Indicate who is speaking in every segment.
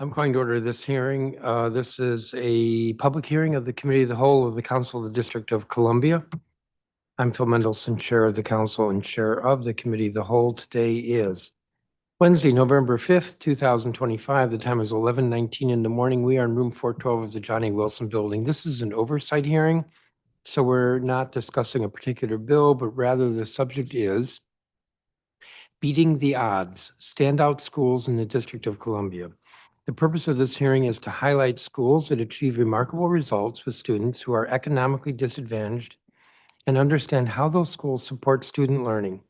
Speaker 1: I'm calling to order this hearing. This is a public hearing of the Committee of the Whole of the Council of the District of Columbia. I'm Phil Mendelson, Chair of the Council and Chair of the Committee of the Whole. Today is Wednesday, November 5th, 2025. The time is 11:19 in the morning. We are in room 412 of the John A. Wilson Building. This is an oversight hearing, so we're not discussing a particular bill, but rather the subject is Beating the Odds, Standout Schools in the District of Columbia. The purpose of this hearing is to highlight schools that achieve remarkable results with students who are economically disadvantaged and understand how those schools support student learning.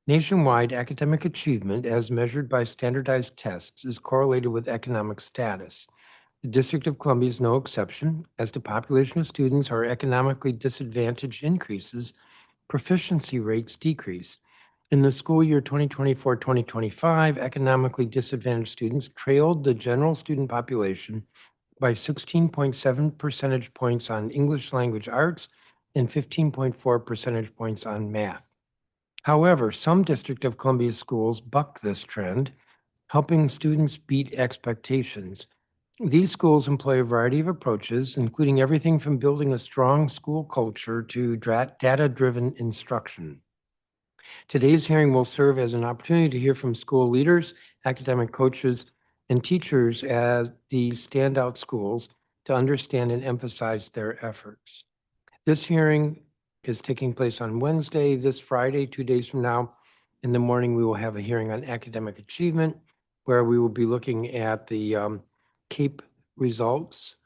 Speaker 1: Nationwide, academic achievement, as measured by standardized tests, is correlated with economic status. The District of Columbia is no exception. As the population of students who are economically disadvantaged increases, proficiency rates decrease. In the school year 2024-2025, economically disadvantaged students trailed the general student population by 16.7 percentage points on English language arts and 15.4 percentage points on math. However, some District of Columbia schools bucked this trend, helping students beat expectations. These schools employ a variety of approaches, including everything from building a strong school culture to data-driven instruction. Today's hearing will serve as an opportunity to hear from school leaders, academic coaches, and teachers at the standout schools to understand and emphasize their efforts. This hearing is taking place on Wednesday. This Friday, 2 days from now, in the morning, we will have a hearing on academic achievement, where we will be looking at the CAPE results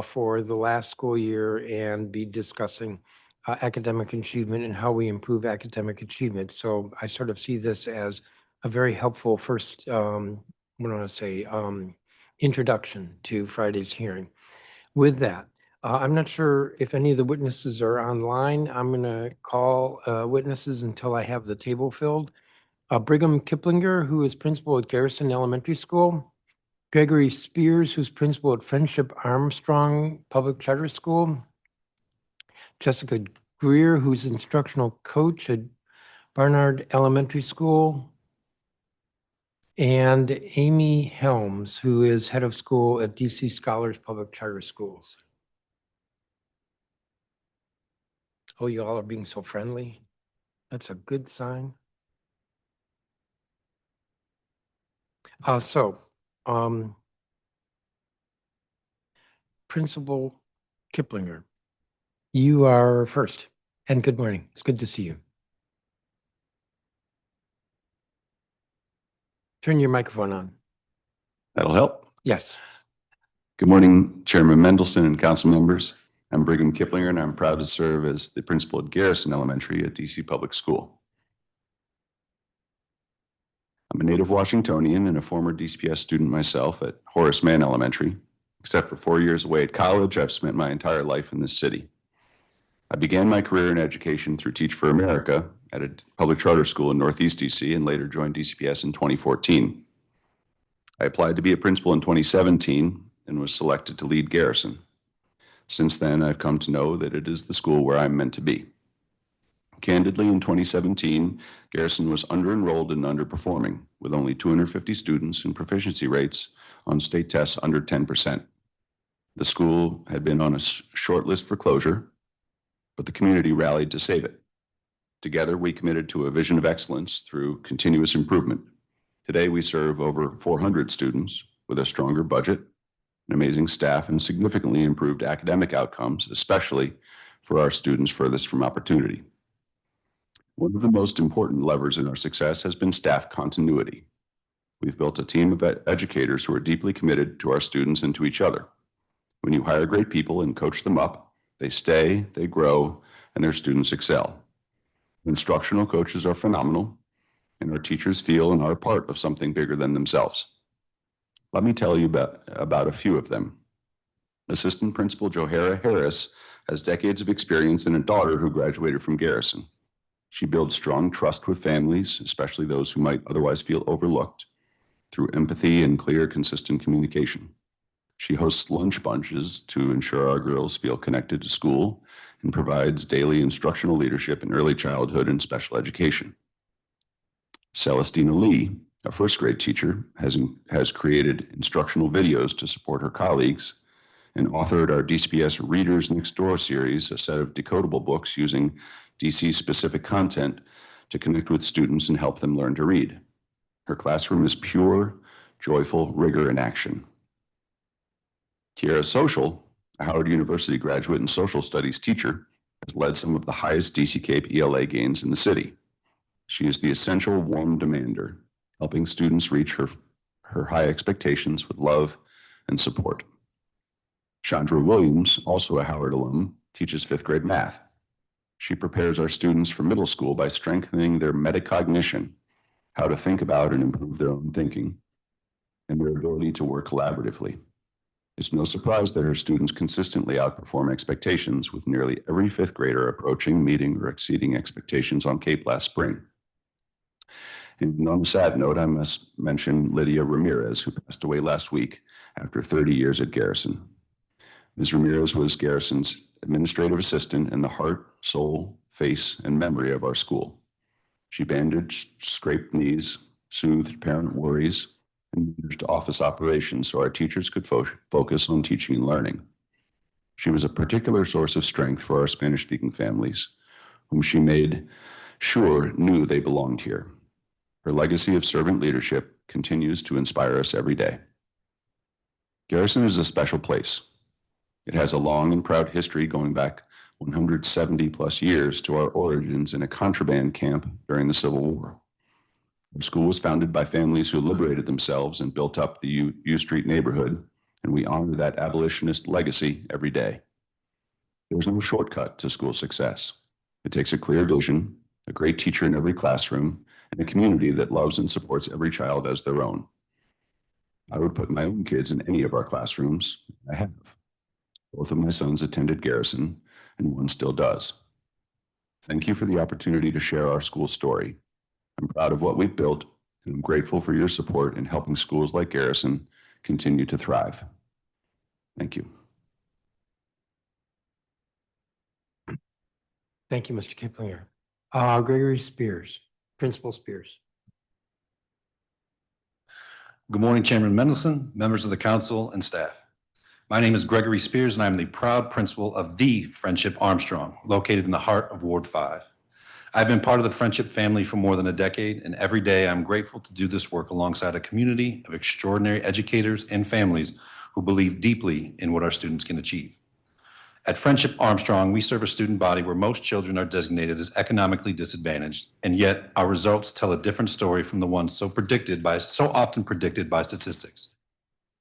Speaker 1: for the last school year and be discussing academic achievement and how we improve academic achievement. So I sort of see this as a very helpful first, introduction to Friday's hearing. With that, I'm not sure if any of the witnesses are online. I'm going to call witnesses until I have the table filled. Brigham Kiplinger, who is principal at Garrison Elementary School. Gregory Spears, who's principal at Friendship Armstrong Public Charter School. Jessica Greer, who's instructional coach at Barnard Elementary School. And Amy Helms, who is head of school at DC Scholars Public Charter Schools. Oh, you all are being so friendly. That's a good sign. Principal Kiplinger, you are first. And good morning. It's good to see you. Turn your microphone on.
Speaker 2: That'll help.
Speaker 1: Yes.
Speaker 2: Good morning, Chairman Mendelson and council members. I'm Brigham Kiplinger, and I'm proud to serve as the principal at Garrison Elementary at DC Public School. I'm a native Washingtonian and a former DCPS student myself at Horace Mann Elementary. Except for 4 years away at college, I've spent my entire life in this city. I began my career in education through Teach for America at a public charter school in Northeast DC and later joined DCPS in 2014. I applied to be a principal in 2017 and was selected to lead Garrison. Since then, I've come to know that it is the school where I'm meant to be. Candidly, in 2017, Garrison was under-enrolled and underperforming, with only 250 students and proficiency rates on state tests under 10%. The school had been on a short list for closure, but the community rallied to save it. Together, we committed to a vision of excellence through continuous improvement. Today, we serve over 400 students with a stronger budget, an amazing staff, and significantly improved academic outcomes, especially for our students furthest from opportunity. One of the most important levers in our success has been staff continuity. We've built a team of educators who are deeply committed to our students and to each other. When you hire great people and coach them up, they stay, they grow, and their students excel. Instructional coaches are phenomenal, and our teachers feel and are part of something bigger than themselves. Let me tell you about a few of them. Assistant Principal Johara Harris has decades of experience and a daughter who graduated from Garrison. She builds strong trust with families, especially those who might otherwise feel overlooked, through empathy and clear, consistent communication. She hosts lunch bunches to ensure our girls feel connected to school and provides daily instructional leadership in early childhood and special education. Celestina Lee A first grade teacher has created instructional videos to support her colleagues and authored our DCPS Readers Next Door series, a set of decodable books using DC-specific content to connect with students and help them learn to read. Her classroom is pure, joyful rigor in action. Kiara Social, a Howard University graduate and social studies teacher, has led some of the highest DC Cape ELA gains in the city. She is the essential warm demander, helping students reach her high expectations with love and support. Chandra Williams, also a Howard alum, teaches fifth grade math. She prepares our students for middle school by strengthening their metacognition, how to think about and improve their own thinking, and their ability to work collaboratively. It's no surprise that her students consistently outperform expectations, with nearly every fifth grader approaching, meeting, or exceeding expectations on Cape last spring. And on a sad note, I must mention Lydia Ramirez, who passed away last week after 30 years at Garrison. Ms. Ramirez was Garrison's administrative assistant and the heart, soul, face, and memory of our school. She bandaged scraped knees, soothed parent worries, and managed office operations so our teachers could focus on teaching and learning. She was a particular source of strength for our Spanish-speaking families, whom she made sure knew they belonged here. Her legacy of servant leadership continues to inspire us every day. Garrison is a special place. It has a long and proud history going back 170 plus years to our origins in a contraband camp during the Civil War. Our school was founded by families who liberated themselves and built up the U Street neighborhood, and we honor that abolitionist legacy every day. There's no shortcut to school success. It takes a clear vision, a great teacher in every classroom, and a community that loves and supports every child as their own. I would put my own kids in any of our classrooms. I have. Both of my sons attended Garrison, and one still does. Thank you for the opportunity to share our school story. I'm proud of what we've built, and I'm grateful for your support in helping schools like Garrison continue to thrive. Thank you.
Speaker 1: Thank you, Mr. Kiplinger. Gregory Spears, Principal Spears.
Speaker 3: Good morning, Chairman Mendelson, members of the council, and staff. My name is Gregory Spears, and I'm the proud principal of the Friendship Armstrong, located in the heart of Ward 5. I've been part of the Friendship family for more than a decade, and every day I'm grateful to do this work alongside a community of extraordinary educators and families who believe deeply in what our students can achieve. At Friendship Armstrong, we serve a student body where most children are designated as economically disadvantaged, and yet our results tell a different story from the ones so often predicted by statistics.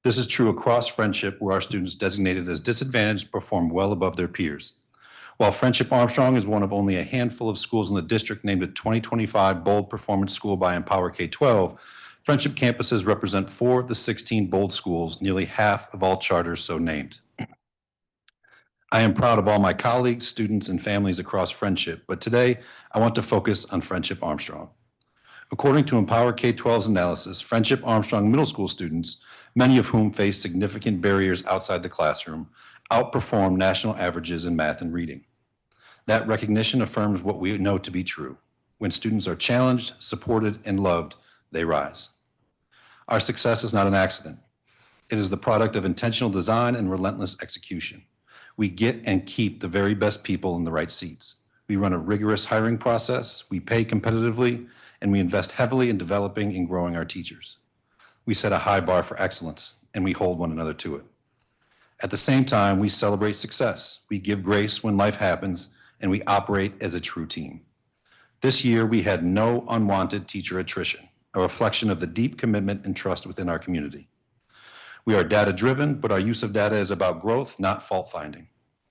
Speaker 3: This is true across Friendship, where our students designated as disadvantaged perform well above their peers. While Friendship Armstrong is one of only a handful of schools in the district named a 2025 Bold Performance School by Empower K-12, Friendship campuses represent 4 of the 16 Bold schools, nearly half of all charters so named. I am proud of all my colleagues, students, and families across Friendship, but today I want to focus on Friendship Armstrong. According to Empower K-12's analysis, Friendship Armstrong middle school students, many of whom face significant barriers outside the classroom, outperform national averages in math and reading. That recognition affirms what we know to be true. When students are challenged, supported, and loved, they rise. Our success is not an accident. It is the product of intentional design and relentless execution. We get and keep the very best people in the right seats. We run a rigorous hiring process, we pay competitively, and we invest heavily in developing and growing our teachers. We set a high bar for excellence, and we hold one another to it. At the same time, we celebrate success. We give grace when life happens, and we operate as a true team. This year, we had no unwanted teacher attrition, a reflection of the deep commitment and trust within our community. We are data-driven, but our use of data is about growth, not fault-finding.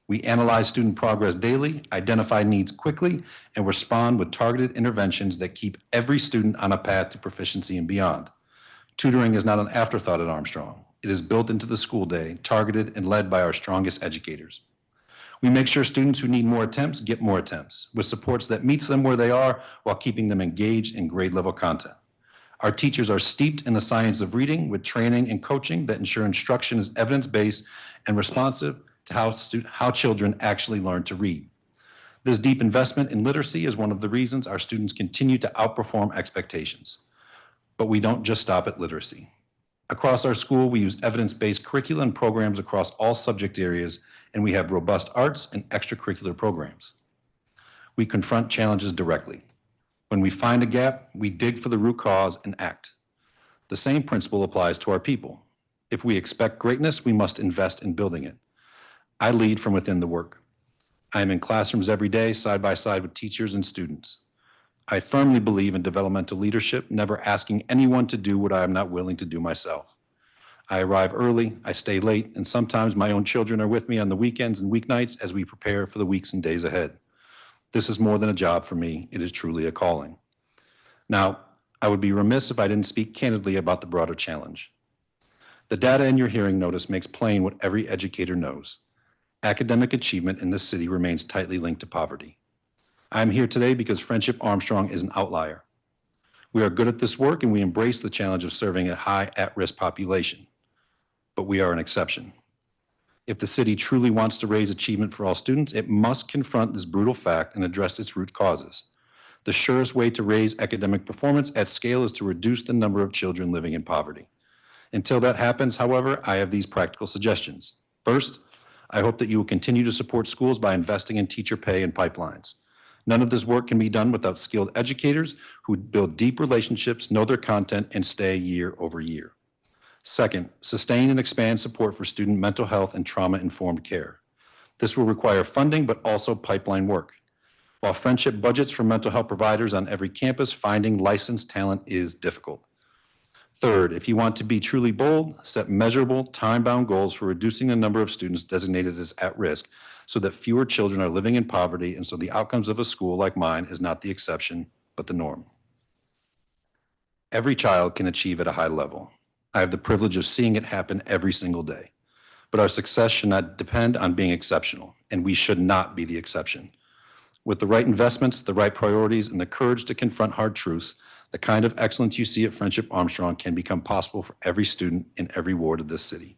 Speaker 3: We analyze student progress daily, identify needs quickly, and respond with targeted interventions that keep every student on a path to proficiency and beyond. Tutoring is not an afterthought at Armstrong. It is built into the school day, targeted and led by our strongest educators. We make sure students who need more attempts get more attempts, with supports that meets them where they are while keeping them engaged in grade level content. Our teachers are steeped in the science of reading with training and coaching that ensure instruction is evidence-based and responsive to how children actually learn to read. This deep investment in literacy is one of the reasons our students continue to outperform expectations. But we don't just stop at literacy. Across our school, we use evidence-based curricula and programs across all subject areas, and we have robust arts and extracurricular programs. We confront challenges directly. When we find a gap, we dig for the root cause and act. The same principle applies to our people. If we expect greatness, we must invest in building it. I lead from within the work. I am in classrooms every day, side by side with teachers and students. I firmly believe in developmental leadership, never asking anyone to do what I am not willing to do myself. I arrive early, I stay late, and sometimes my own children are with me on the weekends and weeknights as we prepare for the weeks and days ahead. This is more than a job for me. It is truly a calling. Now, I would be remiss if I didn't speak candidly about the broader challenge. The data in your hearing notice makes plain what every educator knows. Academic achievement in this city remains tightly linked to poverty. I am here today because Friendship Armstrong is an outlier. We are good at this work and we embrace the challenge of serving a high at-risk population, but we are an exception. If the city truly wants to raise achievement for all students, it must confront this brutal fact and address its root causes. The surest way to raise academic performance at scale is to reduce the number of children living in poverty. Until that happens, however, I have these practical suggestions. First, I hope that you will continue to support schools by investing in teacher pay and pipelines. None of this work can be done without skilled educators who build deep relationships, know their content, and stay year over year. Second, sustain and expand support for student mental health and trauma-informed care. This will require funding, but also pipeline work. While Friendship budgets for mental health providers on every campus, finding licensed talent is difficult. Third, if you want to be truly bold, set measurable, time-bound goals for reducing the number of students designated as at risk so that fewer children are living in poverty and so the outcomes of a school like mine is not the exception, but the norm. Every child can achieve at a high level. I have the privilege of seeing it happen every single day. But our success should not depend on being exceptional, and we should not be the exception. With the right investments, the right priorities, and the courage to confront hard truths, the kind of excellence you see at Friendship Armstrong can become possible for every student in every ward of this city.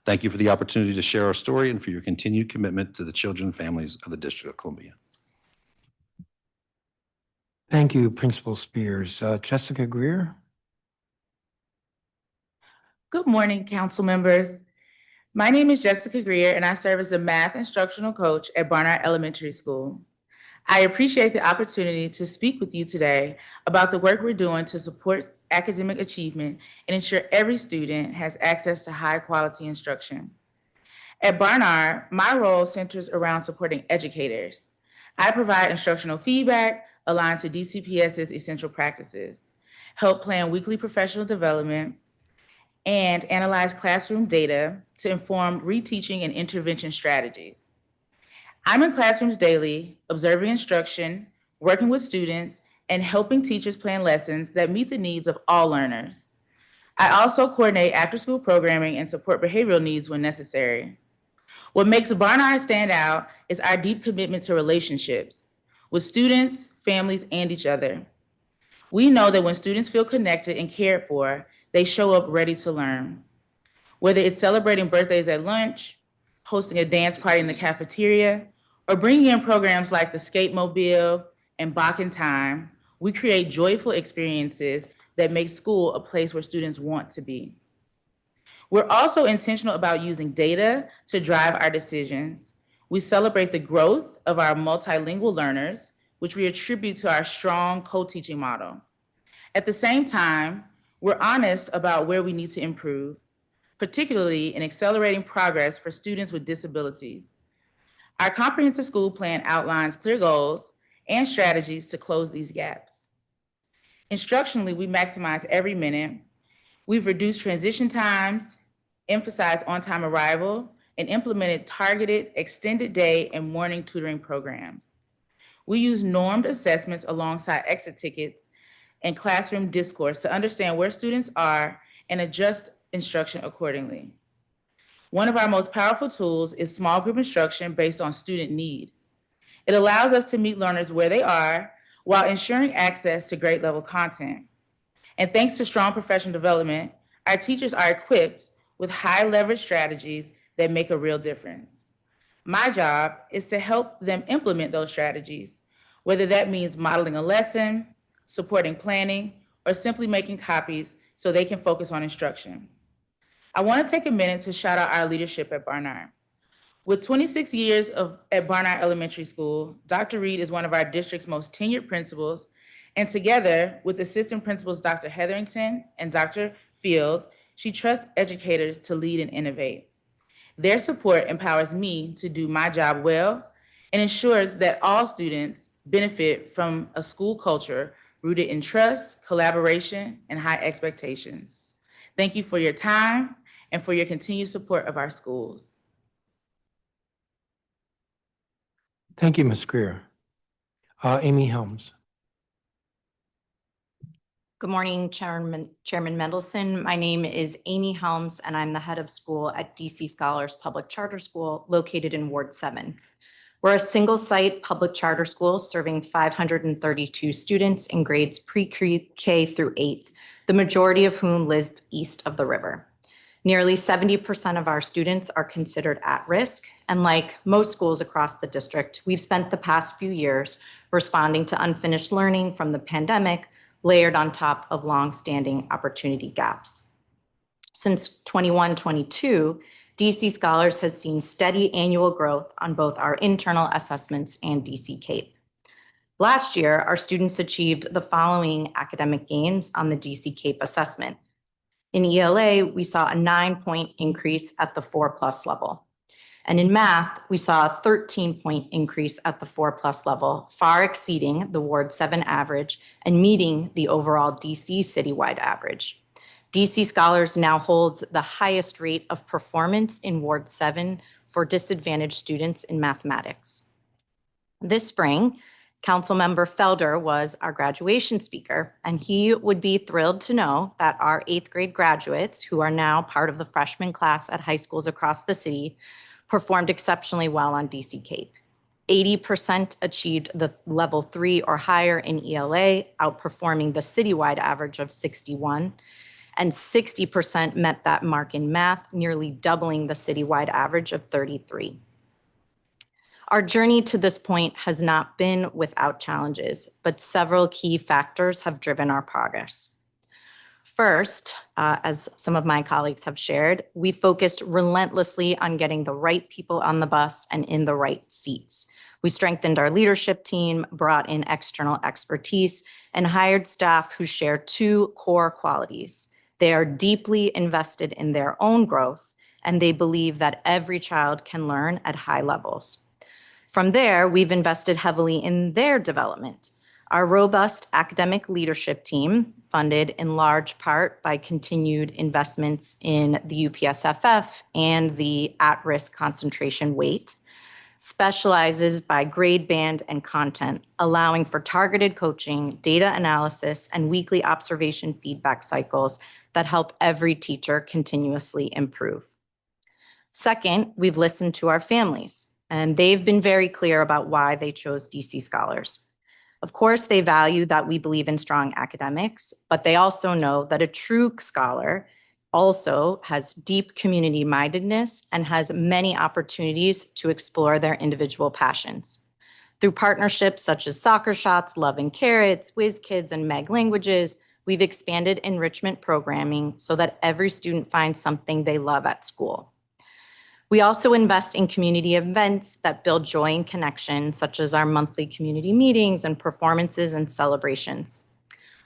Speaker 3: Thank you for the opportunity to share our story and for your continued commitment to the children and families of the District of Columbia.
Speaker 1: Thank you, Principal Spears. Jessica Greer?
Speaker 4: Good morning, council members. My name is Jessica Greer, and I serve as the math instructional coach at Barnard Elementary School. I appreciate the opportunity to speak with you today about the work we're doing to support academic achievement and ensure every student has access to high-quality instruction. At Barnard, my role centers around supporting educators. I provide instructional feedback aligned to DCPS's essential practices, help plan weekly professional development, and analyze classroom data to inform reteaching and intervention strategies. I'm in classrooms daily, observing instruction, working with students, and helping teachers plan lessons that meet the needs of all learners. I also coordinate after-school programming and support behavioral needs when necessary. What makes Barnard stand out is our deep commitment to relationships with students, families, and each other. We know that when students feel connected and cared for, they show up ready to learn. Whether it's celebrating birthdays at lunch, hosting a dance party in the cafeteria, or bringing in programs like the Skate Mobile and Bach in Time, we create joyful experiences that make school a place where students want to be. We're also intentional about using data to drive our decisions. We celebrate the growth of our multilingual learners, which we attribute to our strong co-teaching model. At the same time, we're honest about where we need to improve, particularly in accelerating progress for students with disabilities. Our comprehensive school plan outlines clear goals and strategies to close these gaps. Instructionally, we maximize every minute. We've reduced transition times, emphasized on-time arrival, and implemented targeted extended day and morning tutoring programs. We use normed assessments alongside exit tickets and classroom discourse to understand where students are and adjust instruction accordingly. One of our most powerful tools is small group instruction based on student need. It allows us to meet learners where they are while ensuring access to grade level content. And thanks to strong professional development, our teachers are equipped with high leverage strategies that make a real difference. My job is to help them implement those strategies, whether that means modeling a lesson, supporting planning, or simply making copies so they can focus on instruction. I want to take a minute to shout out our leadership at Barnard. With 26 years at Barnard Elementary School, Dr. Reed is one of our district's most tenured principals, and together with assistant principals Dr. Hetherington and Dr. Fields, she trusts educators to lead and innovate. Their support empowers me to do my job well and ensures that all students benefit from a school culture rooted in trust, collaboration, and high expectations. Thank you for your time and for your continued support of our schools.
Speaker 1: Thank you, Ms. Greer. Amy Helms.
Speaker 5: Good morning, Chairman Mendelson. My name is Amy Helms, and I'm the head of school at DC Scholars Public Charter School located in Ward 7. We're a single-site public charter school serving 532 students in grades pre-K through 8th, the majority of whom live east of the river. Nearly 70% of our students are considered at risk, and like most schools across the district, we've spent the past few years responding to unfinished learning from the pandemic, layered on top of long-standing opportunity gaps. Since 21-22, DC Scholars has seen steady annual growth on both our internal assessments and DC CAPE. Last year, our students achieved the following academic gains on the DC CAPE assessment. In ELA, we saw a 9-point increase at the 4+ level. And in math, we saw a 13-point increase at the 4+ level, far exceeding the Ward 7 average and meeting the overall DC citywide average. DC Scholars now holds the highest rate of performance in Ward 7 for disadvantaged students in mathematics. This spring, Councilmember Felder was our graduation speaker, and he would be thrilled to know that our 8th grade graduates, who are now part of the freshman class at high schools across the city, performed exceptionally well on DC CAPE. 80% achieved the level 3 or higher in ELA, outperforming the citywide average of 61, and 60% met that mark in math, nearly doubling the citywide average of 33. Our journey to this point has not been without challenges, but several key factors have driven our progress. First, as some of my colleagues have shared, we focused relentlessly on getting the right people on the bus and in the right seats. We strengthened our leadership team, brought in external expertise, and hired staff who share 2 core qualities. They are deeply invested in their own growth, and they believe that every child can learn at high levels. From there, we've invested heavily in their development. Our robust academic leadership team, funded in large part by continued investments in the UPSFF and the at-risk concentration weight, specializes by grade band and content, allowing for targeted coaching, data analysis, and weekly observation feedback cycles that help every teacher continuously improve. Second, we've listened to our families, and they've been very clear about why they chose DC Scholars. Of course, they value that we believe in strong academics, but they also know that a true scholar also has deep community mindedness and has many opportunities to explore their individual passions. Through partnerships such as Soccer Shots, Love and Carrots, Whiz Kids, and Meg Languages, we've expanded enrichment programming so that every student finds something they love at school. We also invest in community events that build joy and connection, such as our monthly community meetings and performances and celebrations.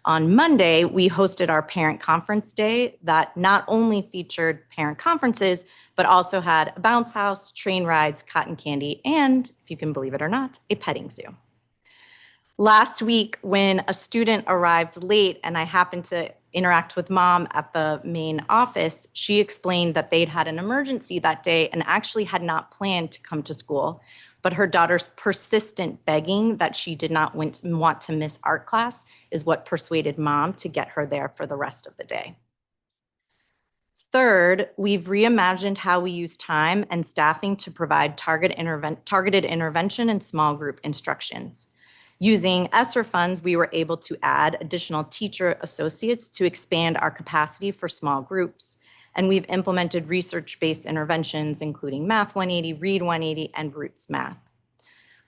Speaker 5: On Monday, we hosted our parent conference day that not only featured parent conferences, but also had a bounce house, train rides, cotton candy, and, if you can believe it or not, a petting zoo. Last week, when a student arrived late and I happened to interact with mom at the main office, she explained that they'd had an emergency that day and actually had not planned to come to school. But her daughter's persistent begging that she did not want to miss art class is what persuaded mom to get her there for the rest of the day. Third, we've reimagined how we use time and staffing to provide targeted intervention and small group instructions. Using ESSER funds, we were able to add additional teacher associates to expand our capacity for small groups. And we've implemented research-based interventions, including Math 180, Read 180, and Roots Math.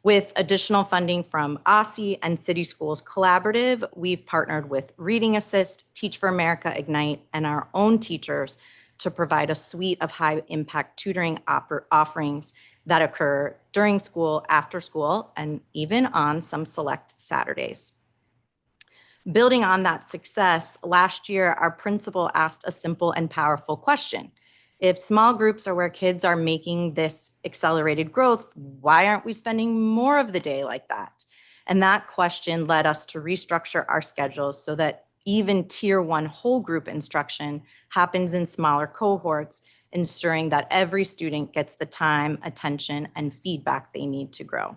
Speaker 5: With additional funding from OSSI and City Schools Collaborative, we've partnered with Reading Assist, Teach for America Ignite, and our own teachers to provide a suite of high-impact tutoring offerings that occur during school, after school, and even on some select Saturdays. Building on that success, last year, our principal asked a simple and powerful question. If small groups are where kids are making this accelerated growth, why aren't we spending more of the day like that? And that question led us to restructure our schedules so that even tier 1 whole group instruction happens in smaller cohorts, ensuring that every student gets the time, attention, and feedback they need to grow.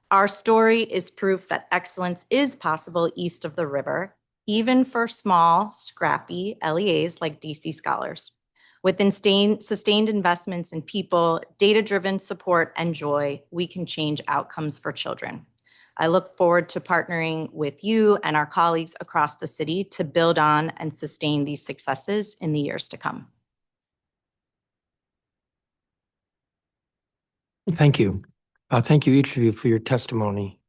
Speaker 5: Our story is proof that excellence is possible east of the river, even for small, scrappy LEAs like DC Scholars. With sustained investments in people, data-driven support, and joy, we can change outcomes for children. I look forward to partnering with you and our colleagues across the city to build on and sustain these successes in the years to come.
Speaker 1: Thank you. Thank you, each of you, for your testimony.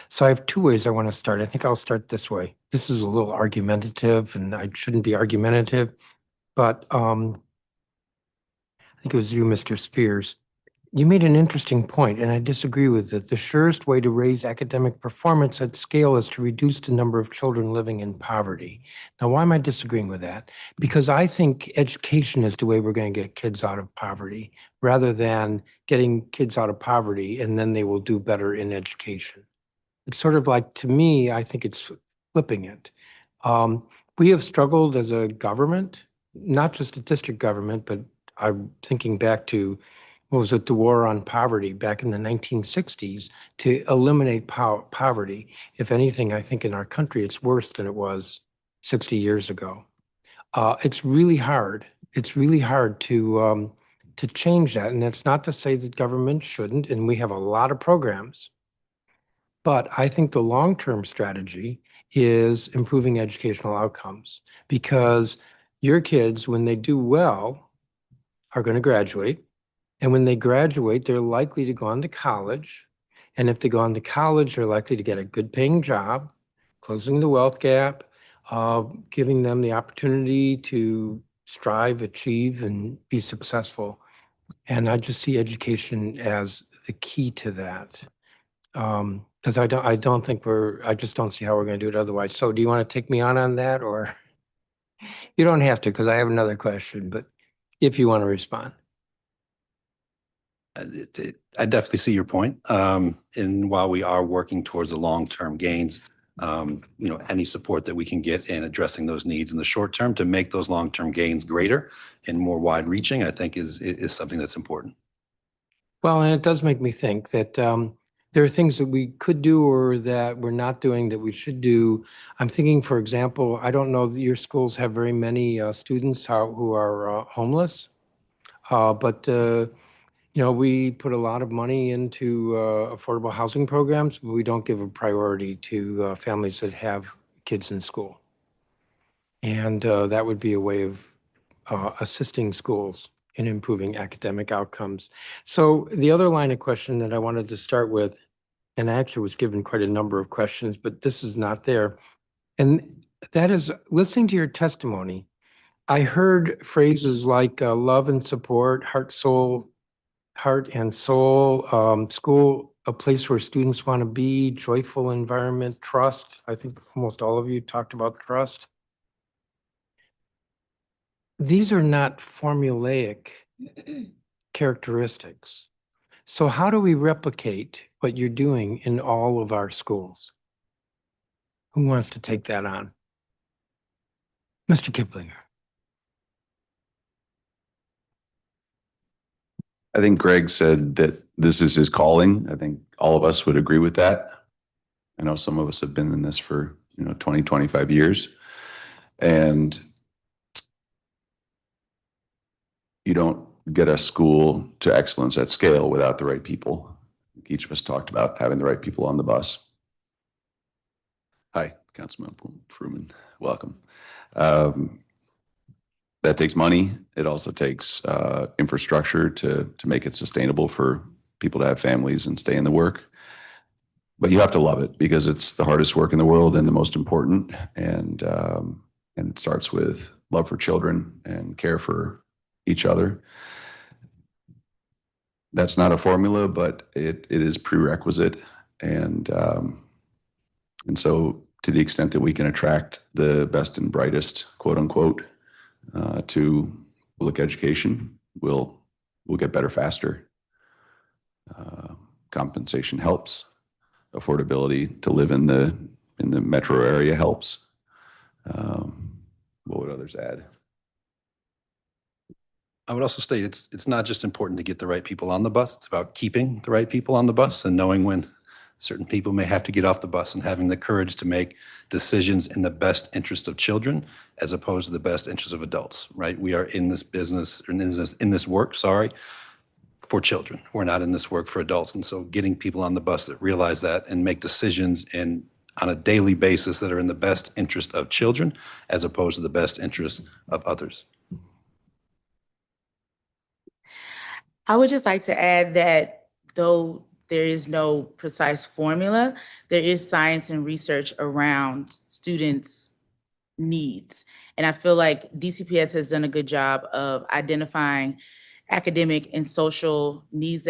Speaker 1: So I have two ways I want to start. I think I'll start this way. This is a little argumentative, and I shouldn't be argumentative, but I think it was you, Mr. Spears. You made an interesting point, and I disagree with it. The surest way to raise academic performance at scale is to reduce the number of children living in poverty. Now, why am I disagreeing with that? Because I think education is the way we're going to get kids out of poverty, rather than getting kids out of poverty and then they will do better in education. It's sort of like, to me, I think it's flipping it. We have struggled as a government, not just a district government, but I'm thinking back to, what was it, the war on poverty back in the 1960s, to eliminate poverty. If anything, I think in our country, it's worse than it was 60 years ago. It's really hard. It's really hard to change that. And that's not to say that government shouldn't, and we have a lot of programs. But I think the long-term strategy is improving educational outcomes, because your kids, when they do well, are going to graduate. And when they graduate, they're likely to go on to college. And if they go on to college, they're likely to get a good paying job, closing the wealth gap, giving them the opportunity to strive, achieve, and be successful. And I just see education as the key to that. Because I don't think I just don't see how we're going to do it otherwise. So do you want to take me on that, or you don't have to, because I have another question, but if you want to respond.
Speaker 3: I definitely see your point. And while we are working towards the long-term gains, any support that we can get in addressing those needs in the short term to make those long-term gains greater and more wide-reaching, I think is something that's important.
Speaker 1: Well, and it does make me think that there are things that we could do or that we're not doing that we should do. I'm thinking, for example, I don't know that your schools have very many students who are homeless, but we put a lot of money into affordable housing programs, but we don't give a priority to families that have kids in school. And that would be a way of assisting schools in improving academic outcomes. So the other line of question that I wanted to start with, and I actually was given quite a number of questions, but this is not there. And that is, listening to your testimony, I heard phrases like love and support, heart and soul, school, a place where students want to be, joyful environment, trust. I think almost all of you talked about trust. These are not formulaic characteristics. So how do we replicate what you're doing in all of our schools? Who wants to take that on? Mr. Kiplinger.
Speaker 2: I think Greg said that this is his calling. I think all of us would agree with that. I know some of us have been in this for 20, 25 years. And you don't get a school to excellence at scale without the right people. Each of us talked about having the right people on the bus. Hi, Councilman Fruman. Welcome. That takes money. It also takes infrastructure to make it sustainable for people to have families and stay in the work. But you have to love it because it's the hardest work in the world and the most important. And it starts with love for children and care for each other. That's not a formula, but it is prerequisite. And so to the extent that we can attract the best and brightest, quote unquote, to public education, we'll get better faster. Compensation helps. Affordability to live in the metro area helps. What would others add?
Speaker 3: I would also state it's not just important to get the right people on the bus. It's about keeping the right people on the bus and knowing when certain people may have to get off the bus and having the courage to make decisions in the best interest of children as opposed to the best interest of adults, right? We are in this business, or in this work, for children. We're not in this work for adults. And so getting people on the bus that realize that and make decisions on a daily basis that are in the best interest of children as opposed to the best interest of others.
Speaker 4: I would just like to add that though there is no precise formula, there is science and research around students' needs. And I feel like DCPS has done a good job of identifying academic and social needs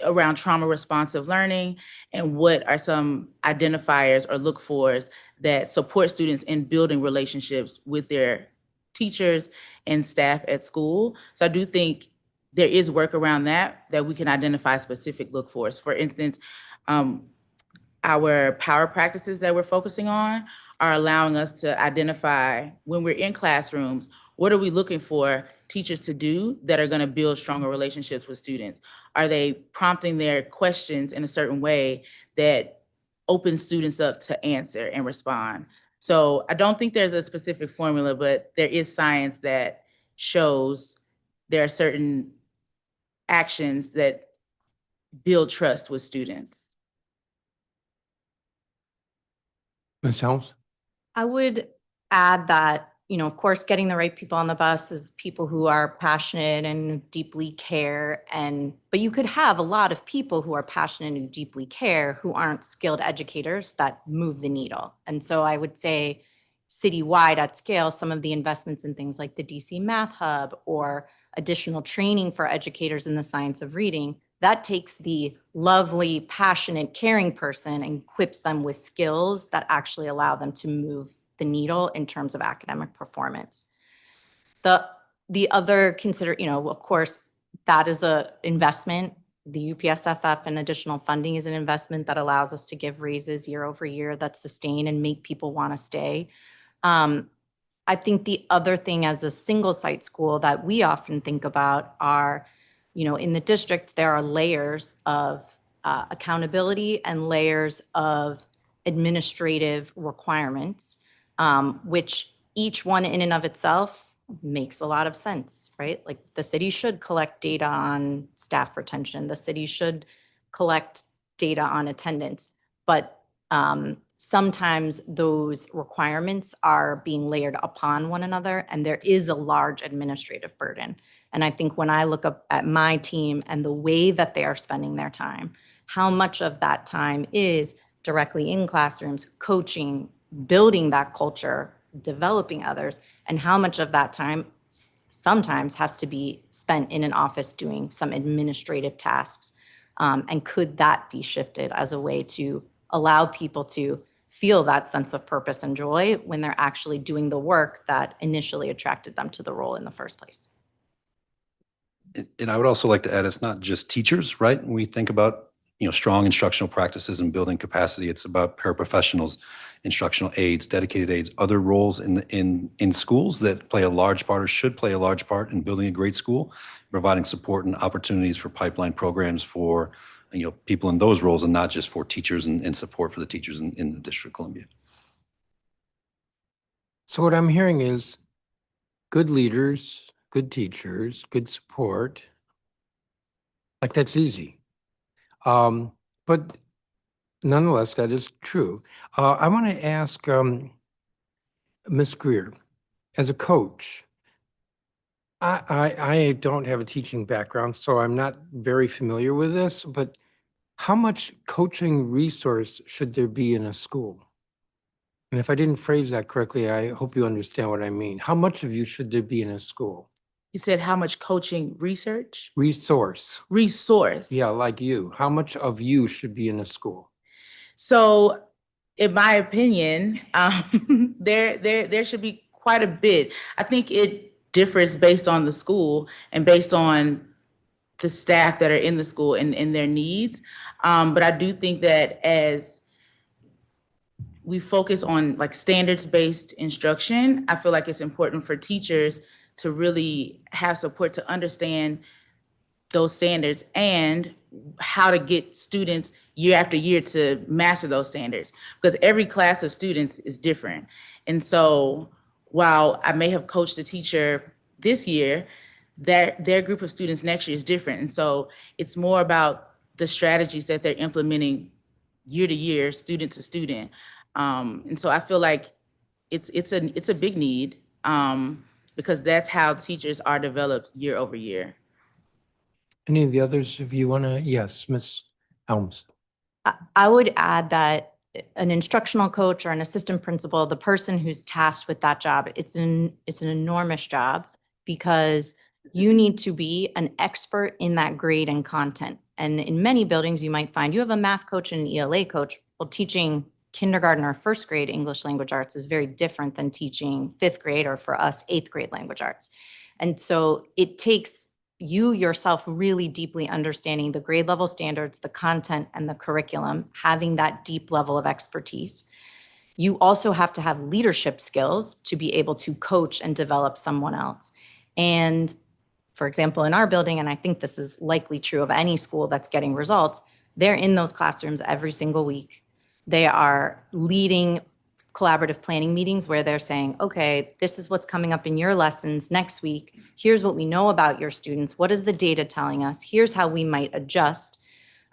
Speaker 4: around trauma responsive learning and what are some identifiers or look fors that support students in building relationships with their teachers and staff at school. So I do think there is work around that we can identify specific look fors. For instance, our power practices that we're focusing on are allowing us to identify when we're in classrooms, what are we looking for teachers to do that are going to build stronger relationships with students? Are they prompting their questions in a certain way that opens students up to answer and respond? So I don't think there's a specific formula, but there is science that shows there are certain actions that build trust with students.
Speaker 1: Ms. Helms?
Speaker 5: I would add that, of course, getting the right people on the bus is people who are passionate and deeply care. But you could have a lot of people who are passionate and deeply care who aren't skilled educators that move the needle. And so I would say citywide at scale, some of the investments in things like the DC Math Hub or additional training for educators in the science of reading, that takes the lovely, passionate, caring person and equips them with skills that actually allow them to move the needle in terms of academic performance. The other of course, that is an investment. The UPSFF and additional funding is an investment that allows us to give raises year over year that sustain and make people want to stay. I think the other thing as a single site school that we often think about are, in the district, there are layers of accountability and layers of administrative requirements, which each one in and of itself makes a lot of sense, right? Like the city should collect data on staff retention. The city should collect data on attendance, but sometimes those requirements are being layered upon one another, and there is a large administrative burden. And I think when I look up at my team and the way that they are spending their time, how much of that time is directly in classrooms, coaching, building that culture, developing others, and how much of that time sometimes has to be spent in an office doing some administrative tasks. And could that be shifted as a way to allow people to feel that sense of purpose and joy when they're actually doing the work that initially attracted them to the role in the first place?
Speaker 3: And I would also like to add, it's not just teachers, right? When we think about, strong instructional practices and building capacity, it's about paraprofessionals, instructional aides, dedicated aides, other roles in schools that play a large part or should play a large part in building a great school, providing support and opportunities for pipeline programs for people in those roles and not just for teachers and support for the teachers in the District of Columbia.
Speaker 1: So what I'm hearing is good leaders, good teachers, good support. Like that's easy. But nonetheless, that is true. I want to ask Ms. Greer, as a coach, I don't have a teaching background, so I'm not very familiar with this, but how much coaching resource should there be in a school? And if I didn't phrase that correctly, I hope you understand what I mean. How much of you should there be in a school?
Speaker 4: You said how much coaching research?
Speaker 1: Resource.
Speaker 4: Resource.
Speaker 1: Yeah, like you. How much of you should be in a school?
Speaker 4: So, in my opinion, there should be quite a bit. I think it differs based on the school and based on the staff that are in the school and their needs. But I do think that as we focus on like standards-based instruction, I feel like it's important for teachers to really have support to understand those standards and how to get students year after year to master those standards, because every class of students is different. And so while I may have coached a teacher this year, their group of students next year is different. And so it's more about the strategies that they're implementing year to year, student to student. And so I feel like it's a big need, because that's how teachers are developed year over year.
Speaker 1: Any of the others, if you want to, yes, Ms. Helms.
Speaker 5: I would add that an instructional coach or an assistant principal, the person who's tasked with that job, it's an enormous job, because you need to be an expert in that grade and content. And in many buildings, you might find you have a math coach and an ELA coach. Well, teaching kindergarten or first grade English language arts is very different than teaching fifth grade, or for us, eighth grade language arts. And so it takes you yourself really deeply understanding the grade level standards, the content, and the curriculum, having that deep level of expertise. You also have to have leadership skills to be able to coach and develop someone else. And for example, in our building, and I think this is likely true of any school that's getting results, they're in those classrooms every single week. They are leading collaborative planning meetings where they're saying, okay, this is what's coming up in your lessons next week. Here's what we know about your students. What is the data telling us? Here's how we might adjust.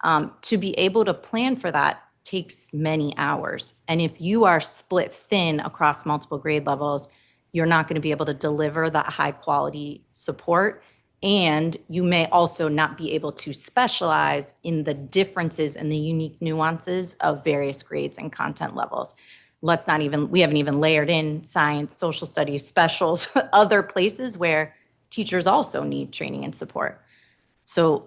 Speaker 5: To be able to plan for that takes many hours. And if you are split thin across multiple grade levels, you're not going to be able to deliver that high quality support. And you may also not be able to specialize in the differences and the unique nuances of various grades and content levels. We haven't even layered in science, social studies, specials, other places where teachers also need training and support. So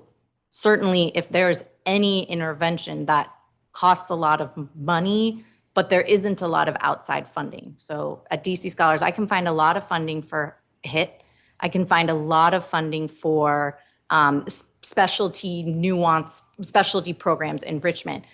Speaker 5: certainly if there's any intervention that costs a lot of money, but there isn't a lot of outside funding. So at DC Scholars, I can find a lot of funding for HIT. I can find a lot of funding for specialty programs, enrichment.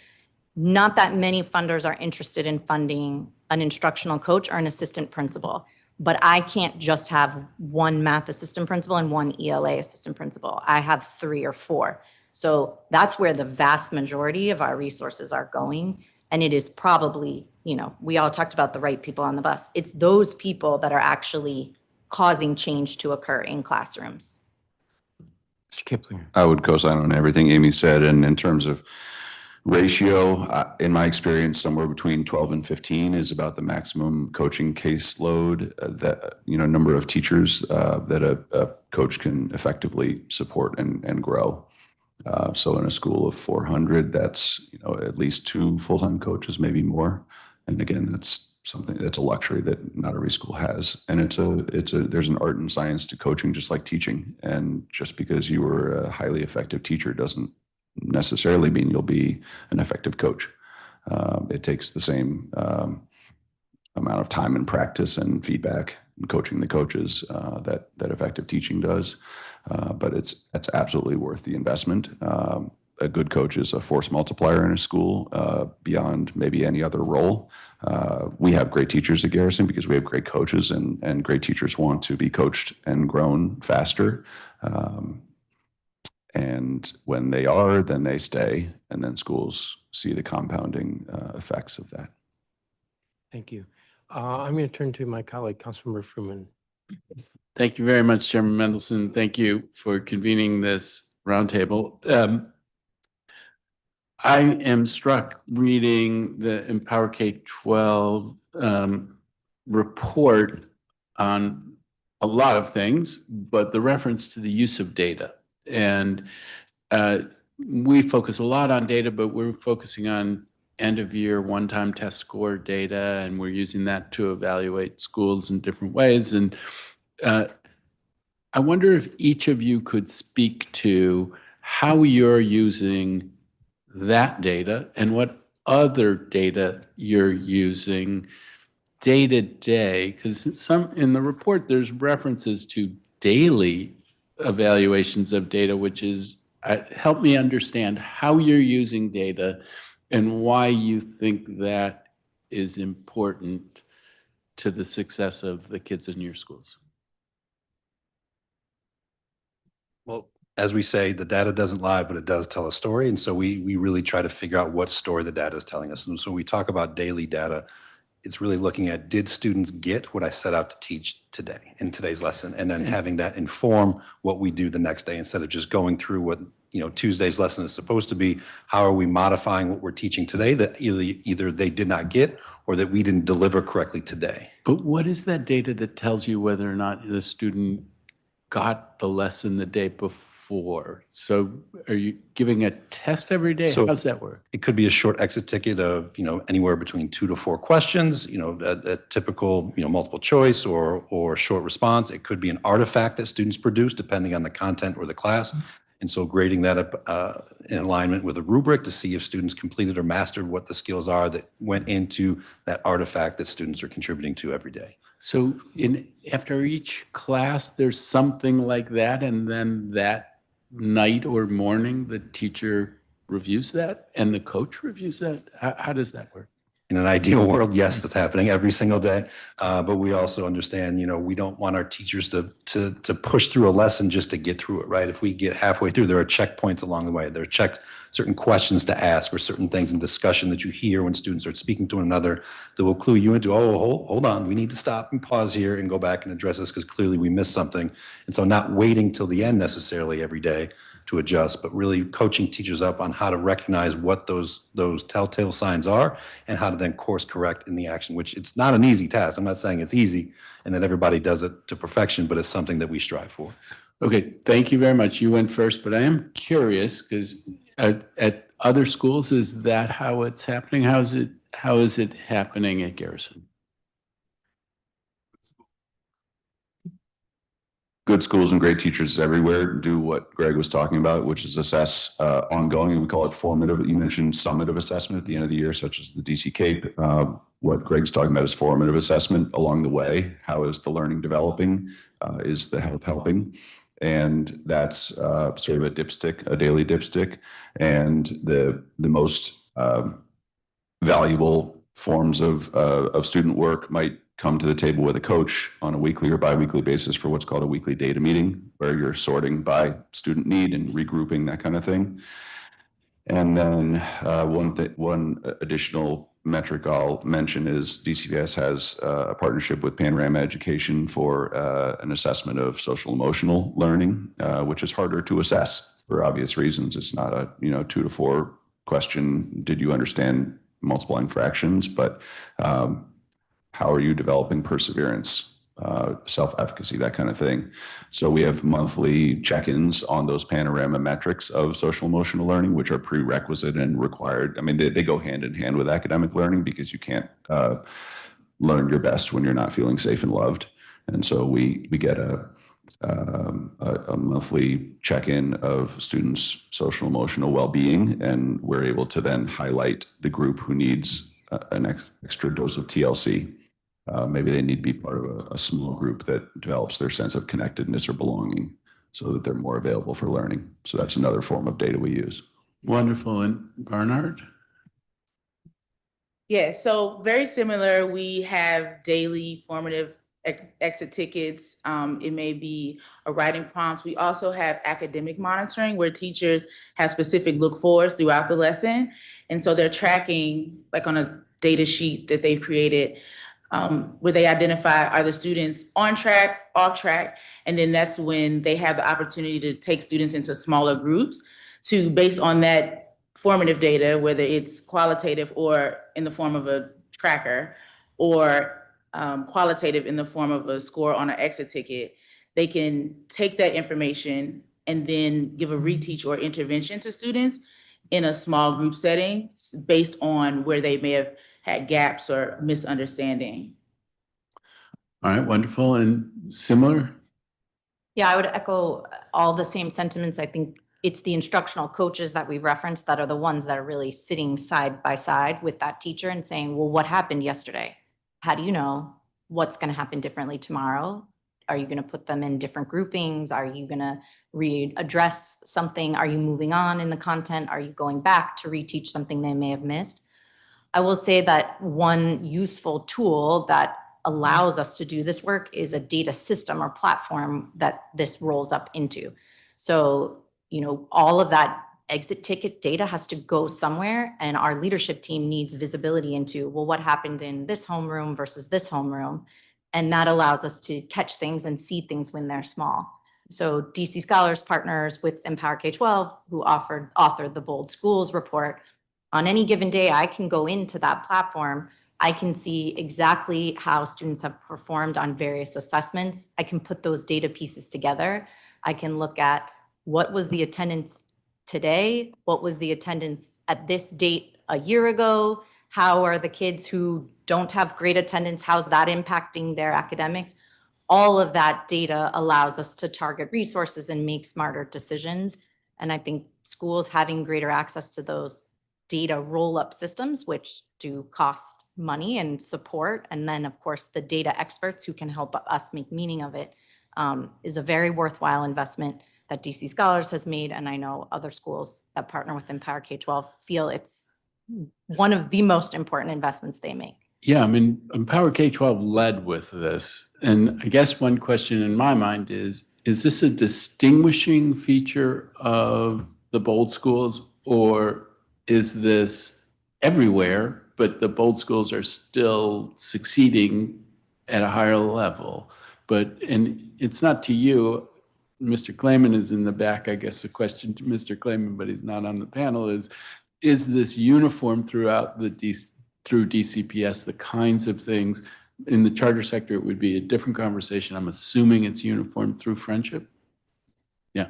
Speaker 5: Not that many funders are interested in funding an instructional coach or an assistant principal, but I can't just have one math assistant principal and one ELA assistant principal. I have 3 or 4. So that's where the vast majority of our resources are going. And it is probably, we all talked about the right people on the bus. It's those people that are actually causing change to occur in classrooms.
Speaker 1: Mr. Kiplinger.
Speaker 2: I would co-sign on everything Amy said. And in terms of ratio, in my experience, somewhere between 12 and 15 is about the maximum coaching caseload that, number of teachers that a coach can effectively support and grow. So in a school of 400, that's, at least 2 full-time coaches, maybe more. And again, that's a luxury that not every school has. And there's an art and science to coaching, just like teaching. And just because you were a highly effective teacher doesn't necessarily mean you'll be an effective coach. It takes the same amount of time and practice and feedback and coaching the coaches that effective teaching does. But it's absolutely worth the investment. A good coach is a force multiplier in a school beyond maybe any other role. We have great teachers at Garrison because we have great coaches, and great teachers want to be coached and grown faster. And when they are, then they stay, and then schools see the compounding effects of that.
Speaker 1: Thank you. I'm going to turn to my colleague, Councilmember Fruman.
Speaker 6: Thank you very much, Chairman Mendelson. Thank you for convening this roundtable. I am struck reading the Empower K-12 report on a lot of things, but the reference to the use of data. And we focus a lot on data, but we're focusing on end of year one-time test score data, and we're using that to evaluate schools in different ways. And I wonder if each of you could speak to how you're using that data and what other data you're using day to day, because some in the report there's references to daily evaluations of data, which is help me understand how you're using data and why you think that is important to the success of the kids in your schools.
Speaker 3: Well, as we say, the data doesn't lie, but it does tell a story. And so we really try to figure out what story the data is telling us. And so when we talk about daily data, it's really looking at, did students get what I set out to teach today in today's lesson? And then having that inform what we do the next day, instead of just going through what, you know, Tuesday's lesson is supposed to be. How are we modifying what we're teaching today that either they did not get or that we didn't deliver correctly today?
Speaker 6: But what is that data that tells you whether or not the student got the lesson the day before? So are you giving a test every day?
Speaker 3: So-
Speaker 6: How does that work?
Speaker 3: It could be a short exit ticket of, you know, anywhere between 2 to 4 questions, you know, a typical, you know, multiple choice or short response. It could be an artifact that students produce depending on the content or the class. And so grading that up in alignment with a rubric to see if students completed or mastered what the skills are that went into that artifact that students are contributing to every day.
Speaker 6: So after each class, there's something like that, and then that night or morning, the teacher reviews that and the coach reviews that? How does that work?
Speaker 3: In an ideal world, yes, that's happening every single day. But we also understand, you know, we don't want our teachers to push through a lesson just to get through it, right? If we get halfway through, there are checkpoints along the way. There are certain questions to ask or certain things in discussion that you hear when students are speaking to one another that will clue you into, oh, hold on, we need to stop and pause here and go back and address this because clearly we missed something. And so not waiting till the end necessarily every day to adjust, but really coaching teachers up on how to recognize what those telltale signs are and how to then course correct in the action, which it's not an easy task. I'm not saying it's easy and that everybody does it to perfection, but it's something that we strive for.
Speaker 6: Okay, thank you very much. You went first, but I am curious because at other schools, is that how it's happening? How is it happening at Garrison?
Speaker 2: Good schools and great teachers everywhere do what Greg was talking about, which is assess ongoing, and we call it formative. You mentioned summative assessment at the end of the year, such as the DC Cape. What Greg's talking about is formative assessment along the way. How is the learning developing? Is the help helping? And that's sort of a dipstick, a daily dipstick. And the most valuable forms of student work might come to the table with a coach on a weekly or biweekly basis for what's called a weekly data meeting, where you're sorting by student need and regrouping, that kind of thing. And then one additional metric I'll mention is DCPS has a partnership with Panorama Education for an assessment of social emotional learning, which is harder to assess for obvious reasons. It's not a 2 to 4 question, did you understand multiplying fractions, but how are you developing perseverance, self-efficacy, that kind of thing. So we have monthly check-ins on those panorama metrics of social emotional learning, which are prerequisite and required. I mean, they go hand in hand with academic learning because you can't learn your best when you're not feeling safe and loved. And so we get a monthly check-in of students' social emotional well-being, and we're able to then highlight the group who needs an extra dose of TLC. Maybe they need to be part of a small group that develops their sense of connectedness or belonging so that they're more available for learning. So that's another form of data we use.
Speaker 6: Wonderful. And Barnard?
Speaker 4: Yeah, so very similar. We have daily formative exit tickets. It may be a writing prompt. We also have academic monitoring where teachers have specific look fors throughout the lesson. And so they're tracking, like on a data sheet that they've created, where they identify, are the students on track, off track? And then that's when they have the opportunity to take students into smaller groups to, based on that formative data, whether it's qualitative or in the form of a tracker, or qualitative in the form of a score on an exit ticket, they can take that information and then give a reteach or intervention to students in a small group setting based on where they may have had gaps or misunderstanding.
Speaker 6: All right, wonderful. And similar?
Speaker 5: Yeah, I would echo all the same sentiments. I think it's the instructional coaches that we referenced that are the ones that are really sitting side by side with that teacher and saying, well, what happened yesterday? How do you know what's going to happen differently tomorrow? Are you going to put them in different groupings? Are you going to readdress something? Are you moving on in the content? Are you going back to reteach something they may have missed? I will say that one useful tool that allows us to do this work is a data system or platform that this rolls up into. So, all of that exit ticket data has to go somewhere, and our leadership team needs visibility into, well, what happened in this homeroom versus this homeroom? And that allows us to catch things and see things when they're small. So DC Scholars partners with Empower K-12, who authored the Bold Schools report. On any given day, I can go into that platform. I can see exactly how students have performed on various assessments. I can put those data pieces together. I can look at what was the attendance today, what was the attendance at this date a year ago, how are the kids who don't have great attendance, how's that impacting their academics? All of that data allows us to target resources and make smarter decisions. And I think schools having greater access to those data roll-up systems, which do cost money and support, and then, of course, the data experts who can help us make meaning of it, is a very worthwhile investment that DC Scholars has made, and I know other schools that partner with Empower K-12 feel it's one of the most important investments they make.
Speaker 6: Yeah, I mean, Empower K-12 led with this. And I guess one question in my mind is this a distinguishing feature of the Bold Schools, or is this everywhere, but the Bold Schools are still succeeding at a higher level? And it's not to you, Mr. Clayman is in the back. I guess the question to Mr. Clayman, but he's not on the panel, is this uniform throughout through DCPS, the kinds of things? In the charter sector, it would be a different conversation. I'm assuming it's uniform through Friendship. Yeah.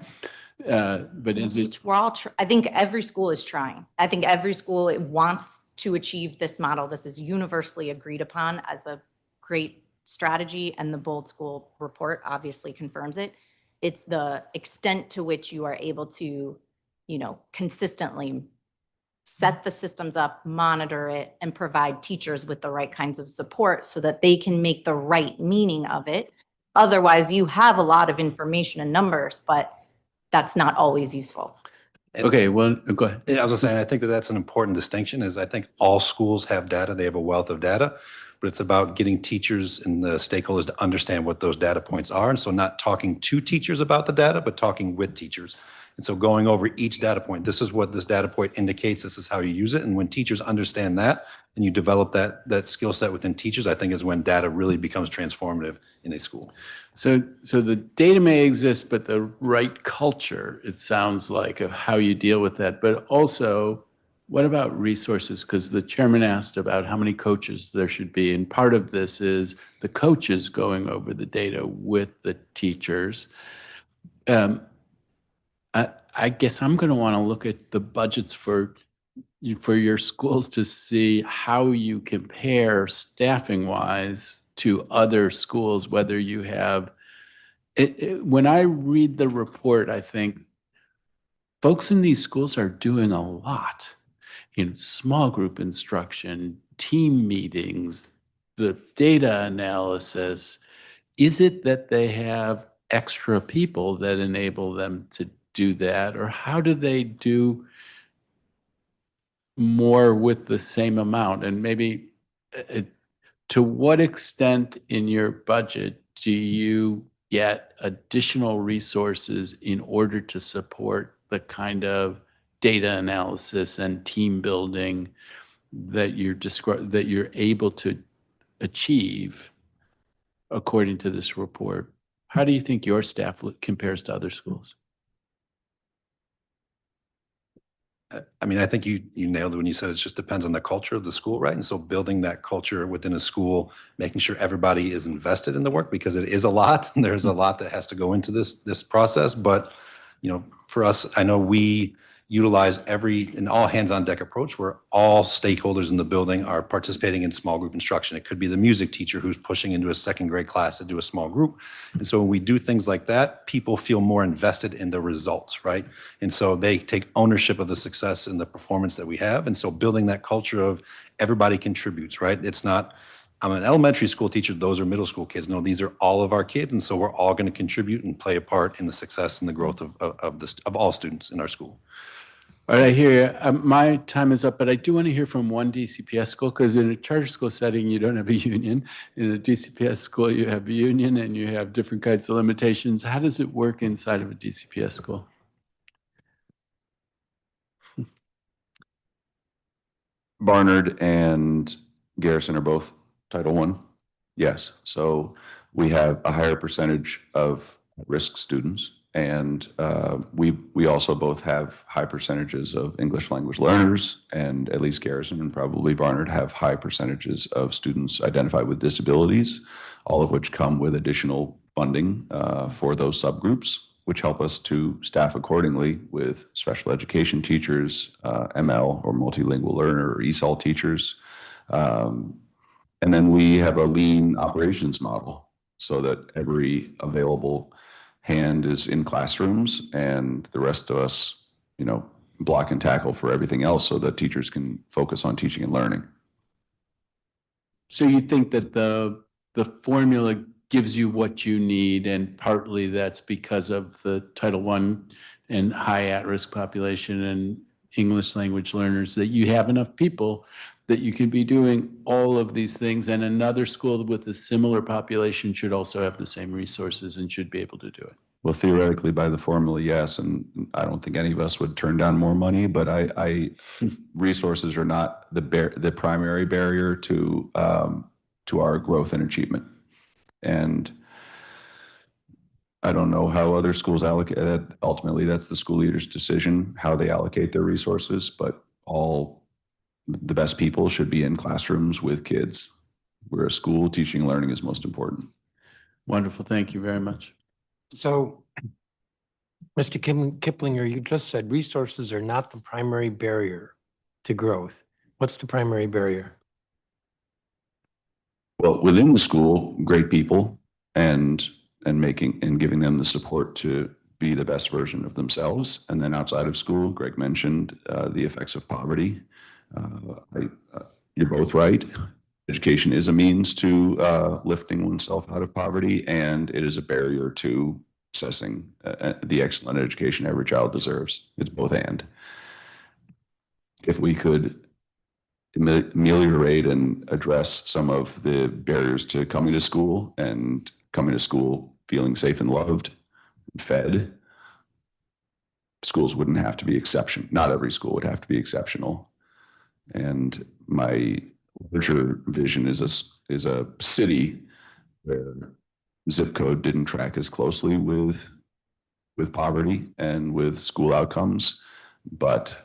Speaker 6: But is it?
Speaker 5: We're all, I think every school is trying. I think every school wants to achieve this model. This is universally agreed upon as a great strategy, and the Bold School report obviously confirms it. It's the extent to which you are able to, consistently set the systems up, monitor it, and provide teachers with the right kinds of support so that they can make the right meaning of it. Otherwise, you have a lot of information and numbers, but that's not always useful.
Speaker 6: Okay, well, go ahead.
Speaker 3: I was saying, I think that that's an important distinction, is I think all schools have data. They have a wealth of data, but it's about getting teachers and the stakeholders to understand what those data points are. And so not talking to teachers about the data, but talking with teachers. And so going over each data point, this is what this data point indicates, this is how you use it. And when teachers understand that and you develop that skill set within teachers, I think is when data really becomes transformative in a school.
Speaker 6: So the data may exist, but the right culture, it sounds like, of how you deal with that. But also, what about resources? Because the chairman asked about how many coaches there should be. And part of this is the coaches going over the data with the teachers. I guess I'm going to want to look at the budgets for your schools to see how you compare staffing wise to other schools, whether you have when I read the report, I think folks in these schools are doing a lot. Small group instruction, team meetings, the data analysis. Is it that they have extra people that enable them to do that, or how do they do more with the same amount? And maybe to what extent in your budget do you get additional resources in order to support the kind of data analysis and team building that you're able to achieve according to this report? How do you think your staff compares to other schools?
Speaker 3: I mean, I think you nailed it when you said it just depends on the culture of the school, right? And so building that culture within a school, making sure everybody is invested in the work, because it is a lot. And there's a lot that has to go into this process. But, you know, for us, I know we utilize an all hands on deck approach where all stakeholders in the building are participating in small group instruction. It could be the music teacher who's pushing into a second grade class to do a small group. And so when we do things like that, people feel more invested in the results, right? And so they take ownership of the success and the performance that we have. And so building that culture of everybody contributes, right? It's not, I'm an elementary school teacher, those are middle school kids. No, these are all of our kids. And so we're all going to contribute and play a part in the success and the growth of all students in our school.
Speaker 6: All right, I hear you. My time is up, but I do want to hear from one DCPS school, because in a charter school setting, you don't have a union. In a DCPS school, you have a union and you have different kinds of limitations. How does it work inside of a DCPS school?
Speaker 2: Barnard and Garrison are both Title I. Yes. So we have a higher percentage of risk students, and we also both have high percentages of English language learners, and at least Garrison and probably Barnard have high percentages of students identified with disabilities, all of which come with additional funding for those subgroups, which help us to staff accordingly with special education teachers, ML or multilingual learner or ESOL teachers. And then we have a lean operations model so that every available hand is in classrooms and the rest of us, you know, block and tackle for everything else so that teachers can focus on teaching and learning.
Speaker 6: So you think that the formula gives you what you need, and partly that's because of the Title I and high at-risk population and English language learners, that you have enough people that you can be doing all of these things, and another school with a similar population should also have the same resources and should be able to do it.
Speaker 2: Well, theoretically, by the formula, yes, and I don't think any of us would turn down more money. But resources are not the primary barrier to our growth and achievement. And I don't know how other schools allocate that. Ultimately, that's the school leader's decision how they allocate their resources. But all the best people should be in classrooms with kids. We're a school, teaching and learning is most important.
Speaker 6: Wonderful. Thank you very much.
Speaker 1: So, Mr. Kiplinger, you just said resources are not the primary barrier to growth. What's the primary barrier?
Speaker 2: Well, within the school, great people and giving them the support to be the best version of themselves. And then outside of school, Greg mentioned the effects of poverty. You're both right. Education is a means to lifting oneself out of poverty, and it is a barrier to accessing the excellent education every child deserves. It's both and. If we could ameliorate and address some of the barriers to coming to school and coming to school feeling safe and loved, and fed, schools wouldn't have to be exceptional. Not every school would have to be exceptional. And my larger vision is a city where zip code didn't track as closely with poverty and with school outcomes. But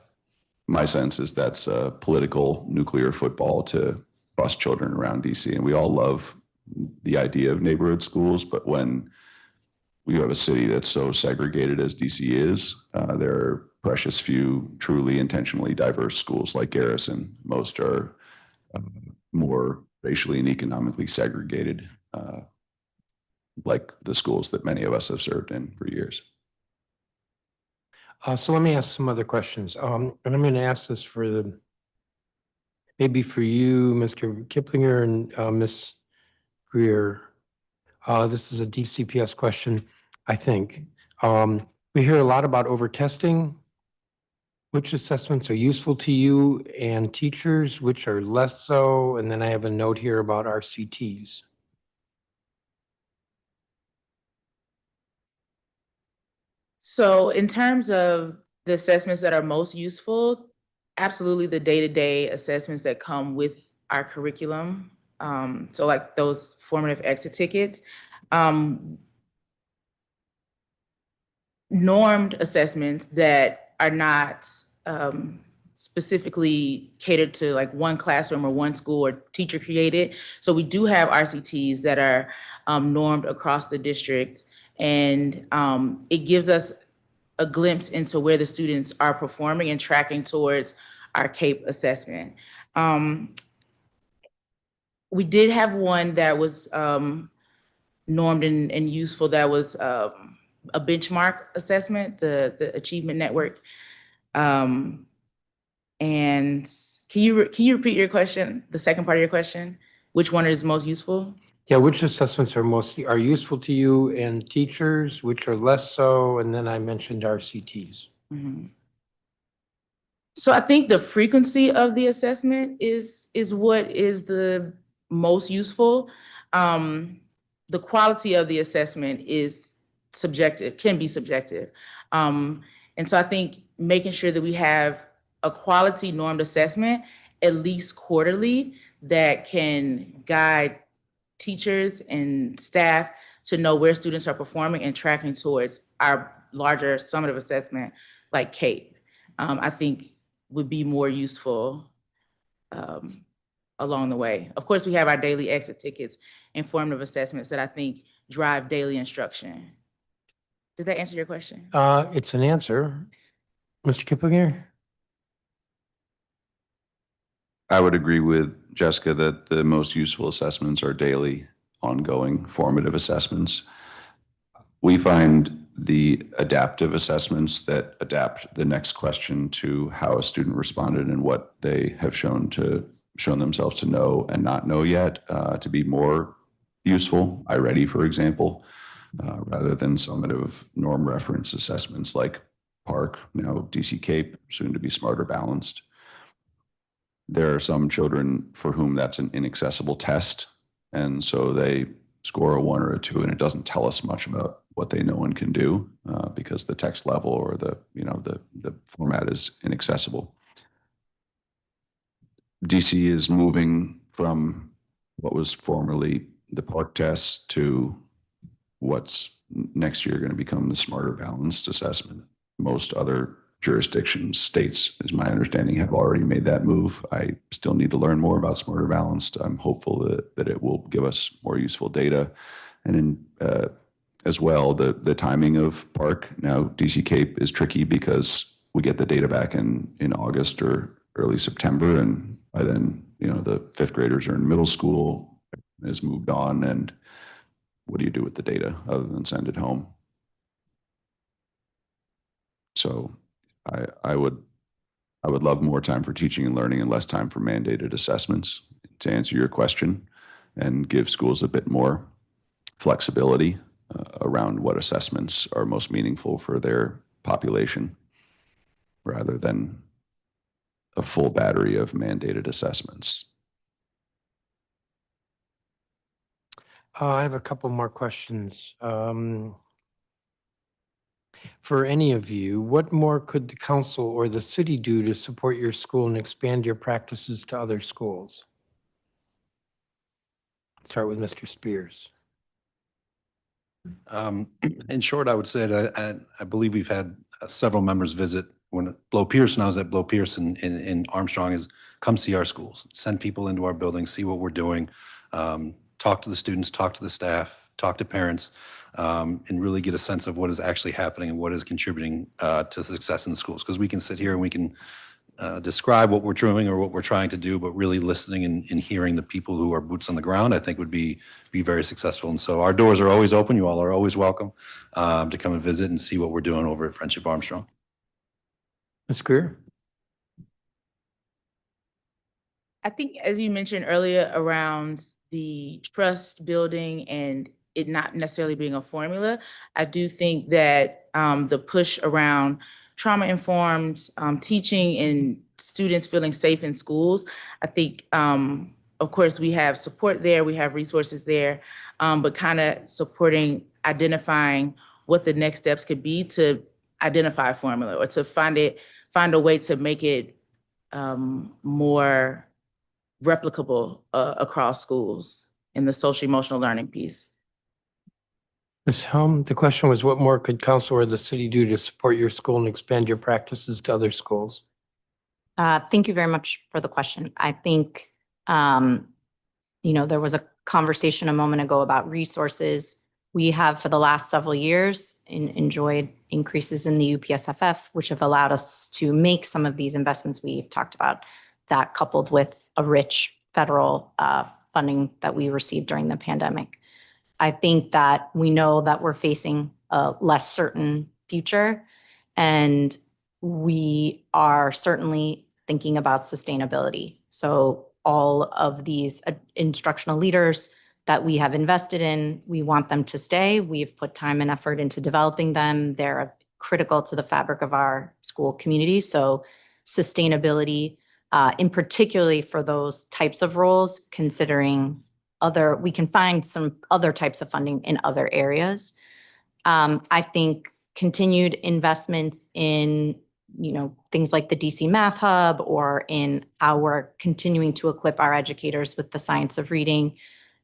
Speaker 2: my sense is that's a political nuclear football to bus children around DC. And we all love the idea of neighborhood schools, but when we have a city that's so segregated as DC is, there are precious few truly intentionally diverse schools like Garrison. Most are more racially and economically segregated, like the schools that many of us have served in for years.
Speaker 1: So let me ask some other questions. And I'm going to ask this maybe for you, Mr. Kiplinger, and Ms. Greer. This is a DCPS question, I think. We hear a lot about over-testing. Which assessments are useful to you and teachers, which are less so? And then I have a note here about RCTs.
Speaker 4: So in terms of the assessments that are most useful, absolutely the day-to-day assessments that come with our curriculum. So like those formative exit tickets. Normed assessments that are not specifically catered to like one classroom or one school or teacher created. So we do have RCTs that are normed across the district, and it gives us a glimpse into where the students are performing and tracking towards our CAPE assessment. We did have one that was normed and useful, that was a benchmark assessment, the Achievement Network. And can you repeat your question, the second part of your question? Which one is most useful?
Speaker 1: Yeah, which assessments are useful to you and teachers, which are less so? And then I mentioned RCTs.
Speaker 4: Mhm. So I think the frequency of the assessment is what is the most useful. The quality of the assessment is subjective, can be subjective. And so I think making sure that we have a quality normed assessment, at least quarterly, that can guide teachers and staff to know where students are performing and tracking towards our larger summative assessment like CAPE, I think would be more useful along the way. Of course, we have our daily exit tickets, informative assessments that I think drive daily instruction. Did that answer your question?
Speaker 1: It's an answer. Mr. Kiplinger?
Speaker 2: I would agree with Jessica that the most useful assessments are daily, ongoing, formative assessments. We find the adaptive assessments that adapt the next question to how a student responded and what they have shown themselves to know and not know yet to be more useful. iReady, for example, rather than summative norm reference assessments like PARC, now DC CAPE, soon to be Smarter Balanced. There are some children for whom that's an inaccessible test, and so they score a 1 or a 2, and it doesn't tell us much about what they know and can do because the text level or the format is inaccessible. DC is moving from what was formerly the PARC test to what's next year going to become the Smarter Balanced assessment. Most other jurisdictions, states, is my understanding, have already made that move. I still need to learn more about Smarter Balanced. I'm hopeful that it will give us more useful data. And as well, the timing of PARC, now DC CAPE, is tricky because we get the data back in August or early September, and by then, the fifth graders are in middle school, has moved on, and what do you do with the data other than send it home? So I would love more time for teaching and learning and less time for mandated assessments, to answer your question, and give schools a bit more flexibility around what assessments are most meaningful for their population, rather than a full battery of mandated assessments.
Speaker 1: I have a couple more questions. For any of you, what more could the council or the city do to support your school and expand your practices to other schools? Start with Mr. Spears.
Speaker 3: In short, I would say that I believe we've had several members visit when Blow Pearson, I was at Blow Pearson in Armstrong, is come see our schools, send people into our buildings, see what we're doing, talk to the students, talk to the staff, talk to parents, and really get a sense of what is actually happening and what is contributing to success in the schools. Because we can sit here and we can describe what we're doing or what we're trying to do, but really listening and hearing the people who are boots on the ground, I think would be very successful. And so our doors are always open. You all are always welcome to come and visit and see what we're doing over at Friendship Armstrong.
Speaker 1: Ms. Greer?
Speaker 4: I think, as you mentioned earlier, around the trust building and it not necessarily being a formula, I do think that the push around trauma-informed teaching and students feeling safe in schools, I think, of course, we have support there, we have resources there, but kind of supporting, identifying what the next steps could be to identify a formula or to find a way to make it more replicable across schools in the social emotional learning piece.
Speaker 1: Ms. Helm, the question was, what more could council or the city do to support your school and expand your practices to other schools?
Speaker 5: Thank you very much for the question. I think, there was a conversation a moment ago about resources. We have, for the last several years, enjoyed increases in the UPSFF, which have allowed us to make some of these investments we've talked about. That, coupled with a rich federal funding that we received during the pandemic. I think that we know that we're facing a less certain future, and we are certainly thinking about sustainability. So all of these instructional leaders that we have invested in, we want them to stay. We've put time and effort into developing them. They're critical to the fabric of our school community. So sustainability, in particularly for those types of roles, considering we can find some other types of funding in other areas. I think continued investments in, things like the DC Math Hub, or in our continuing to equip our educators with the science of reading.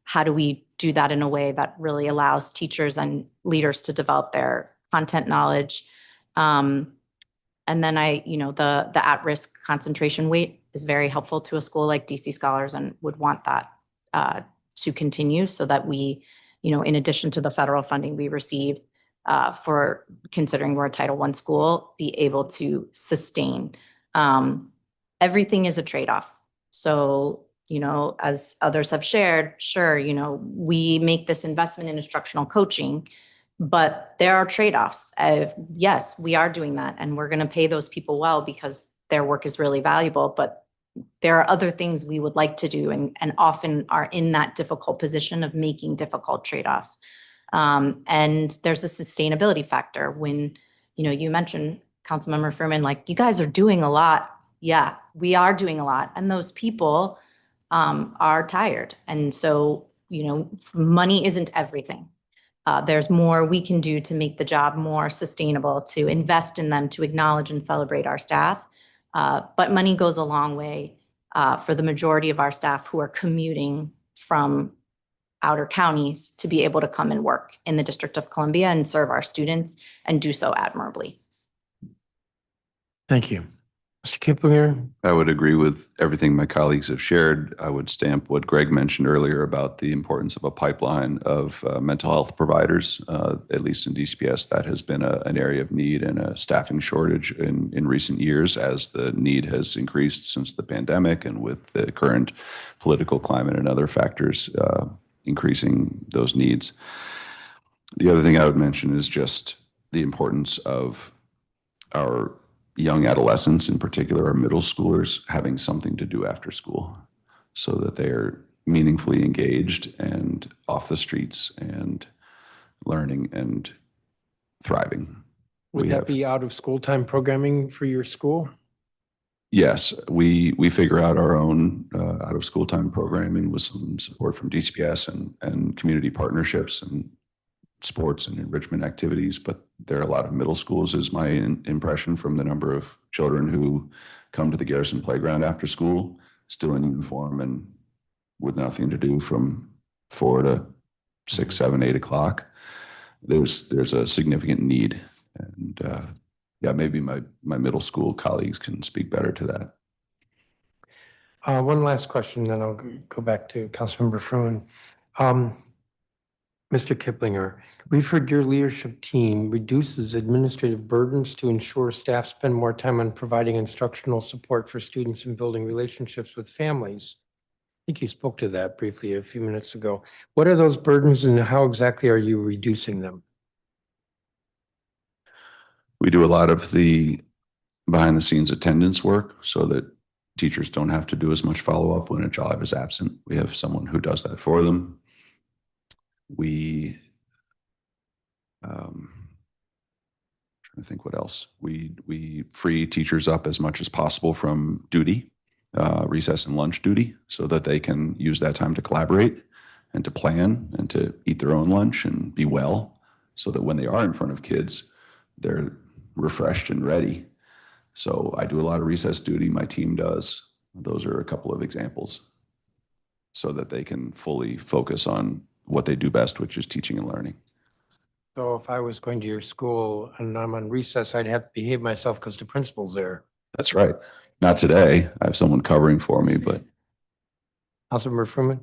Speaker 5: How do we do that in a way that really allows teachers and leaders to develop their content knowledge? And then the at-risk concentration weight is very helpful to a school like DC Scholars, and would want that to continue, so that we, in addition to the federal funding we receive for considering we're a Title I school, be able to sustain. Everything is a trade-off. So, as others have shared, sure, we make this investment in instructional coaching, but there are trade-offs. Yes, we are doing that, and we're going to pay those people well because their work is really valuable, but there are other things we would like to do, and often are in that difficult position of making difficult trade-offs. And there's a sustainability factor. When, you mentioned, Councilmember Furman, like, you guys are doing a lot. Yeah, we are doing a lot. And those people are tired. And so, money isn't everything. There's more we can do to make the job more sustainable, to invest in them, to acknowledge and celebrate our staff. But money goes a long way for the majority of our staff who are commuting from outer counties to be able to come and work in the District of Columbia and serve our students, and do so admirably.
Speaker 1: Thank you. Mr. Kiplinger?
Speaker 2: I would agree with everything my colleagues have shared. I would stamp what Greg mentioned earlier about the importance of a pipeline of mental health providers, at least in DCPS. That has been an area of need and a staffing shortage in recent years, as the need has increased since the pandemic, and with the current political climate and other factors increasing those needs. The other thing I would mention is just the importance of our young adolescents, in particular our middle schoolers, having something to do after school, so that they are meaningfully engaged and off the streets and learning and thriving.
Speaker 1: Would that be out of school time programming for your school?
Speaker 2: Yes, we figure out our own out of school time programming with some support from DCPS and community partnerships and sports and enrichment activities. But there are a lot of middle schools, is my impression, from the number of children who come to the Garrison playground after school, still in uniform and with nothing to do from 4 to 6, 7, 8 o'clock. There's a significant need, and yeah, maybe my middle school colleagues can speak better to that.
Speaker 1: One last question, then I'll go back to Councilmember Fruin. Mr. Kiplinger, we've heard your leadership team reduces administrative burdens to ensure staff spend more time on providing instructional support for students and building relationships with families. I think you spoke to that briefly a few minutes ago. What are those burdens, and how exactly are you reducing them?
Speaker 2: We do a lot of the behind the scenes attendance work, so that teachers don't have to do as much follow-up when a child is absent. We have someone who does that for them. We, trying to think what else. We free teachers up as much as possible from duty, recess and lunch duty, so that they can use that time to collaborate and to plan and to eat their own lunch and be well, so that when they are in front of kids, they're refreshed and ready. So I do a lot of recess duty. My team does. Those are a couple of examples, so that they can fully focus on what they do best, which is teaching and learning.
Speaker 1: So if I was going to your school and I'm on recess, I'd have to behave myself because the principal's there.
Speaker 2: That's right. Not today. I have someone covering for me, but
Speaker 1: Councilmember Fruman?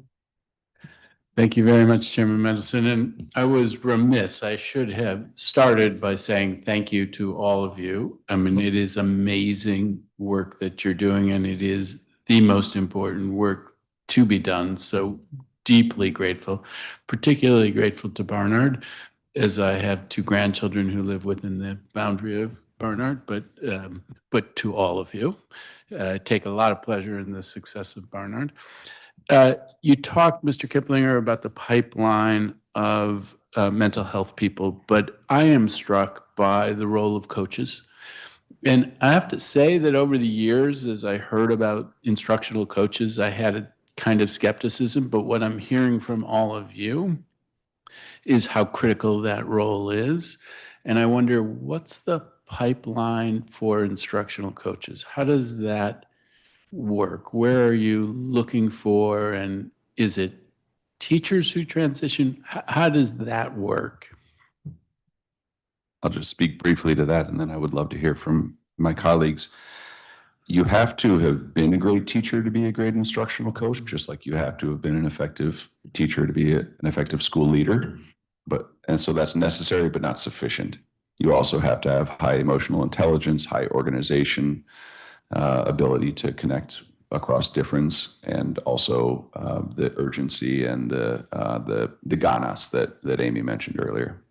Speaker 6: Thank you very much, Chairman Mendelson. And I was remiss. I should have started by saying thank you to all of you. I mean, it is amazing work that you're doing, and it is the most important work to be done. So deeply grateful, particularly grateful to Barnard, as I have two grandchildren who live within the boundary of Barnard, but to all of you. I take a lot of pleasure in the success of Barnard. You talked, Mr. Kiplinger, about the pipeline of mental health people, but I am struck by the role of coaches. And I have to say that over the years, as I heard about instructional coaches, I had a kind of skepticism, but what I'm hearing from all of you is how critical that role is. And I wonder, what's the pipeline for instructional coaches? How does that work? Where are you looking for? And is it teachers who transition? How does that work?
Speaker 2: I'll just speak briefly to that, and then I would love to hear from my colleagues. You have to have been a great teacher to be a great instructional coach, just like you have to have been an effective teacher to be an effective school leader. And so that's necessary, but not sufficient. You also have to have high emotional intelligence, high organization, ability to connect across difference, and also the urgency and the ganas that Amy mentioned earlier.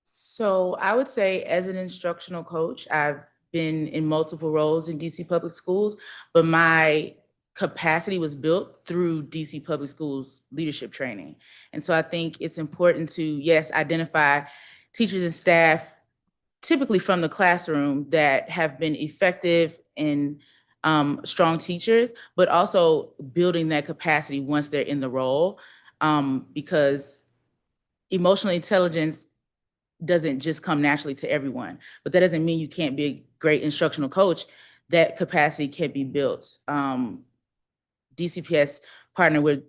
Speaker 4: So I would say, as an instructional coach, I've been in multiple roles in DC Public Schools, but my capacity was built through DC Public Schools leadership training. And so I think it's important to, yes, identify teachers and staff typically from the classroom that have been effective and strong teachers, but also building that capacity once they're in the role, because emotional intelligence doesn't just come naturally to everyone, but that doesn't mean you can't be a great instructional coach. That capacity can be built. DCPS partner with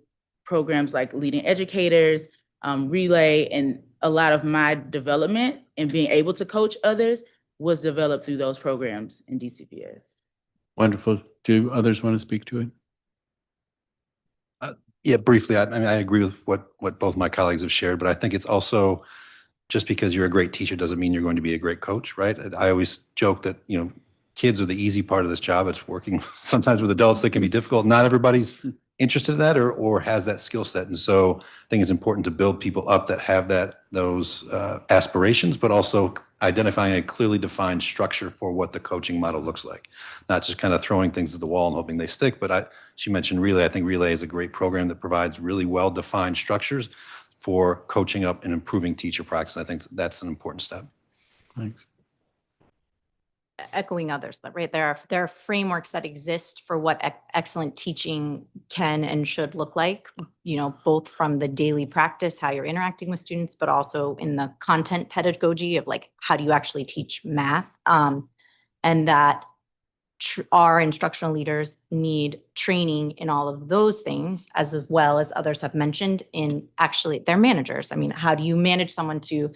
Speaker 4: programs like Leading Educators, Relay, and a lot of my development and being able to coach others was developed through those programs in DCPS.
Speaker 6: Wonderful. Do others want to speak to it?
Speaker 3: Yeah, briefly, I mean, I agree with what both my colleagues have shared, but I think it's also, just because you're a great teacher doesn't mean you're going to be a great coach, right? I always joke that, kids are the easy part of this job. It's working sometimes with adults that can be difficult. Not everybody's interested in that or has that skill set. And so I think it's important to build people up that have those aspirations, but also identifying a clearly defined structure for what the coaching model looks like. Not just kind of throwing things at the wall and hoping they stick, but she mentioned Relay. I think Relay is a great program that provides really well-defined structures for coaching up and improving teacher practice. I think that's an important step.
Speaker 6: Thanks.
Speaker 5: Echoing others, right? There are frameworks that exist for what excellent teaching can and should look like, both from the daily practice, how you're interacting with students, but also in the content pedagogy of like, how do you actually teach math? And that our instructional leaders need training in all of those things, as well as others have mentioned in actually their managers. I mean, how do you manage someone to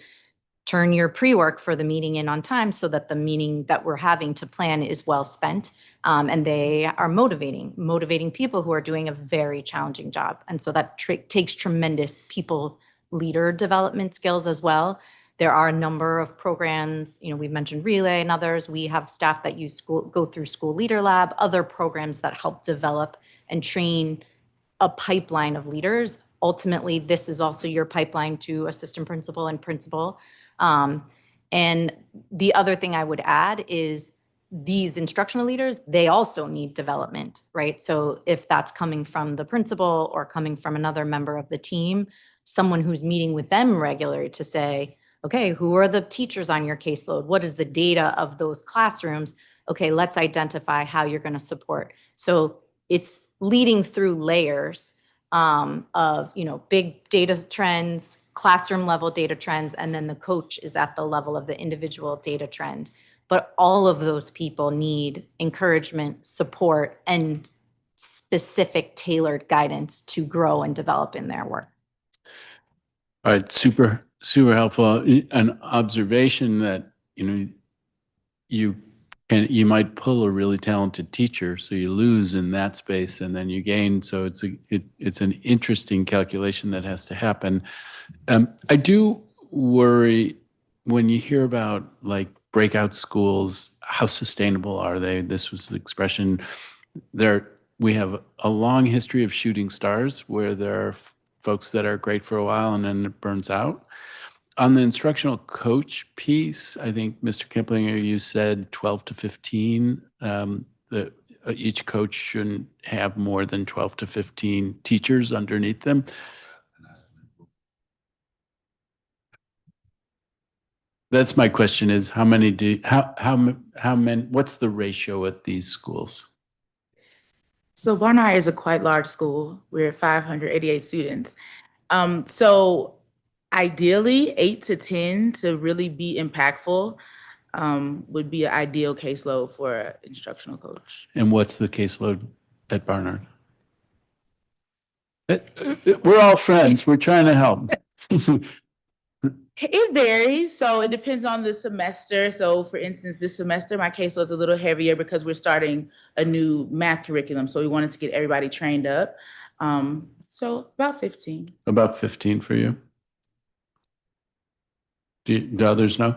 Speaker 5: turn your pre-work for the meeting in on time so that the meeting that we're having to plan is well spent, and they are motivating people who are doing a very challenging job. And so that takes tremendous people leader development skills as well. There are a number of programs, we've mentioned Relay and others. We have staff that go through School Leader Lab, other programs that help develop and train a pipeline of leaders. Ultimately, this is also your pipeline to assistant principal and principal. And the other thing I would add is these instructional leaders, they also need development, right? So if that's coming from the principal or coming from another member of the team, someone who's meeting with them regularly to say, okay, who are the teachers on your caseload? What is the data of those classrooms? Okay, let's identify how you're going to support. So it's leading through layers of, big data trends, classroom level data trends, and then the coach is at the level of the individual data trend. But all of those people need encouragement, support, and specific tailored guidance to grow and develop in their work.
Speaker 6: All right, super helpful. An observation that, you might pull a really talented teacher, so you lose in that space and then you gain. So it's an interesting calculation that has to happen. I do worry when you hear about like breakout schools, how sustainable are they? This was the expression there. We have a long history of shooting stars where there are folks that are great for a while and then it burns out. On the instructional coach piece, I think Mr. Kiplinger, you said 12 to 15. That each coach shouldn't have more than 12 to 15 teachers underneath them. That's my question: is how many how many? What's the ratio at these schools?
Speaker 4: So Barnard is a quite large school. We're 588 students. So ideally, 8 to 10 to really be impactful would be an ideal caseload for an instructional coach.
Speaker 6: And what's the caseload at Barnard? We're all friends. We're trying to help.
Speaker 4: It varies. So it depends on the semester. So for instance, this semester, my caseload's a little heavier because we're starting a new math curriculum. So we wanted to get everybody trained up. So about 15.
Speaker 6: About 15 for you. Do others know?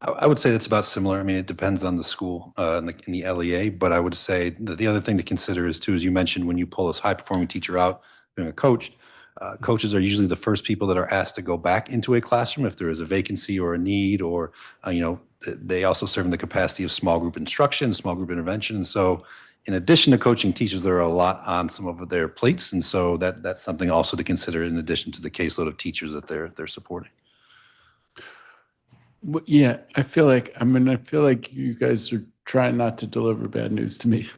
Speaker 3: I would say it's about similar. I mean, it depends on the school in the LEA, but I would say that the other thing to consider is too, as you mentioned, when you pull a high-performing teacher out, being a coach, coaches are usually the first people that are asked to go back into a classroom if there is a vacancy or a need, or they also serve in the capacity of small group instruction, small group intervention. And so in addition to coaching teachers, there are a lot on some of their plates. And so that's something also to consider in addition to the caseload of teachers that they're supporting.
Speaker 6: Yeah, I feel like you guys are trying not to deliver bad news to me.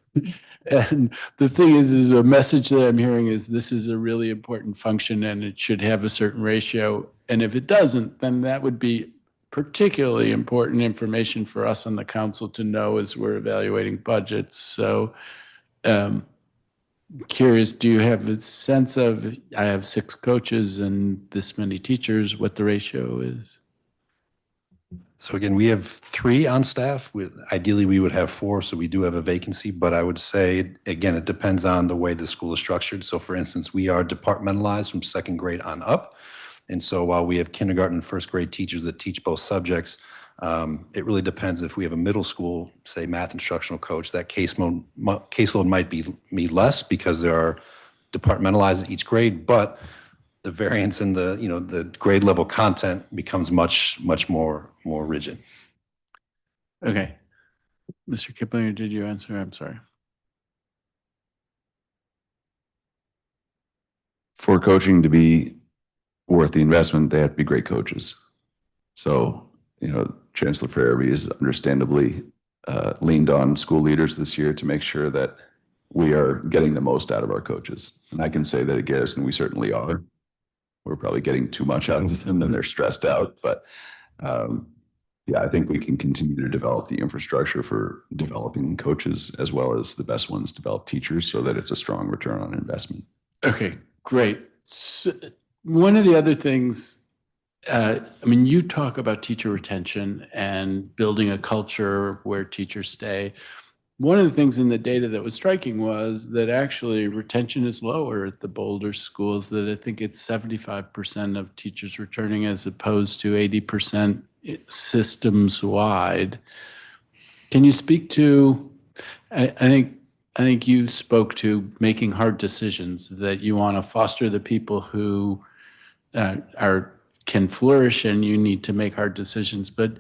Speaker 6: And the thing is a message that I'm hearing is this is a really important function and it should have a certain ratio. And if it doesn't, then that would be particularly important information for us on the council to know as we're evaluating budgets. So curious, do you have a sense of, I have 6 coaches and this many teachers, what the ratio is?
Speaker 3: So again, we have 3 on staff. Ideally, we would have 4, so we do have a vacancy. But I would say, again, it depends on the way the school is structured. So for instance, we are departmentalized from 2nd grade on up. And so while we have kindergarten and 1st grade teachers that teach both subjects, it really depends if we have a middle school, say math instructional coach, that caseload might be less because there are departmentalized at each grade, but the variance in the grade level content becomes much more rigid.
Speaker 6: Okay. Mr. Kiplinger, did you answer? I'm sorry.
Speaker 2: For coaching to be worth the investment, they have to be great coaches. So, Chancellor Farabee has understandably leaned on school leaders this year to make sure that we are getting the most out of our coaches. And I can say that at Garrison, we certainly are. We're probably getting too much out of them and they're stressed out. But I think we can continue to develop the infrastructure for developing coaches as well as the best ones develop teachers so that it's a strong return on investment.
Speaker 6: Okay, great. So one of the other things, you talk about teacher retention and building a culture where teachers stay. One of the things in the data that was striking was that actually retention is lower at the Boulder schools, that I think it's 75% of teachers returning as opposed to 80% systems wide. Can you speak to, I think you spoke to making hard decisions, that you want to foster the people who can flourish and you need to make hard decisions, but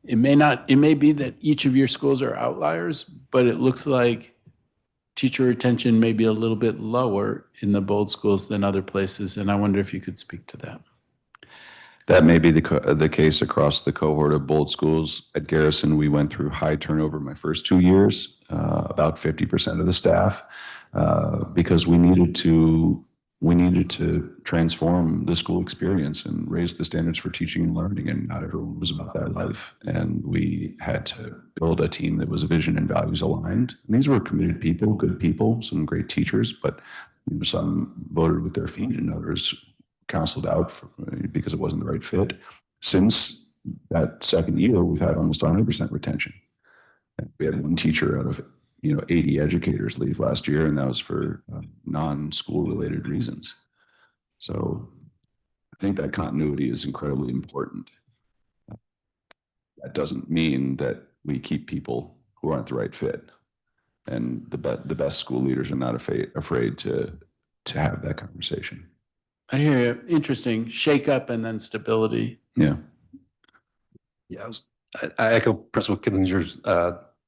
Speaker 6: it may be that each of your schools are outliers, but it looks like teacher retention may be a little bit lower in the Bold schools than other places. And I wonder if you could speak to that.
Speaker 2: That may be the case across the cohort of Bold schools. At Garrison, we went through high turnover my first 2 years, about 50% of the staff, because we needed to transform the school experience and raise the standards for teaching and learning. And not everyone was about that life. And we had to build a team that was vision and values aligned. And these were committed people, good people, some great teachers, but some voted with their feet and others counseled out because it wasn't the right fit. Since that second year, we've had almost 100% retention. And we had one teacher out of 80 educators leave last year, and that was for non-school related reasons. So I think that continuity is incredibly important. That doesn't mean that we keep people who aren't the right fit. And the best school leaders are not afraid to have that conversation.
Speaker 6: I hear you. Interesting. Shake up and then stability.
Speaker 2: Yeah.
Speaker 3: Yeah, I echo Principal Kiplinger's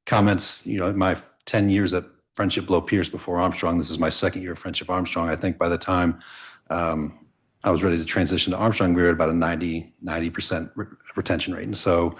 Speaker 3: comments. In my 10 years at Friendship Below Pierce before Armstrong, this is my second year of Friendship Armstrong. I think by the time I was ready to transition to Armstrong, we were at about a 90% retention rate. And so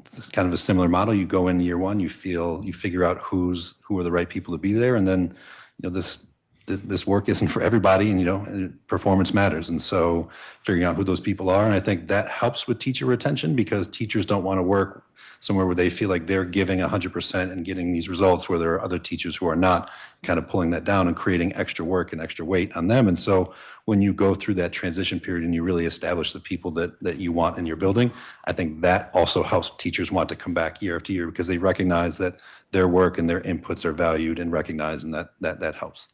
Speaker 3: it's kind of a similar model. You go in year one, you figure out who are the right people to be there, and then this work isn't for everybody, and performance matters. And so figuring out who those people are, and I think that helps with teacher retention, because teachers don't want to work somewhere where they feel like they're giving 100% and getting these results where there are other teachers who are not, kind of pulling that down and creating extra work and extra weight on them. And so when you go through that transition period and you really establish the people that you want in your building, I think that also helps teachers want to come back year after year, because they recognize that their work and their inputs are valued and recognized, and that helps.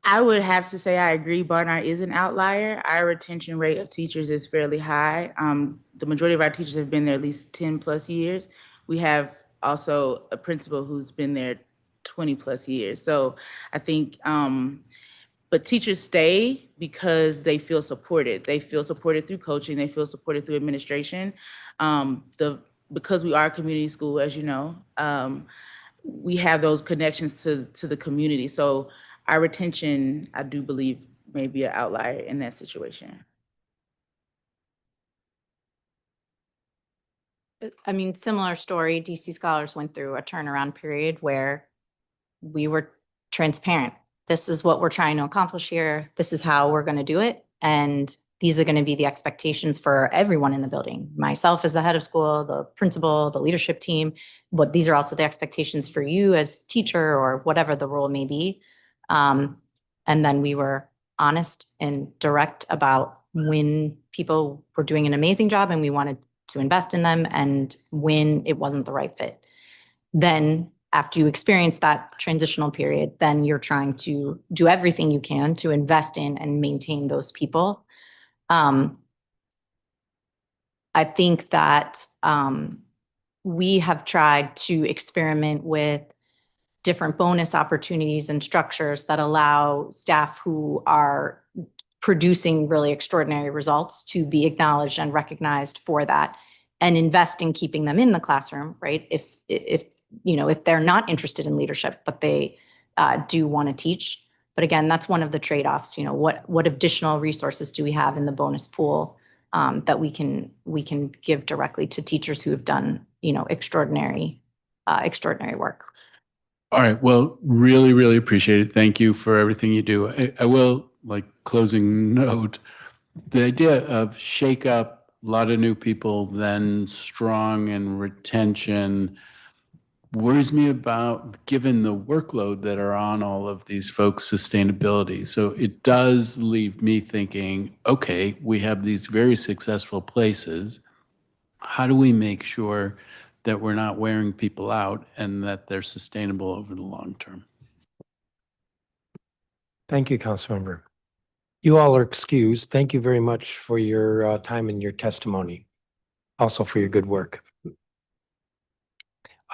Speaker 4: I would have to say I agree. Barnard is an outlier. Our retention rate of teachers is fairly high. The majority of our teachers have been there at least 10 plus years. We have also a principal who's been there 20 plus years. So I think, but teachers stay because they feel supported. They feel supported through coaching. They feel supported through administration. Because we are a community school, as you know, we have those connections to the community. So our retention, I do believe, may be an outlier in that situation.
Speaker 5: I mean, similar story. DC Scholars went through a turnaround period where we were transparent. This is what we're trying to accomplish here. This is how we're going to do it. And these are going to be the expectations for everyone in the building. Myself as the head of school, the principal, the leadership team, but these are also the expectations for you as teacher or whatever the role may be. And then we were honest and direct about when people were doing an amazing job and we wanted to invest in them, and when it wasn't the right fit. Then after you experience that transitional period, then you're trying to do everything you can to invest in and maintain those people. I think that we have tried to experiment with different bonus opportunities and structures that allow staff who are producing really extraordinary results to be acknowledged and recognized for that, and invest in keeping them in the classroom, right? If they're not interested in leadership, but they do want to teach. But again, that's one of the trade-offs. What additional resources do we have in the bonus pool that we can give directly to teachers who have done extraordinary work.
Speaker 6: All right. Well, really, really appreciate it. Thank you for everything you do. I will, like, closing note, the idea of shake up, a lot of new people, then strong and retention worries me about, given the workload that are on all of these folks' sustainability. So it does leave me thinking, okay, we have these very successful places. How do we make sure that we're not wearing people out and that they're sustainable over the long term?
Speaker 1: Thank you, Councilmember. You all are excused. Thank you very much for your time and your testimony. Also for your good work.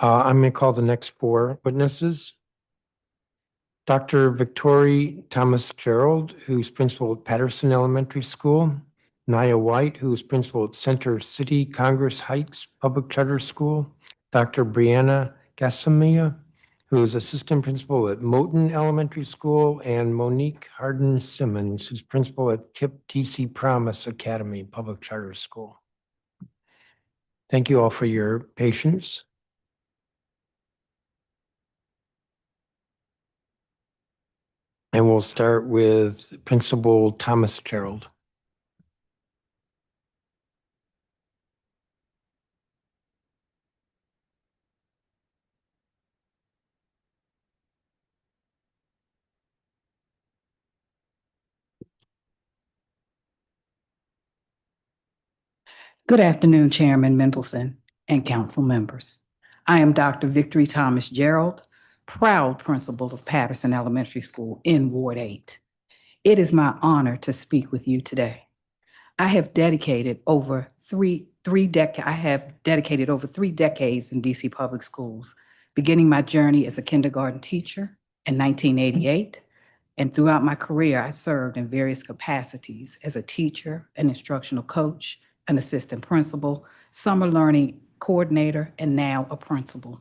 Speaker 1: I'm going to call the next four witnesses. Dr. Victoria Thomas Gerald, who's principal at Patterson Elementary School. Naya White, who is principal at Center City Congress Heights Public Charter School. Dr. Brianna Gassamia, who is assistant principal at Moton Elementary School, and Monique Harden Simmons, who's principal at KIPP TC Promise Academy Public Charter School. Thank you all for your patience. And we'll start with Principal Thomas Gerald.
Speaker 7: Good afternoon, Chairman Mendelson and council members. I am Dr. Victory Thomas Gerald, proud principal of Patterson Elementary School in Ward 8. It is my honor to speak with you today. I have dedicated over three decades in DC public schools, beginning my journey as a kindergarten teacher in 1988. And throughout my career, I served in various capacities as a teacher, an instructional coach, an assistant principal, summer learning coordinator, and now a principal.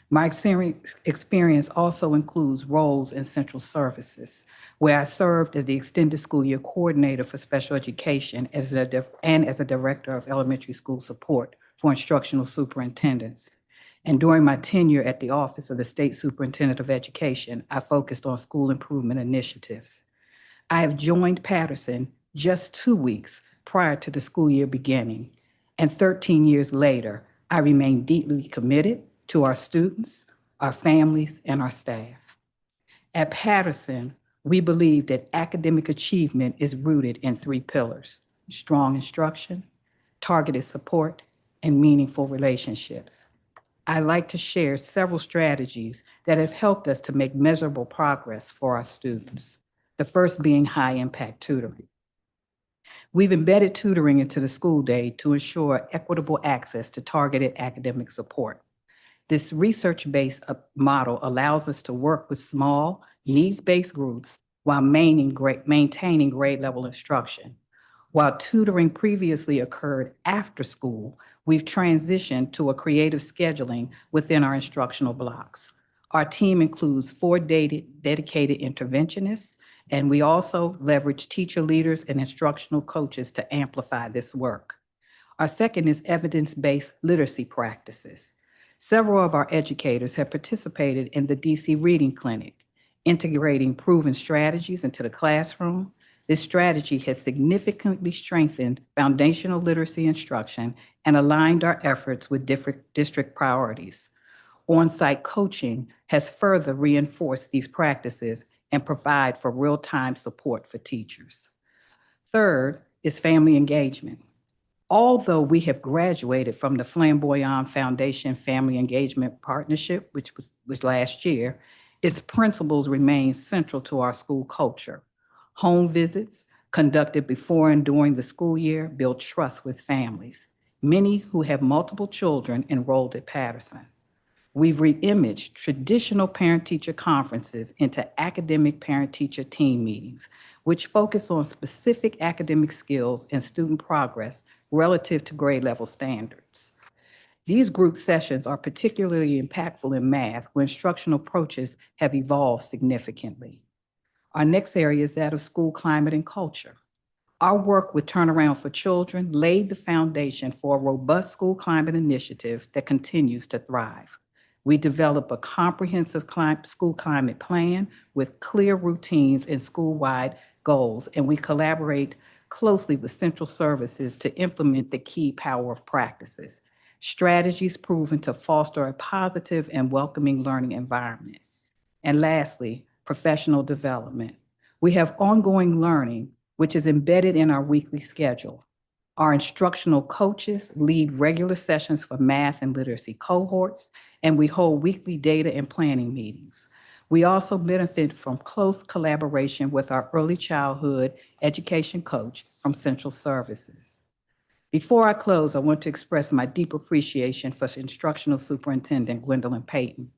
Speaker 7: My experience also includes roles in central services, where I served as the extended school year coordinator for special education and as a director of elementary school support for instructional superintendents. And during my tenure at the Office of the State Superintendent of Education, I focused on school improvement initiatives. I have joined Patterson just 2 weeks prior to the school year beginning, and 13 years later, I remain deeply committed to our students, our families, and our staff. At Patterson, we believe that academic achievement is rooted in 3 pillars: strong instruction, targeted support, and meaningful relationships. I like to share several strategies that have helped us to make measurable progress for our students. The first being high-impact tutoring. We've embedded tutoring into the school day to ensure equitable access to targeted academic support. This research-based model allows us to work with small, needs-based groups while maintaining grade-level instruction. While tutoring previously occurred after school, we've transitioned to a creative scheduling within our instructional blocks. Our team includes 4 dedicated interventionists, and we also leverage teacher leaders and instructional coaches to amplify this work. Our second is evidence-based literacy practices. Several of our educators have participated in the DC Reading Clinic, integrating proven strategies into the classroom. This strategy has significantly strengthened foundational literacy instruction and aligned our efforts with different district priorities. On-site coaching has further reinforced these practices and provide for real-time support for teachers. Third is family engagement. Although we have graduated from the Flamboyant Foundation Family Engagement Partnership, which was last year, its principles remain central to our school culture. Home visits conducted before and during the school year build trust with families, many who have multiple children enrolled at Patterson. We've reimaged traditional parent-teacher conferences into academic parent-teacher team meetings, which focus on specific academic skills and student progress relative to grade level standards. These group sessions are particularly impactful in math, where instructional approaches have evolved significantly. Our next area is that of school climate and culture. Our work with Turnaround for Children laid the foundation for a robust school climate initiative that continues to thrive. We develop a comprehensive school climate plan with clear routines and school-wide goals, and we collaborate closely with central services to implement the key power of practices, strategies proven to foster a positive and welcoming learning environment. And lastly, professional development. We have ongoing learning, which is embedded in our weekly schedule. Our instructional coaches lead regular sessions for math and literacy cohorts, and we hold weekly data and planning meetings. We also benefit from close collaboration with our early childhood education coach from Central Services. Before I close, I want to express my deep appreciation for Instructional Superintendent Gwendolyn Payton.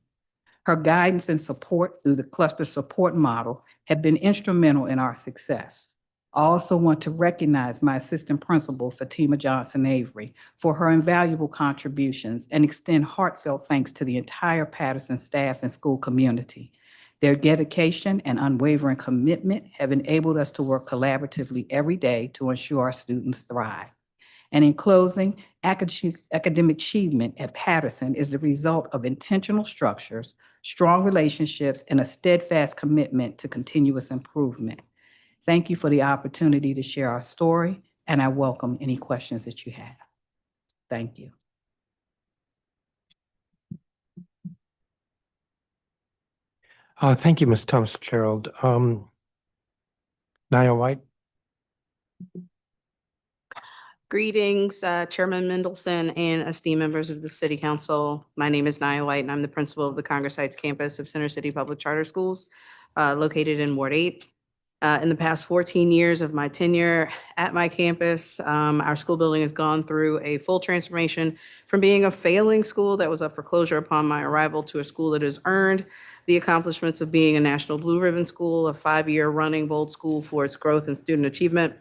Speaker 7: Her guidance and support through the cluster support model have been instrumental in our success. I also want to recognize my assistant principal, Fatima Johnson-Avery, for her invaluable contributions and extend heartfelt thanks to the entire Patterson staff and school community. Their dedication and unwavering commitment have enabled us to work collaboratively every day to ensure our students thrive. And in closing, academic achievement at Patterson is the result of intentional structures, strong relationships, and a steadfast commitment to continuous improvement. Thank you for the opportunity to share our story, and I welcome any questions that you have. Thank you.
Speaker 1: Thank you, Ms. Thomas Gerald. Nia White?
Speaker 8: Greetings, Chairman Mendelson and esteemed members of the City Council. My name is Nia White, and I'm the principal of the Congress Heights campus of Center City Public Charter Schools, located in Ward 8. In the past 14 years of my tenure at my campus, our school building has gone through a full transformation from being a failing school that was up for closure upon my arrival to a school that has earned the accomplishments of being a National Blue Ribbon School, a 5-year running bold school for its growth and student achievement,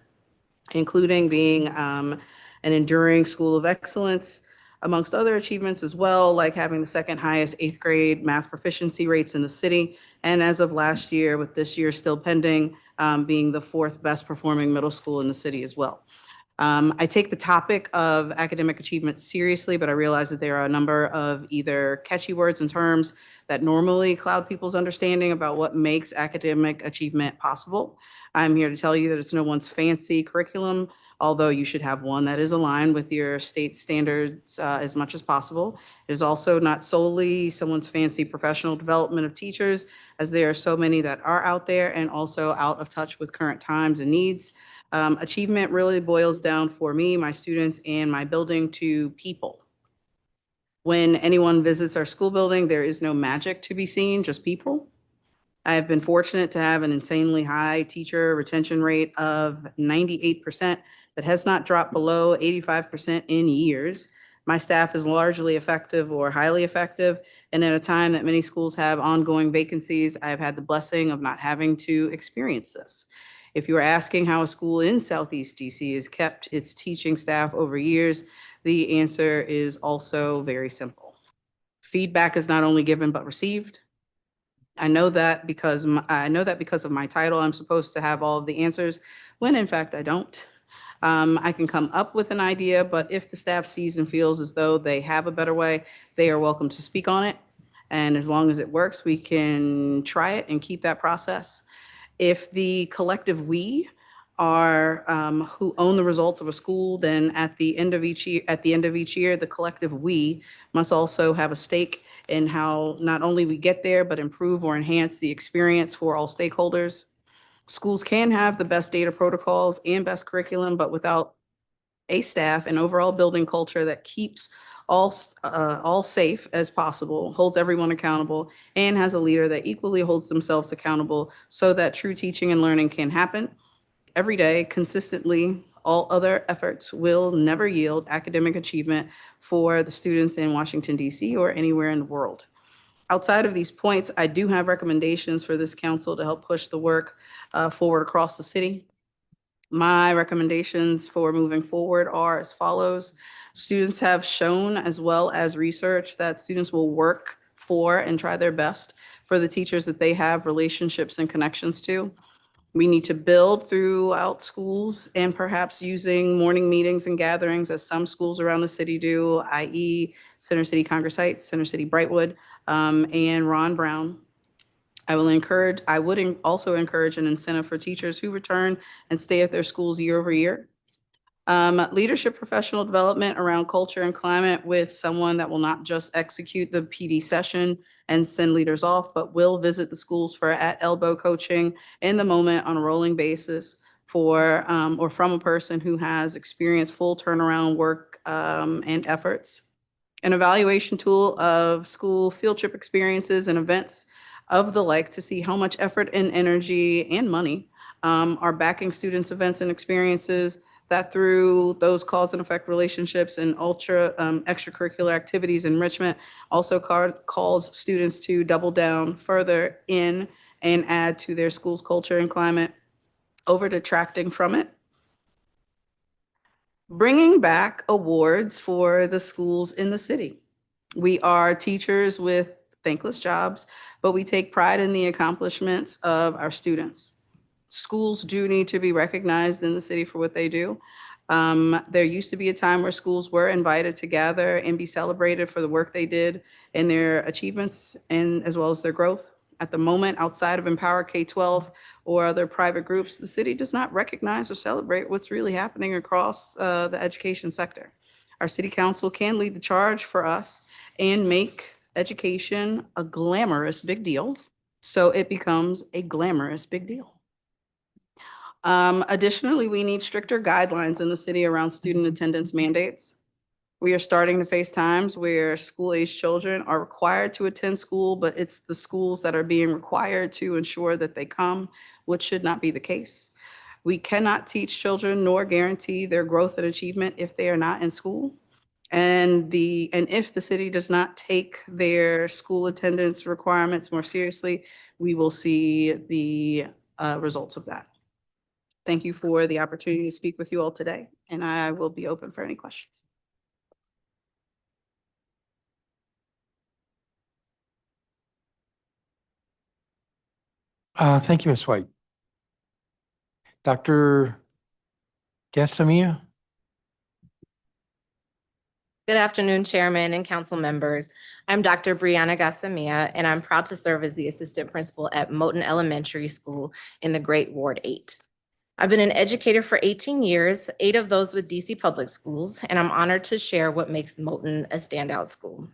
Speaker 8: including being an enduring school of excellence, amongst other achievements as well, like having the second highest 8th grade math proficiency rates in the city. And as of last year, with this year still pending, being the 4th best performing middle school in the city as well. I take the topic of academic achievement seriously, but I realize that there are a number of either catchy words and terms that normally cloud people's understanding about what makes academic achievement possible. I'm here to tell you that it's no one's fancy curriculum, although you should have one that is aligned with your state standards as much as possible. It is also not solely someone's fancy professional development of teachers, as there are so many that are out there and also out of touch with current times and needs. Achievement really boils down for me, my students, and my building to people. When anyone visits our school building, there is no magic to be seen, just people. I have been fortunate to have an insanely high teacher retention rate of 98% that has not dropped below 85% in years. My staff is largely effective or highly effective, and at a time that many schools have ongoing vacancies, I have had the blessing of not having to experience this. If you are asking how a school in Southeast DC has kept its teaching staff over years, the answer is also very simple. Feedback is not only given but received. I know that because of my title, I'm supposed to have all of the answers, when in fact I don't. I can come up with an idea, but if the staff sees and feels as though they have a better way, they are welcome to speak on it. And as long as it works, we can try it and keep that process. If the collective we are who own the results of a school, then at the end of each year, the collective we must also have a stake in how not only we get there, but improve or enhance the experience for all stakeholders. Schools can have the best data protocols and best curriculum, but without a staff and overall building culture that keeps all safe as possible, holds everyone accountable, and has a leader that equally holds themselves accountable so that true teaching and learning can happen every day, consistently, all other efforts will never yield academic achievement for the students in Washington, D.C. or anywhere in the world. Outside of these points, I do have recommendations for this council to help push the work forward across the city. My recommendations for moving forward are as follows. Students have shown, as well as research, that students will work for and try their best for the teachers that they have relationships and connections to. We need to build throughout schools and perhaps using morning meetings and gatherings as some schools around the city do, i.e. Center City Congress Heights, Center City Brightwood, and Ron Brown. I would also encourage an incentive for teachers who return and stay at their schools year over year. Leadership professional development around culture and climate with someone that will not just execute the PD session and send leaders off, but will visit the schools for at elbow coaching in the moment on a rolling basis for or from a person who has experienced full turnaround work and efforts. An evaluation tool of school field trip experiences and events of the like to see how much effort and energy and money are backing students' events and experiences that through those cause and effect relationships and extracurricular activities enrichment also calls students to double down further in and add to their school's culture and climate over detracting from it. Bringing back awards for the schools in the city. We are teachers with thankless jobs, but we take pride in the accomplishments of our students. Schools do need to be recognized in the city for what they do. There used to be a time where schools were invited to gather and be celebrated for the work they did and their achievements and as well as their growth. At the moment, outside of Empower K-12 or other private groups, the city does not recognize or celebrate what's really happening across the education sector. Our city council can lead the charge for us and make education a glamorous big deal, so it becomes a glamorous big deal. Additionally, we need stricter guidelines in the city around student attendance mandates. We are starting to face times where school-aged children are required to attend school, but it's the schools that are being required to ensure that they come, which should not be the case. We cannot teach children nor guarantee their growth and achievement if they are not in school. And if the city does not take their school attendance requirements more seriously, we will see the results of that. Thank you for the opportunity to speak with you all today, and I will be open for any questions.
Speaker 1: Thank you, Ms. White. Dr. Gassamia?
Speaker 9: Good afternoon, Chairman and council members. I'm Dr. Brianna Gassamia, and I'm proud to serve as the assistant principal at Moton Elementary School in the Great Ward 8. I've been an educator for 18 years, 8 of those with DC Public Schools, and I'm honored to share what makes Moton a standout school.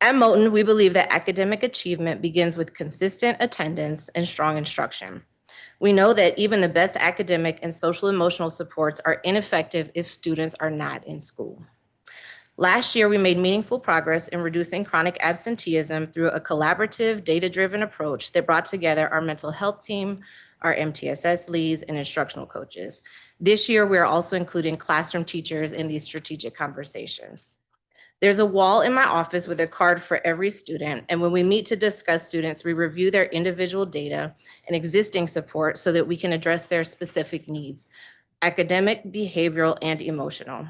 Speaker 9: At Moton, we believe that academic achievement begins with consistent attendance and strong instruction. We know that even the best academic and social emotional supports are ineffective if students are not in school. Last year, we made meaningful progress in reducing chronic absenteeism through a collaborative, data-driven approach that brought together our mental health team, our MTSS leads, and instructional coaches. This year, we are also including classroom teachers in these strategic conversations. There's a wall in my office with a card for every student, and when we meet to discuss students, we review their individual data and existing support so that we can address their specific needs, academic, behavioral, and emotional.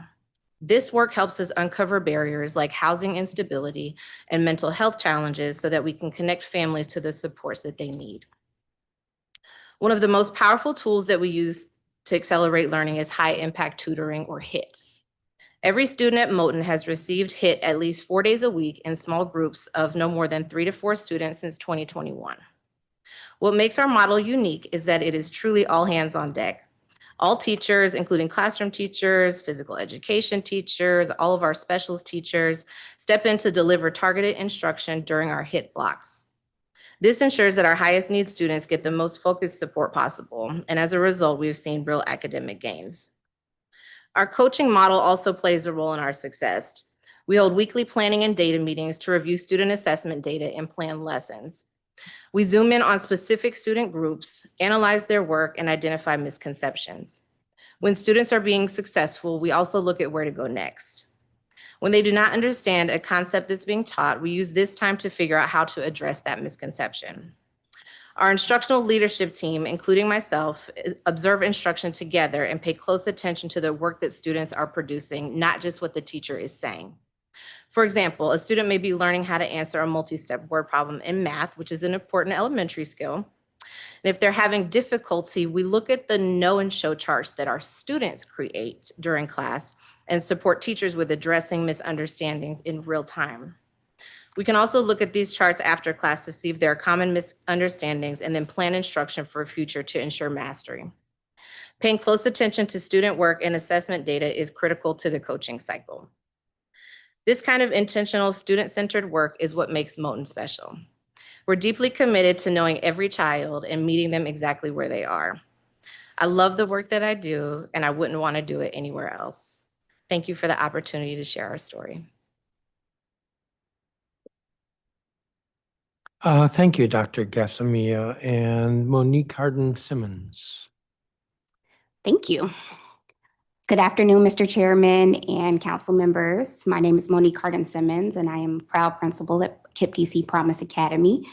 Speaker 9: This work helps us uncover barriers like housing instability and mental health challenges so that we can connect families to the supports that they need. One of the most powerful tools that we use to accelerate learning is high impact tutoring, or HIT. Every student at Moton has received HIT at least 4 days a week in small groups of no more than 3 to 4 students since 2021. What makes our model unique is that it is truly all hands on deck. All teachers, including classroom teachers, physical education teachers, all of our specials teachers, step in to deliver targeted instruction during our HIT blocks. This ensures that our highest need students get the most focused support possible, and as a result, we've seen real academic gains. Our coaching model also plays a role in our success. We hold weekly planning and data meetings to review student assessment data and plan lessons. We zoom in on specific student groups, analyze their work, and identify misconceptions. When students are being successful, we also look at where to go next. When they do not understand a concept that's being taught, we use this time to figure out how to address that misconception. Our instructional leadership team, including myself, observe instruction together and pay close attention to the work that students are producing, not just what the teacher is saying. For example, a student may be learning how to answer a multi-step word problem in math, which is an important elementary skill. And if they're having difficulty, we look at the know and show charts that our students create during class and support teachers with addressing misunderstandings in real time. We can also look at these charts after class to see if there are common misunderstandings and then plan instruction for future to ensure mastery. Paying close attention to student work and assessment data is critical to the coaching cycle. This kind of intentional student-centered work is what makes Moton special. We're deeply committed to knowing every child and meeting them exactly where they are. I love the work that I do, and I wouldn't want to do it anywhere else. Thank you for the opportunity to share our story.
Speaker 1: Thank you, Dr. Gassamia. And Monique Harden-Simmons.
Speaker 10: Thank you. Good afternoon, Mr. Chairman and council members. My name is Monique Harden-Simmons, and I am proud principal at KIPP DC Promise Academy.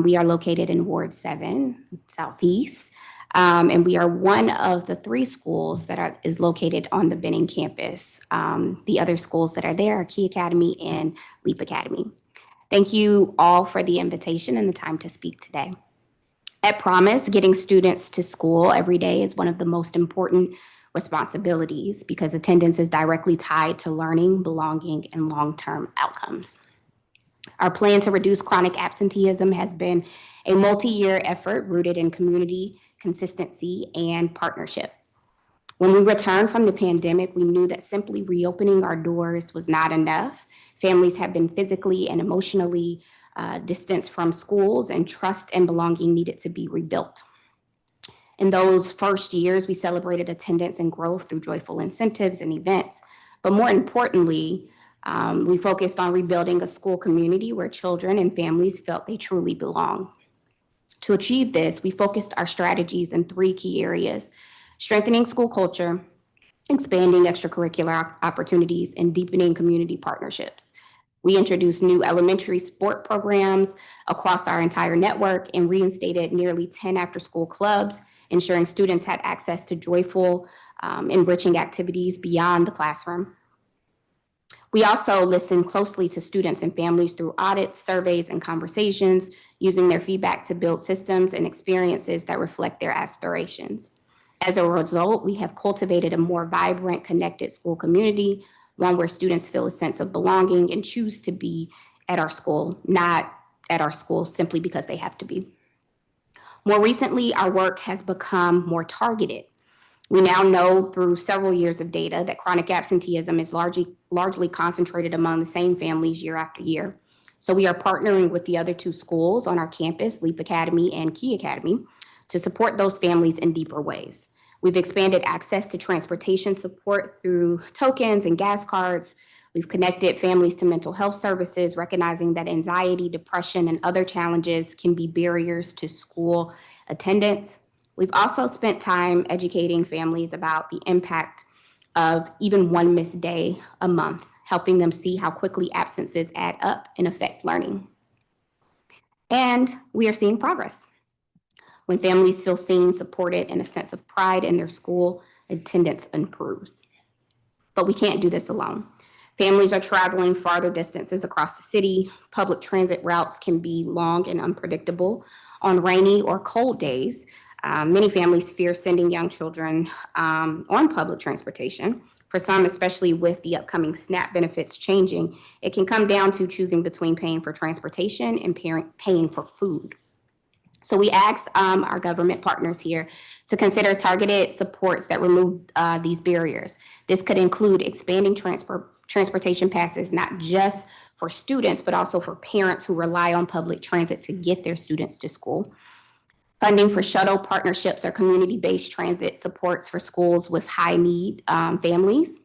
Speaker 10: We are located in Ward 7, Southeast, and we are one of the 3 schools that is located on the Benning campus. The other schools that are there are Key Academy and Leap Academy. Thank you all for the invitation and the time to speak today. At Promise, getting students to school every day is one of the most important responsibilities because attendance is directly tied to learning, belonging, and long-term outcomes. Our plan to reduce chronic absenteeism has been a multi-year effort rooted in community, consistency, and partnership. When we returned from the pandemic, we knew that simply reopening our doors was not enough. Families have been physically and emotionally distanced from schools, and trust and belonging needed to be rebuilt. In those first years, we celebrated attendance and growth through joyful incentives and events. But more importantly, we focused on rebuilding a school community where children and families felt they truly belong. To achieve this, we focused our strategies in 3 key areas: strengthening school culture, expanding extracurricular opportunities, and deepening community partnerships. We introduced new elementary sport programs across our entire network and reinstated nearly 10 after-school clubs, ensuring students had access to joyful, enriching activities beyond the classroom. We also listened closely to students and families through audits, surveys, and conversations, using their feedback to build systems and experiences that reflect their aspirations. As a result, we have cultivated a more vibrant, connected school community, one where students feel a sense of belonging and choose to be at our school, not at our school simply because they have to be. More recently, our work has become more targeted. We now know through several years of data that chronic absenteeism is largely concentrated among the same families year after year. So we are partnering with the other 2 schools on our campus, Leap Academy and Key Academy, to support those families in deeper ways. We've expanded access to transportation support through tokens and gas cards. We've connected families to mental health services, recognizing that anxiety, depression, and other challenges can be barriers to school attendance. We've also spent time educating families about the impact of even one missed day a month, helping them see how quickly absences add up and affect learning. And we are seeing progress. When families feel seen, supported, and a sense of pride in their school, attendance improves. But we can't do this alone. Families are traveling farther distances across the city. Public transit routes can be long and unpredictable. On rainy or cold days, many families fear sending young children on public transportation. For some, especially with the upcoming SNAP benefits changing, it can come down to choosing between paying for transportation and paying for food. So we asked our government partners here to consider targeted supports that remove these barriers. This could include expanding transportation passes, not just for students, but also for parents who rely on public transit to get their students to school. Funding for shuttle partnerships or community-based transit supports for schools with high-need families.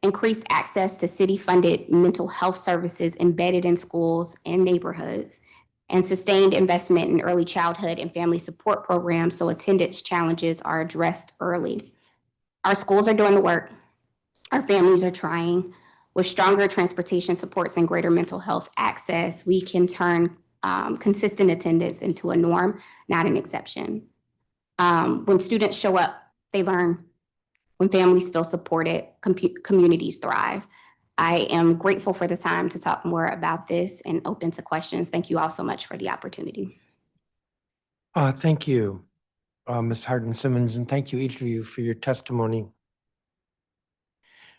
Speaker 10: Increased access to city-funded mental health services embedded in schools and neighborhoods. And sustained investment in early childhood and family support programs so attendance challenges are addressed early. Our schools are doing the work. Our families are trying. With stronger transportation supports and greater mental health access, we can turn consistent attendance into a norm, not an exception. When students show up, they learn. When families feel supported, communities thrive. I am grateful for the time to talk more about this and open to questions. Thank you all so much for the opportunity.
Speaker 1: Thank you, Ms. Hardin-Simmons, and thank you, each of you, for your testimony.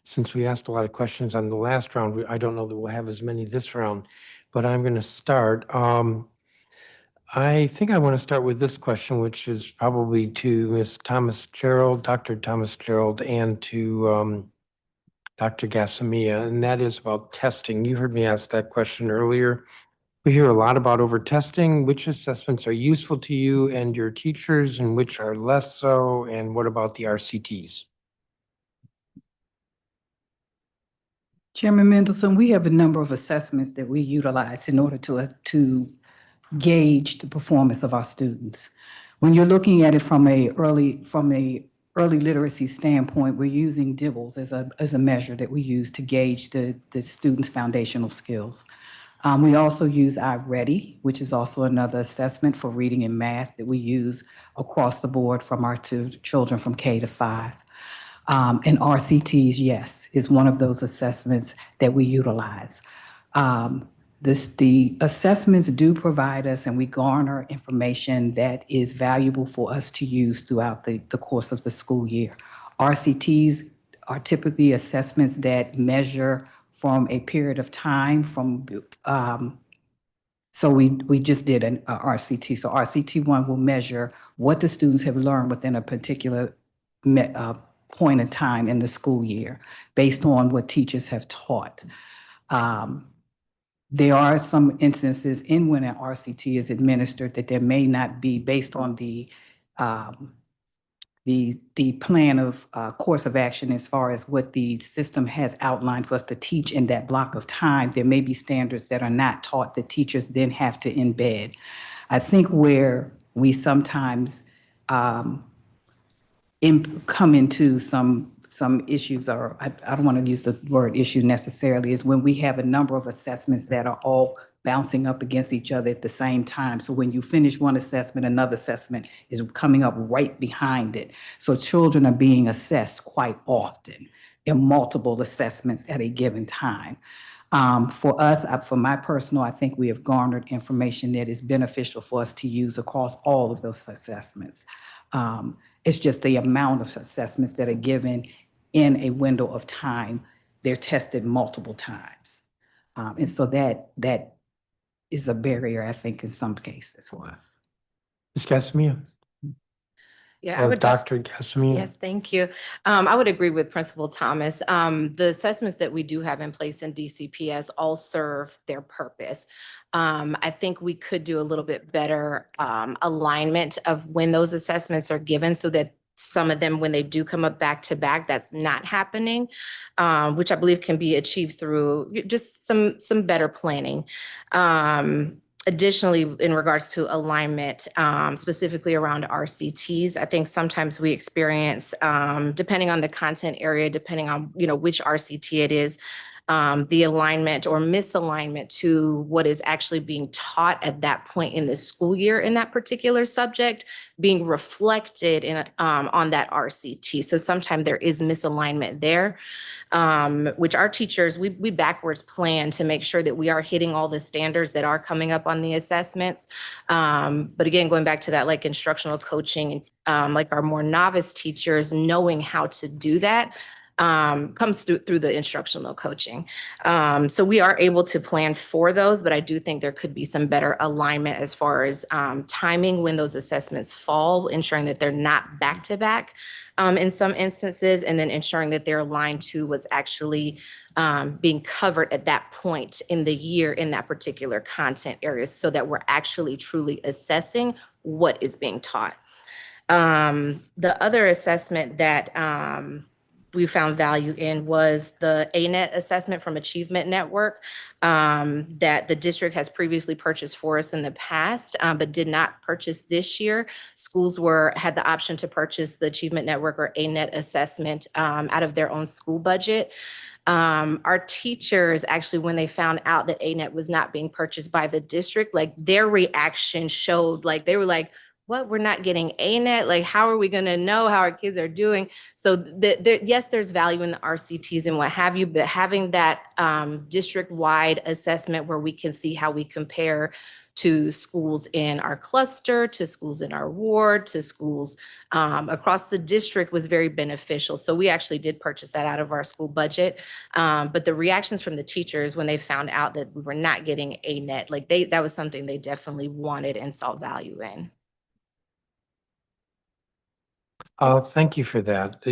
Speaker 1: Since we asked a lot of questions on the last round, I don't know that we'll have as many this round, but I'm going to start. I think I want to start with this question, which is probably to Ms. Thomas Gerald, Dr. Thomas Gerald, and to Dr. Gassamia, and that is about testing. You heard me ask that question earlier. We hear a lot about over-testing. Which assessments are useful to you and your teachers, and which are less so? And what about the RCTs?
Speaker 7: Chairman Mendelson, we have a number of assessments that we utilize in order to gauge the performance of our students. When you're looking at it from a early literacy standpoint, we're using DIBELS as a measure that we use to gauge the students' foundational skills. We also use iReady, which is also another assessment for reading and math that we use across the board from our 2 children from K to 5. And RCTs, yes, is one of those assessments that we utilize. The assessments do provide us, and we garner information that is valuable for us to use throughout the course of the school year. RCTs are typically assessments that measure from a period of time so we just did an RCT. So RCT1 will measure what the students have learned within a particular point in time in the school year based on what teachers have taught. There are some instances when an RCT is administered that there may not be, based on the the plan of course of action as far as what the system has outlined for us to teach in that block of time. There may be standards that are not taught that teachers then have to embed. I think where we sometimes come into some issues, or I don't want to use the word issue necessarily, is when we have a number of assessments that are all bouncing up against each other at the same time. So when you finish one assessment, another assessment is coming up right behind it. So children are being assessed quite often in multiple assessments at a given time. For us, for my personal, I think we have garnered information that is beneficial for us to use across all of those assessments. It's just the amount of assessments that are given in a window of time. They're tested multiple times. And so that is a barrier, I think, in some cases for us.
Speaker 1: Ms. Casamia?
Speaker 9: Yeah, I would.
Speaker 1: Dr. Casamia?
Speaker 9: Yes, thank you. I would agree with Principal Thomas. The assessments that we do have in place in DCPS all serve their purpose. I think we could do a little bit better alignment of when those assessments are given so that some of them, when they do come up back to back, that's not happening, which I believe can be achieved through just some better planning. Additionally, in regards to alignment, specifically around RCTs, I think sometimes we experience, depending on the content area, depending on which RCT it is, the alignment or misalignment to what is actually being taught at that point in the school year in that particular subject being reflected in on that RCT. So sometimes there is misalignment there, which our teachers, we backwards plan to make sure that we are hitting all the standards that are coming up on the assessments. But again, going back to that like instructional coaching, like our more novice teachers knowing how to do that, comes through the instructional coaching. So we are able to plan for those, but I do think there could be some better alignment as far as timing when those assessments fall, ensuring that they're not back to back in some instances, and then ensuring that they're aligned to what's actually being covered at that point in the year in that particular content area so that we're actually truly assessing what is being taught. The other assessment that we found value in was the ANET assessment from Achievement Network that the district has previously purchased for us in the past, but did not purchase this year. Schools had the option to purchase the Achievement Network or ANET assessment out of their own school budget. Our teachers actually, when they found out that ANET was not being purchased by the district, like their reaction showed, like they were like, what, we're not getting ANET? Like, how are we going to know how our kids are doing? So yes, there's value in the RCTs and what have you, but having that district-wide assessment where we can see how we compare to schools in our cluster, to schools in our ward, to schools across the district was very beneficial. So we actually did purchase that out of our school budget. But the reactions from the teachers when they found out that we were not getting ANET, like that was something they definitely wanted and saw value in.
Speaker 1: Thank you for that.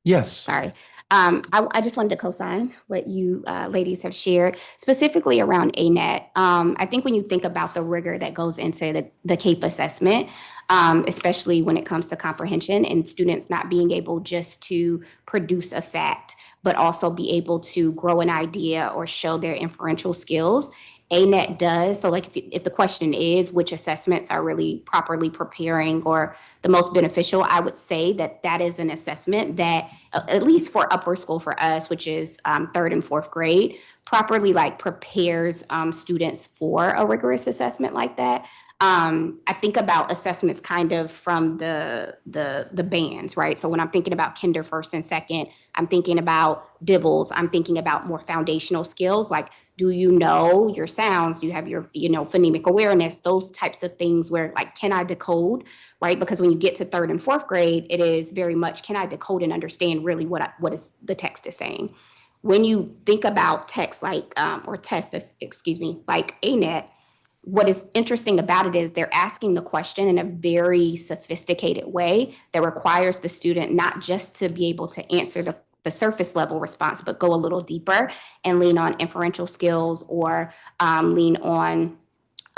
Speaker 1: Yes.
Speaker 10: Sorry. I just wanted to co-sign what you ladies have shared, specifically around ANET. I think when you think about the rigor that goes into the CAPE assessment, especially when it comes to comprehension and students not being able just to produce a fact, but also be able to grow an idea or show their inferential skills, ANET does. So like if the question is which assessments are really properly preparing or the most beneficial, I would say that is an assessment that, at least for upper school for us, which is 3rd and 4th grade, properly like prepares students for a rigorous assessment like that. I think about assessments kind of from the bands, right? So when I'm thinking about kinder, 1st and 2nd, I'm thinking about dibbles. I'm thinking about more foundational skills, like do you know your sounds? Do you have your, phonemic awareness? Those types of things where like, can I decode, right? Because when you get to 3rd and 4th grade, it is very much, can I decode and understand really what is the text is saying? When you think about text like, or tests, like ANET, what is interesting about it is they're asking the question in a very sophisticated way that requires the student not just to be able to answer the surface level response, but go a little deeper and lean on inferential skills or lean on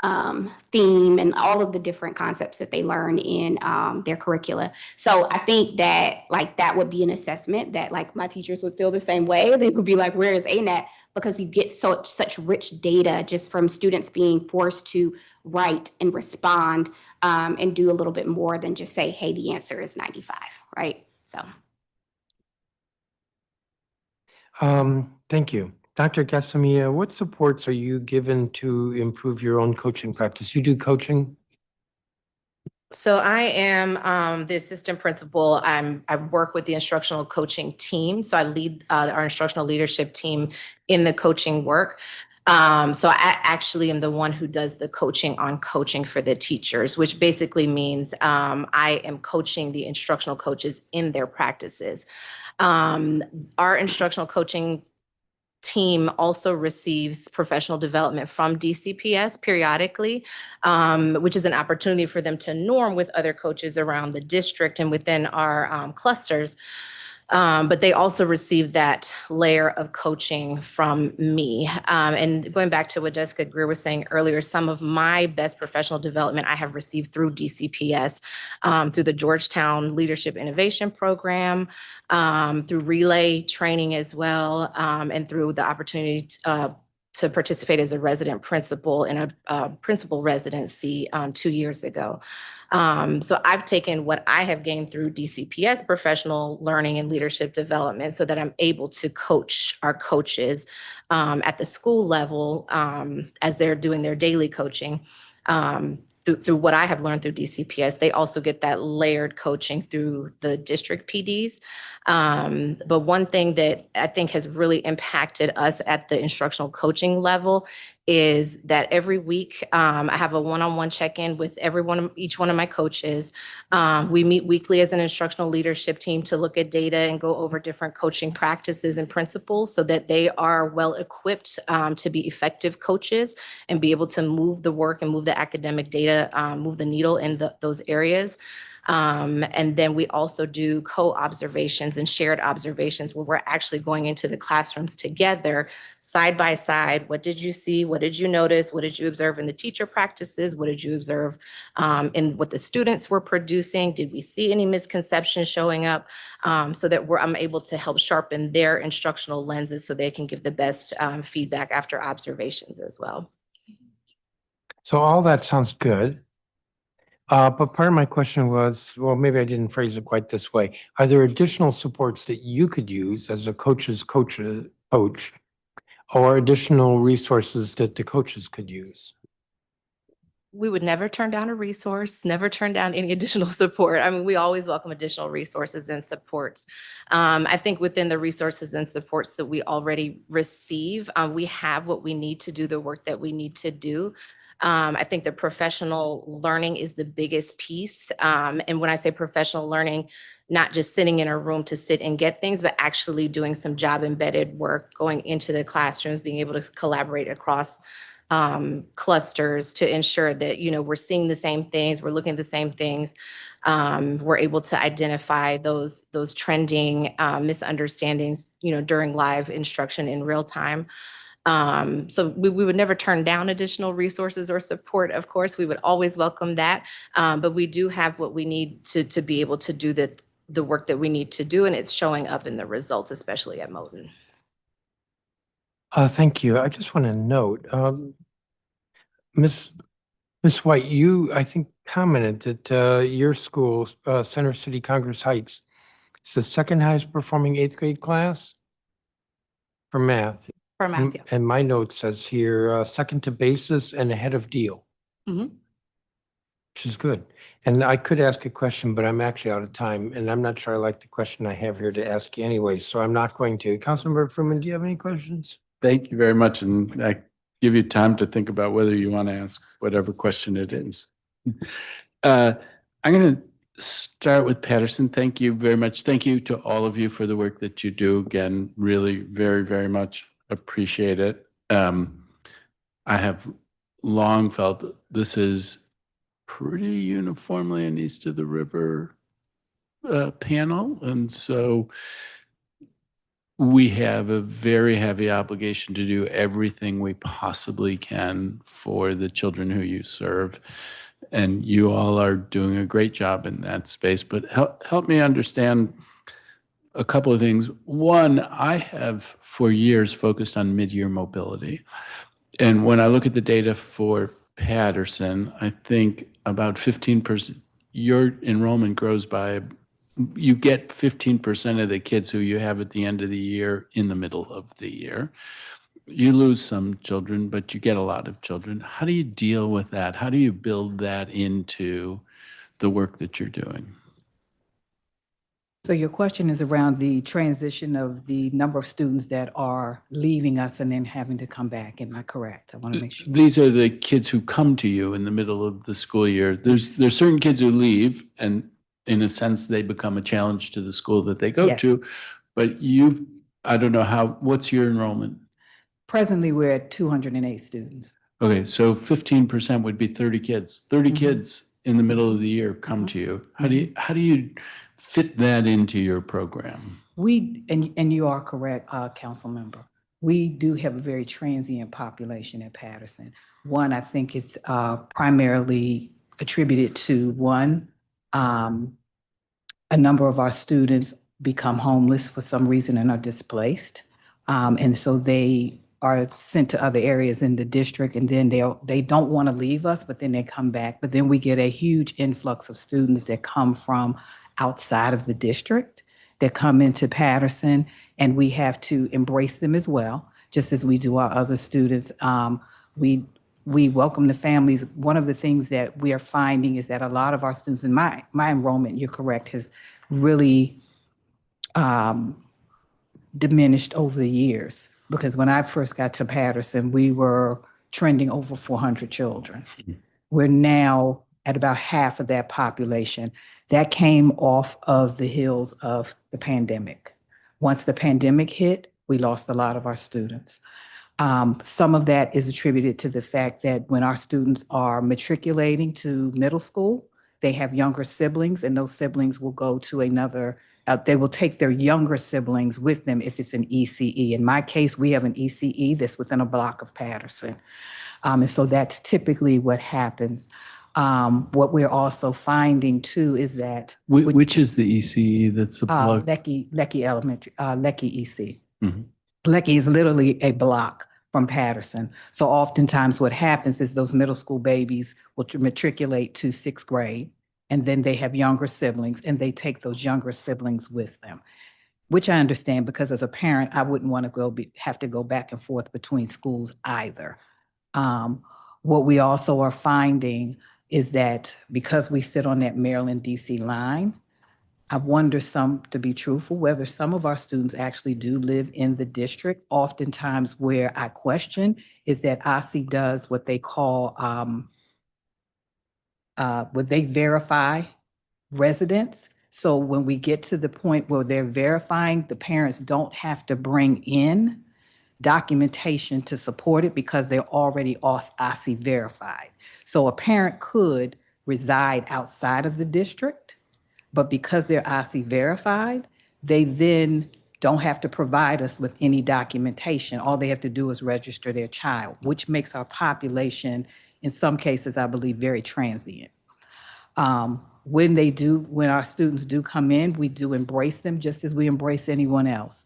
Speaker 10: theme and all of the different concepts that they learn in their curricula. So I think that like that would be an assessment that like my teachers would feel the same way. They would be like, where is ANAT? Because you get such rich data just from students being forced to write and respond and do a little bit more than just say, hey, the answer is 95, right? So.
Speaker 1: Thank you. Dr. Gassamia, what supports are you given to improve your own coaching practice? You do coaching?
Speaker 9: So I am the assistant principal. I work with the instructional coaching team. So I lead our instructional leadership team in the coaching work. So I actually am the one who does the coaching on coaching for the teachers, which basically means I am coaching the instructional coaches in their practices. Our instructional coaching team also receives professional development from DCPS periodically, which is an opportunity for them to norm with other coaches around the district and within our clusters. But they also receive that layer of coaching from me. And going back to what Jessica Greer was saying earlier, some of my best professional development I have received through DCPS, through the Georgetown Leadership Innovation Program, through relay training as well, and through the opportunity to participate as a resident principal in a principal residency 2 years ago. So I've taken what I have gained through DCPS professional learning and leadership development so that I'm able to coach our coaches at the school level as they're doing their daily coaching. Through what I have learned through DCPS, they also get that layered coaching through the district PDs. But one thing that I think has really impacted us at the instructional coaching level is that every week I have a one-on-one check-in with each one of my coaches. We meet weekly as an instructional leadership team to look at data and go over different coaching practices and principles so that they are well equipped to be effective coaches and be able to move the work and move the academic data, move the needle in those areas. And then we also do co-observations and shared observations where we're actually going into the classrooms together, side by side. What did you see? What did you notice? What did you observe in the teacher practices? What did you observe in what the students were producing? Did we see any misconceptions showing up? So that I'm able to help sharpen their instructional lenses so they can give the best feedback after observations as well.
Speaker 1: So all that sounds good. But part of my question was, well, maybe I didn't phrase it quite this way. Are there additional supports that you could use as a coach, or additional resources that the coaches could use?
Speaker 9: We would never turn down a resource, never turn down any additional support. I mean, we always welcome additional resources and supports. I think within the resources and supports that we already receive, we have what we need to do the work that we need to do. I think the professional learning is the biggest piece. And when I say professional learning, not just sitting in a room to sit and get things, but actually doing some job embedded work, going into the classrooms, being able to collaborate across clusters to ensure that, we're seeing the same things, we're looking at the same things. We're able to identify those trending misunderstandings, during live instruction in real time. So we would never turn down additional resources or support. Of course, we would always welcome that. But we do have what we need to be able to do the work that we need to do, and it's showing up in the results, especially at Moton.
Speaker 1: Thank you. I just want to note, Ms. White, you, I think, commented that your school, Center City Congress Heights, is the second highest performing 8th grade class for math.
Speaker 8: For math, yes.
Speaker 1: And my note says here, second to basis and ahead of deal.
Speaker 8: Mhm.
Speaker 1: Which is good. And I could ask a question, but I'm actually out of time, and I'm not sure I like the question I have here to ask you anyway, so I'm not going to. Councilmember Fruman, do you have any questions?
Speaker 6: Thank you very much, and I give you time to think about whether you want to ask whatever question it is. I'm going to start with Patterson. Thank you very much. Thank you to all of you for the work that you do. Again, really very, very much appreciate it. I have long felt that this is pretty uniformly an East of the River panel, and so we have a very heavy obligation to do everything we possibly can for the children who you serve. And you all are doing a great job in that space. But help me understand a couple of things. One, I have for years focused on mid-year mobility. And when I look at the data for Patterson, I think about 15%, your enrollment grows by, you get 15% of the kids who you have at the end of the year in the middle of the year. You lose some children, but you get a lot of children. How do you deal with that? How do you build that into the work that you're doing?
Speaker 7: So your question is around the transition of the number of students that are leaving us and then having to come back. Am I correct? I want to make sure.
Speaker 6: These are the kids who come to you in the middle of the school year. There's certain kids who leave, and in a sense, they become a challenge to the school that they go
Speaker 7: Yes.
Speaker 6: to. But you, I don't know what's your enrollment?
Speaker 7: Presently, we're at 208 students.
Speaker 6: Okay, so 15% would be 30 kids. 30 kids in the middle of the year come to you. How do you fit that into your program?
Speaker 7: And you are correct, council member. We do have a very transient population at Patterson. One, I think it's primarily attributed to a number of our students become homeless for some reason and are displaced. And so they are sent to other areas in the district, and then they don't want to leave us, but then they come back. But then we get a huge influx of students that come from outside of the district that come into Patterson, and we have to embrace them as well, just as we do our other students. We welcome the families. One of the things that we are finding is that a lot of our students, in my enrollment, you're correct, has really diminished over the years. Because when I first got to Patterson, we were trending over 400 children. We're now at about half of that population. That came off of the heels of the pandemic. Once the pandemic hit, we lost a lot of our students. Some of that is attributed to the fact that when our students are matriculating to middle school, they have younger siblings, and those siblings will go to another, they will take their younger siblings with them if it's an ECE. In my case, we have an ECE that's within a block of Patterson. And so that's typically what happens. What we're also finding too is that
Speaker 6: Which is the ECE that's a block?
Speaker 7: Lecky Elementary, Lecky EC.
Speaker 6: Mhm.
Speaker 7: Lecky is literally a block from Patterson. So oftentimes what happens is those middle school babies will matriculate to sixth grade, and then they have younger siblings, and they take those younger siblings with them, which I understand, because as a parent, I wouldn't want to have to go back and forth between schools either. What we also are finding is that because we sit on that Maryland DC line, I wonder, to be truthful, whether some of our students actually do live in the district. Oftentimes where I question is that OSSI does what they call, would they verify residents? So when we get to the point where they're verifying, the parents don't have to bring in documentation to support it because they're already OSSI verified. So a parent could reside outside of the district, but because they're OSSI verified, they then don't have to provide us with any documentation. All they have to do is register their child, which makes our population, in some cases, I believe, very transient. When our students do come in, we do embrace them just as we embrace anyone else.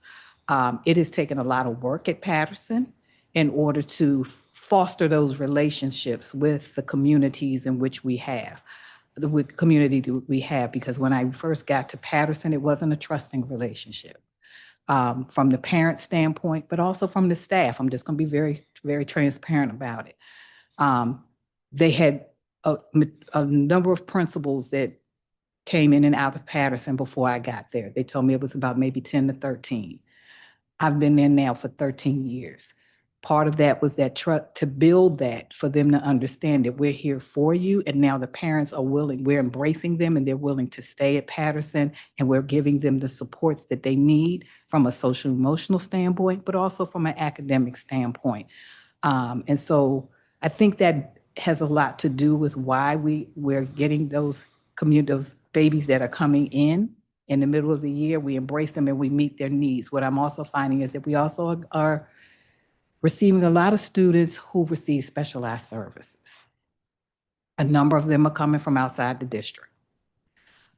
Speaker 7: It has taken a lot of work at Patterson in order to foster those relationships with the communities in which we have. Because when I first got to Patterson, it wasn't a trusting relationship from the parent standpoint, but also from the staff. I'm just going to be very, very transparent about it. They had a number of principals that came in and out of Patterson before I got there. They told me it was about maybe 10 to 13. I've been there now for 13 years. Part of that was that to build that, for them to understand that we're here for you. And now the parents are willing, we're embracing them, and they're willing to stay at Patterson, and we're giving them the supports that they need from a social emotional standpoint, but also from an academic standpoint. And so I think that has a lot to do with why we're getting those babies that are coming in In the middle of the year, we embrace them and we meet their needs. What I'm also finding is that we also are receiving a lot of students who receive specialized services. A number of them are coming from outside the district.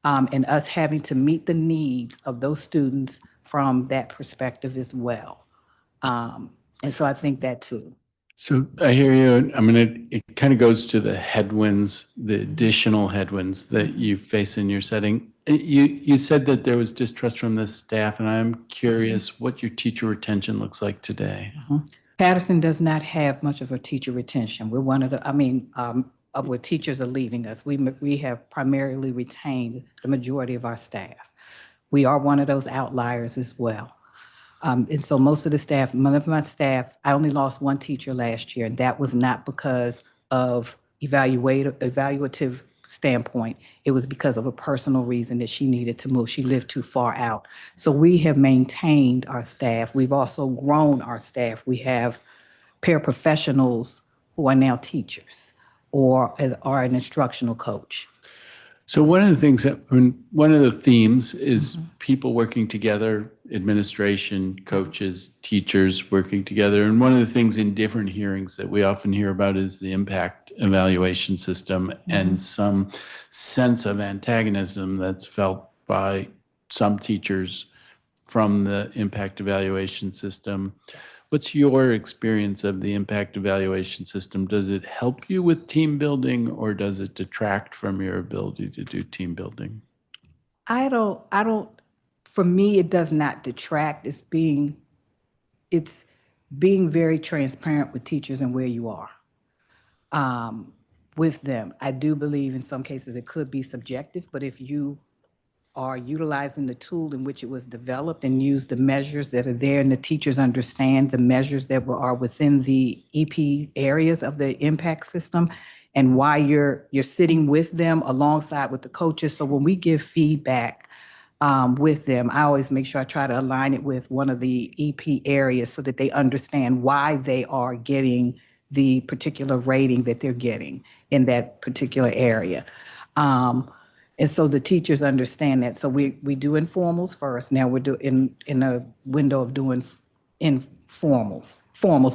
Speaker 7: And us having to meet the needs of those students from that perspective as well. And so I think that too.
Speaker 6: So I hear you. I mean, it kind of goes to the headwinds, the additional headwinds that you face in your setting. You said that there was distrust from the staff, and I'm curious what your teacher retention looks like today.
Speaker 7: Patterson does not have much of a teacher retention. We're one of the, where teachers are leaving us. We have primarily retained the majority of our staff. We are one of those outliers as well. And so most of the staff, none of my staff, I only lost one teacher last year, and that was not because of evaluative standpoint. It was because of a personal reason that she needed to move. She lived too far out. So we have maintained our staff. We've also grown our staff. We have paraprofessionals who are now teachers or are an instructional coach.
Speaker 6: So one of the things that, I mean, one of the themes is people working together, administration, coaches, teachers working together. And one of the things in different hearings that we often hear about is the impact evaluation system and some sense of antagonism that's felt by some teachers from the impact evaluation system. What's your experience of the impact evaluation system? Does it help you with team building, or does it detract from your ability to do team building?
Speaker 7: For me, it does not detract. It's being very transparent with teachers and where you are with them. I do believe in some cases it could be subjective, but if you are utilizing the tool in which it was developed and use the measures that are there, and the teachers understand the measures that are within the EP areas of the impact system, and why you're sitting with them alongside with the coaches. So when we give feedback with them, I always make sure I try to align it with one of the EP areas so that they understand why they are getting the particular rating that they're getting in that particular area. And so the teachers understand that. So we do informals first. Now we're doing in a window of doing informals.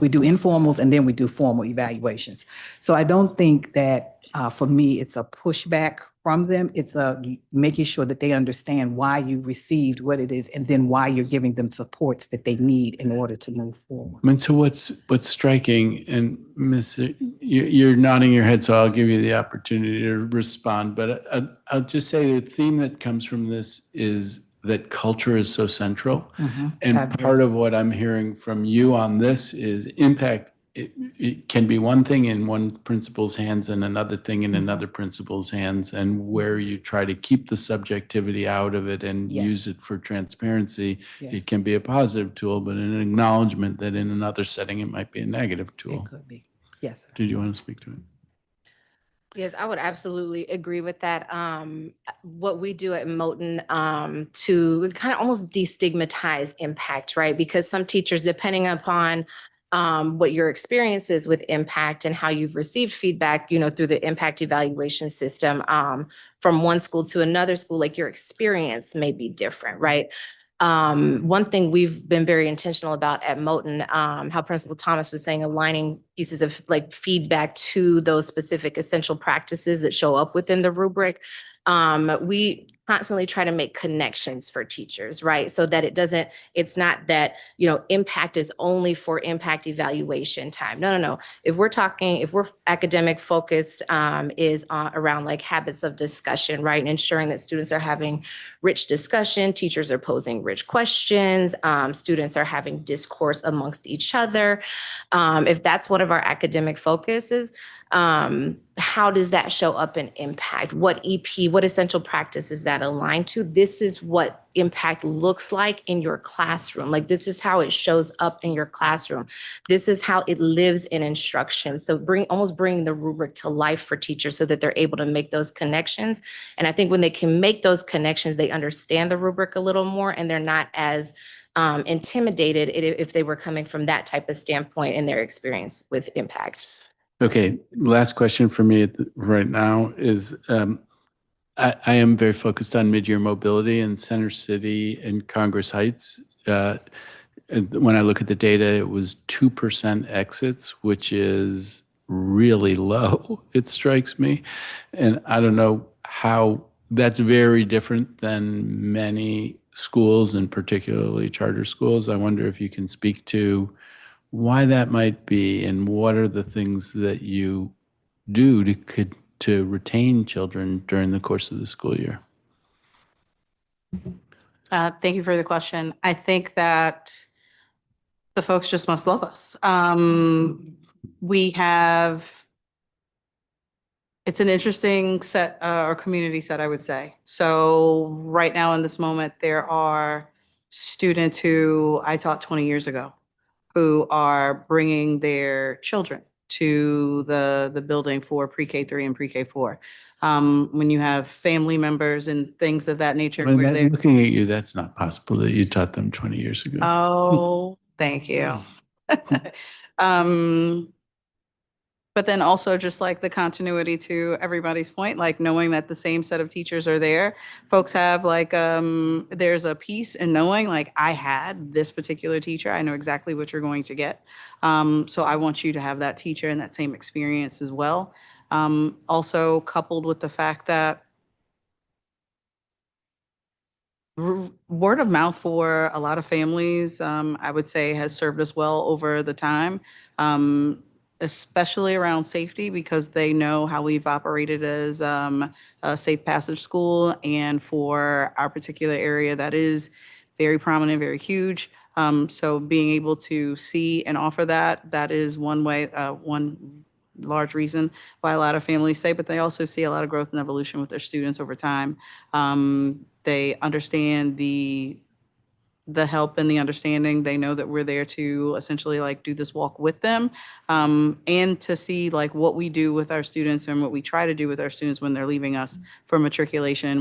Speaker 7: We do informals and then we do formal evaluations. So I don't think that for me, it's a pushback from them. It's making sure that they understand why you received what it is and then why you're giving them supports that they need in order to move forward.
Speaker 6: I mean, so what's striking, and Miss, you're nodding your head, so I'll give you the opportunity to respond. But I'll just say the theme that comes from this is that culture is so central. And part of what I'm hearing from you on this is impact. It can be one thing in one principal's hands and another thing in another principal's hands, and where you try to keep the subjectivity out of it and use it for transparency, it can be a positive tool, but an acknowledgement that in another setting, it might be a negative tool.
Speaker 7: It could be. Yes, sir.
Speaker 6: Did you want to speak to it?
Speaker 9: Yes, I would absolutely agree with that. What we do at Moten to kind of almost destigmatize impact, right? Because some teachers, depending upon what your experience is with impact and how you've received feedback, through the impact evaluation system from one school to another school, like your experience may be different, right? One thing we've been very intentional about at Moten, how Principal Thomas was saying, aligning pieces of like feedback to those specific essential practices that show up within the rubric. We constantly try to make connections for teachers, right? So that it's not that, impact is only for impact evaluation time. No. If we're academic focused is around like habits of discussion, right? And ensuring that students are having rich discussion, teachers are posing rich questions, students are having discourse amongst each other. If that's one of our academic focuses, how does that show up in impact? What essential practice is that aligned to? This is what impact looks like in your classroom. Like, this is how it shows up in your classroom. This is how it lives in instruction. So almost bringing the rubric to life for teachers so that they're able to make those connections. And I think when they can make those connections, they understand the rubric a little more, and they're not as intimidated if they were coming from that type of standpoint in their experience with impact.
Speaker 6: Okay, last question for me right now is, I am very focused on mid-year mobility in Center City and Congress Heights. And when I look at the data, it was 2% exits, which is really low, it strikes me. And I don't know how that's very different than many schools, and particularly charter schools. I wonder if you can speak to why that might be and what are the things that you do to retain children during the course of the school year.
Speaker 8: Thank you for the question. I think that the folks just must love us. We have, it's an interesting set or community set, I would say. So right now in this moment, there are students who I taught 20 years ago who are bringing their children to the building for pre-K 3 and pre-K 4. When you have family members and things of that nature.
Speaker 6: When
Speaker 8: where they're
Speaker 6: looking at you, that's not possible that you taught them 20 years ago.
Speaker 8: Oh, thank you. But then also just like the continuity to everybody's point, like knowing that the same set of teachers are there. Folks have like, there's a piece in knowing like I had this particular teacher. I know exactly what you're going to get. So I want you to have that teacher and that same experience as well. Also coupled with the fact that word of mouth for a lot of families, I would say, has served us well over the time, especially around safety, because they know how we've operated as a safe passage school. And for our particular area, that is very prominent, very huge. So being able to see and offer that, that is one way, one large reason why a lot of families say, but they also see a lot of growth and evolution with their students over time. They understand the help and the understanding. They know that we're there to essentially like do this walk with them, and to see like what we do with our students and what we try to do with our students when they're leaving us for matriculation,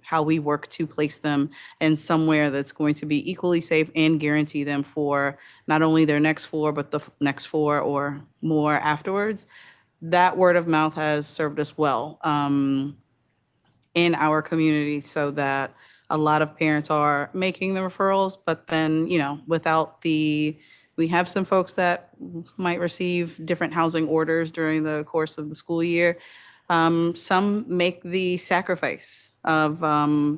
Speaker 8: how we work to place them in somewhere that's going to be equally safe and guarantee them for not only their next 4, but the next 4 or more afterwards. That word of mouth has served us well in our community, so that a lot of parents are making the referrals, but then, we have some folks that might receive different housing orders during the course of the school year. Some make the sacrifice of,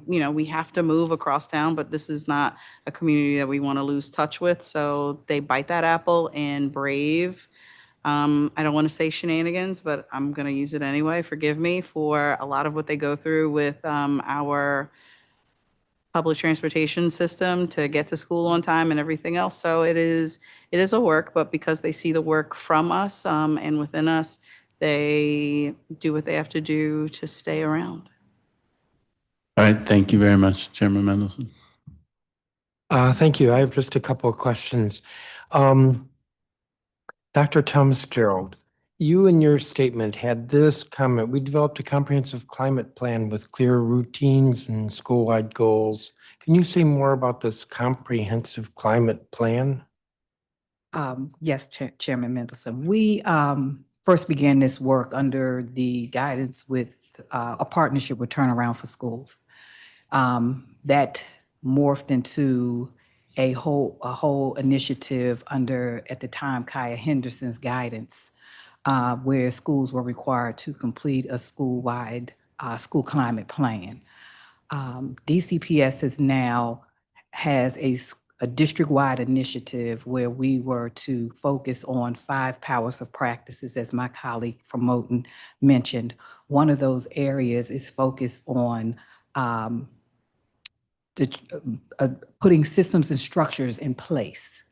Speaker 8: we have to move across town, but this is not a community that we want to lose touch with. So they bite that apple and brave. I don't want to say shenanigans, but I'm going to use it anyway. Forgive me for a lot of what they go through with our public transportation system to get to school on time and everything else. So it is a work, but because they see the work from us and within us, they do what they have to do to stay around.
Speaker 6: All right, thank you very much, Chairman Mendelson.
Speaker 1: Thank you. I have just a couple of questions. Dr. Thomas Gerald, you in your statement had this comment: we developed a comprehensive climate plan with clear routines and school-wide goals. Can you say more about this comprehensive climate plan?
Speaker 7: Yes, Chairman Mendelson. We first began this work under the guidance with a partnership with Turnaround for Schools. That morphed into a whole initiative under, at the time, Kaya Henderson's guidance, where schools were required to complete a school-wide school climate plan. DCPS has a district-wide initiative where we were to focus on 5 powers of practices, as my colleague from Moton mentioned. One of those areas is focused on putting systems and structures in place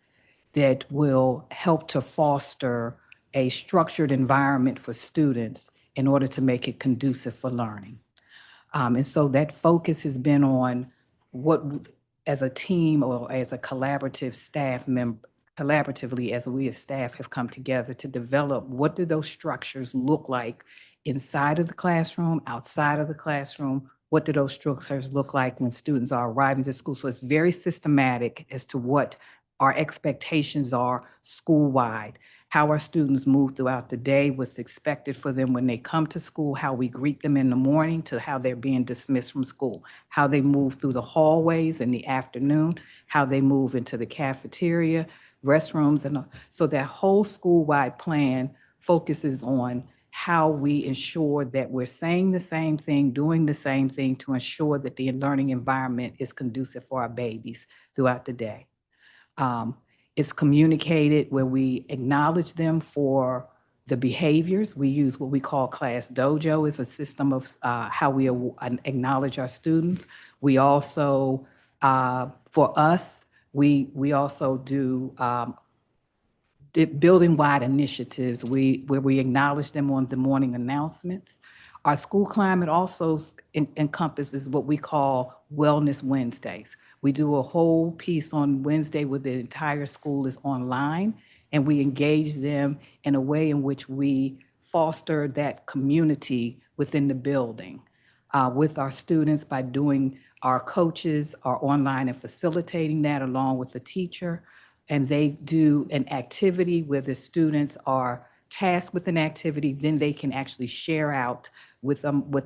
Speaker 7: that will help to foster a structured environment for students in order to make it conducive for learning. And so that focus has been on what, as a team or as a collaborative staff member, collaboratively as we as staff have come together to develop what do those structures look like inside of the classroom, outside of the classroom. What do those structures look like when students are arriving to school? So it's very systematic as to what our expectations are school-wide. how our students move throughout the day, what's expected for them when they come to school, how we greet them in the morning to how they're being dismissed from school, how they move through the hallways in the afternoon, how they move into the cafeteria, restrooms, and so that whole school-wide plan focuses on how we ensure that we're saying the same thing, doing the same thing to ensure that the learning environment is conducive for our babies throughout the day. It's communicated where we acknowledge them for the behaviors. We use what we call Class Dojo as a system of how we acknowledge our students. We also, for us, we also do building-wide initiatives where we acknowledge them on the morning announcements. Our school climate also encompasses what we call Wellness Wednesdays. We do a whole piece on Wednesday where the entire school is online, and we engage them in a way in which we foster that community within the building with our students by doing our coaches are online and facilitating that along with the teacher. And they do an activity where the students are tasked with an activity, then they can actually share out with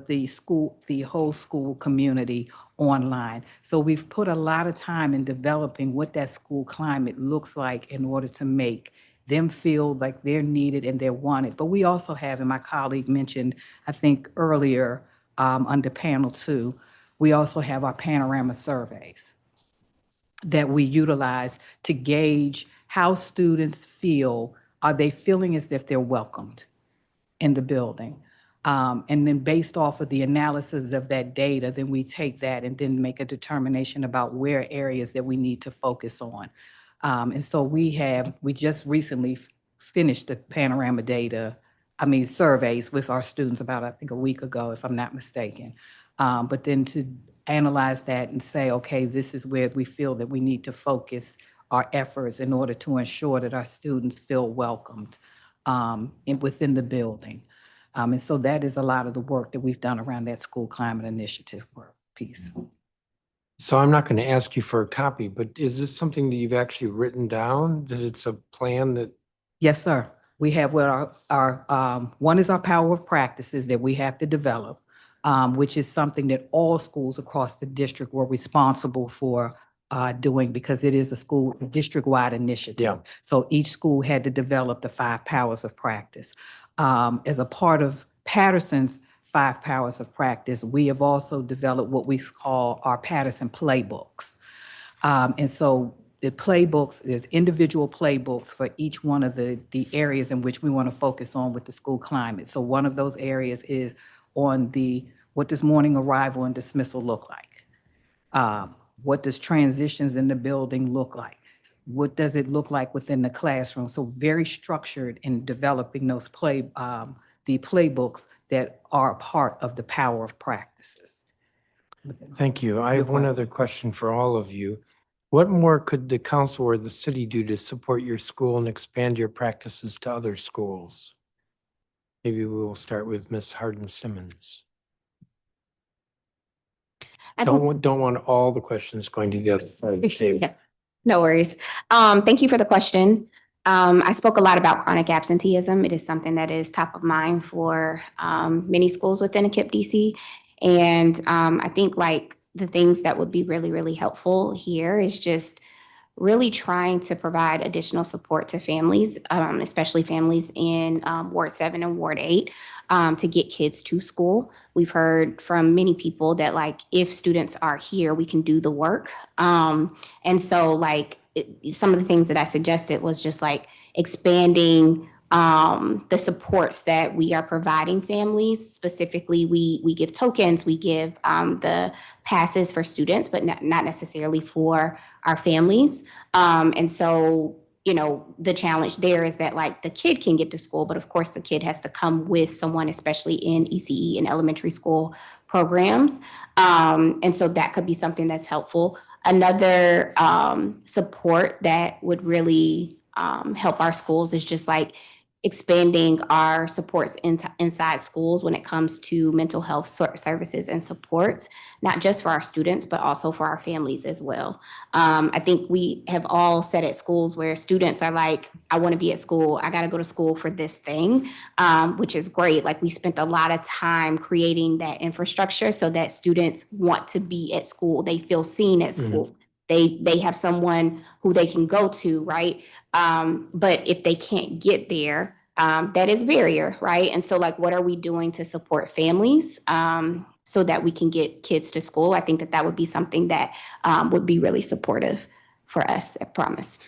Speaker 7: the school, the whole school community online. So we've put a lot of time in developing what that school climate looks like in order to make them feel like they're needed and they're wanted. But we also have, and my colleague mentioned, I think earlier under panel 2, we also have our panorama surveys that we utilize to gauge how students feel. Are they feeling as if they're welcomed in the building? And then based off of the analysis of that data, then we take that and then make a determination about where areas that we need to focus on. And so we just recently finished the panorama surveys with our students about, I think, a week ago, if I'm not mistaken. But then to analyze that and say, okay, this is where we feel that we need to focus our efforts in order to ensure that our students feel welcomed within the building. And so that is a lot of the work that we've done around that school climate initiative work piece.
Speaker 1: So I'm not going to ask you for a copy, but is this something that you've actually written down, that it's a plan that?
Speaker 7: Yes, sir. We have what one is our power of practices that we have to develop, which is something that all schools across the district were responsible for doing because it is a school district-wide initiative.
Speaker 1: Yeah.
Speaker 7: So each school had to develop the 5 powers of practice. As a part of Patterson's 5 powers of practice, we have also developed what we call our Patterson playbooks. And so the playbooks, there's individual playbooks for each one of the areas in which we want to focus on with the school climate. So one of those areas is on what does morning arrival and dismissal look like? What does transitions in the building look like? What does it look like within the classroom? So very structured in developing those the playbooks that are part of the power of practices.
Speaker 1: Thank you. I have one other question for all of you. What more could the council or the city do to support your school and expand your practices to other schools? Maybe we will start with Ms. Hardin Simmons. Don't want all the questions going to the other side of the table.
Speaker 10: Yeah, no worries. Thank you for the question. I spoke a lot about chronic absenteeism. It is something that is top of mind for many schools within KIPP DC. And I think like the things that would be really, really helpful here is just really trying to provide additional support to families, especially families in Ward 7 and Ward 8, to get kids to school. We've heard from many people that like if students are here, we can do the work. And so like some of the things that I suggested was just like expanding the supports that we are providing families. Specifically, we give tokens, we give the passes for students, but not necessarily for our families. And so, you know, the challenge there is that like the kid can get to school, but of course the kid has to come with someone, especially in ECE and elementary school programs. And so that could be something that's helpful. Another support that would really help our schools is just like expanding our supports inside schools when it comes to mental health services and supports, not just for our students, but also for our families as well. I think we have all sat at schools where students are like, I want to be at school. I got to go to school for this thing, which is great. Like we spent a lot of time creating that infrastructure so that students want to be at school. They feel seen at school. They have someone who they can go to, right? But if they can't get there, that is barrier, right? And so like, what are we doing to support families so that we can get kids to school? I think that would be something that would be really supportive for us, I promise.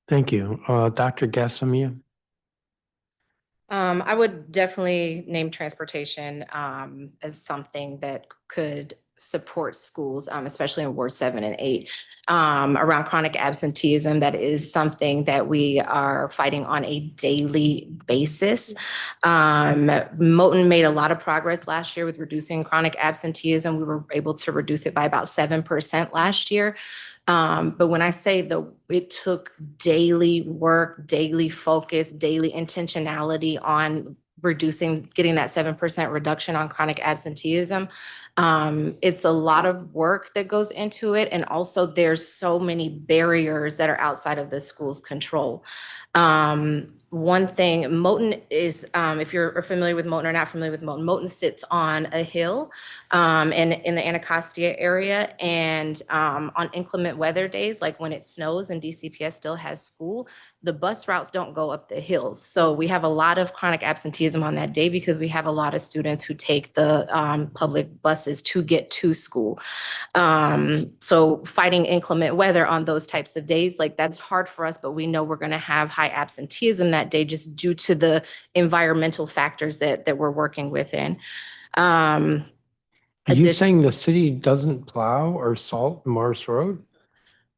Speaker 1: Thank you. Dr. Gassamia?
Speaker 9: I would definitely name transportation as something that could support schools, especially in Ward 7 and 8. Around chronic absenteeism, that is something that we are fighting on a daily basis. Moton made a lot of progress last year with reducing chronic absenteeism. We were able to reduce it by about 7% last year. But when I say it took daily work, daily focus, daily intentionality on getting that 7% reduction on chronic absenteeism. It's a lot of work that goes into it. And also there's so many barriers that are outside of the school's control. One thing, Moton is, if you're familiar with Moton or not familiar with Moton, Moton sits on a hill and in the Anacostia area. And on inclement weather days, like when it snows and DCPS still has school, the bus routes don't go up the hills. So we have a lot of chronic absenteeism on that day because we have a lot of students who take the public buses to get to school. So fighting inclement weather on those types of days, like that's hard for us, but we know we're going to have high absenteeism that day just due to the environmental factors that we're working within.
Speaker 1: Are you saying the city doesn't plow or salt Morris Road?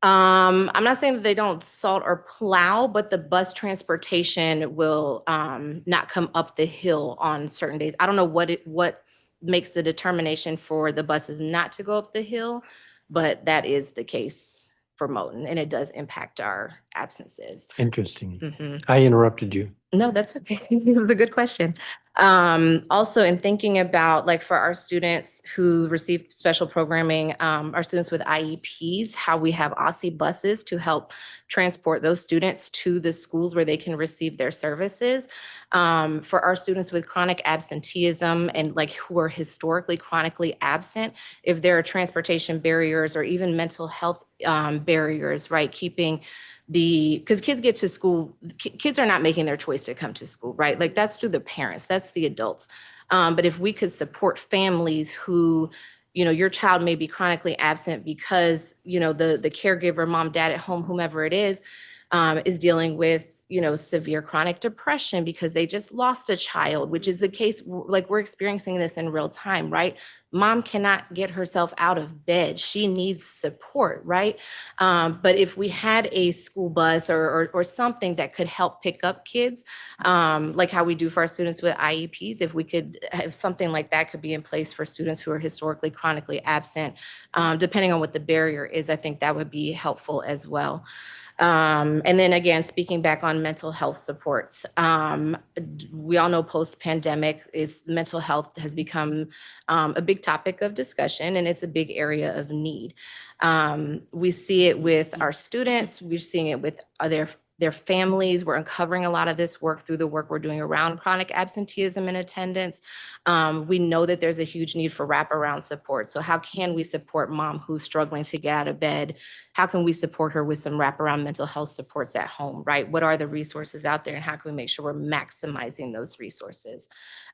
Speaker 9: I'm not saying that they don't salt or plow, but the bus transportation will not come up the hill on certain days. I don't know what makes the determination for the buses not to go up the hill, but that is the case for Moton, and it does impact our absences.
Speaker 1: Interesting. I interrupted you.
Speaker 9: No, that's okay. It was a good question. Also, in thinking about like for our students who receive special programming, our students with IEPs, how we have OSSI buses to help transport those students to the schools where they can receive their services. For our students with chronic absenteeism and like who are historically chronically absent, if there are transportation barriers or even mental health barriers, right? Because kids get to school, kids are not making their choice to come to school, right? Like that's through the parents, that's the adults. But if we could support families who, your child may be chronically absent because, the caregiver, mom, dad at home, whomever it is dealing with, severe chronic depression because they just lost a child, which is the case, like we're experiencing this in real time, right? Mom cannot get herself out of bed. She needs support, right? But if we had a school bus or something that could help pick up kids, like how we do for our students with IEPs, if we could have something like that could be in place for students who are historically chronically absent, depending on what the barrier is, I think that would be helpful as well. And then again, speaking back on mental health supports, we all know post-pandemic, mental health has become a big topic of discussion, and it's a big area of need. We see it with our students, we're seeing it with their families. We're uncovering a lot of this work through the work we're doing around chronic absenteeism and attendance. We know that there's a huge need for wraparound support. So how can we support mom who's struggling to get out of bed? How can we support her with some wraparound mental health supports at home, right? What are the resources out there and how can we make sure we're maximizing those resources?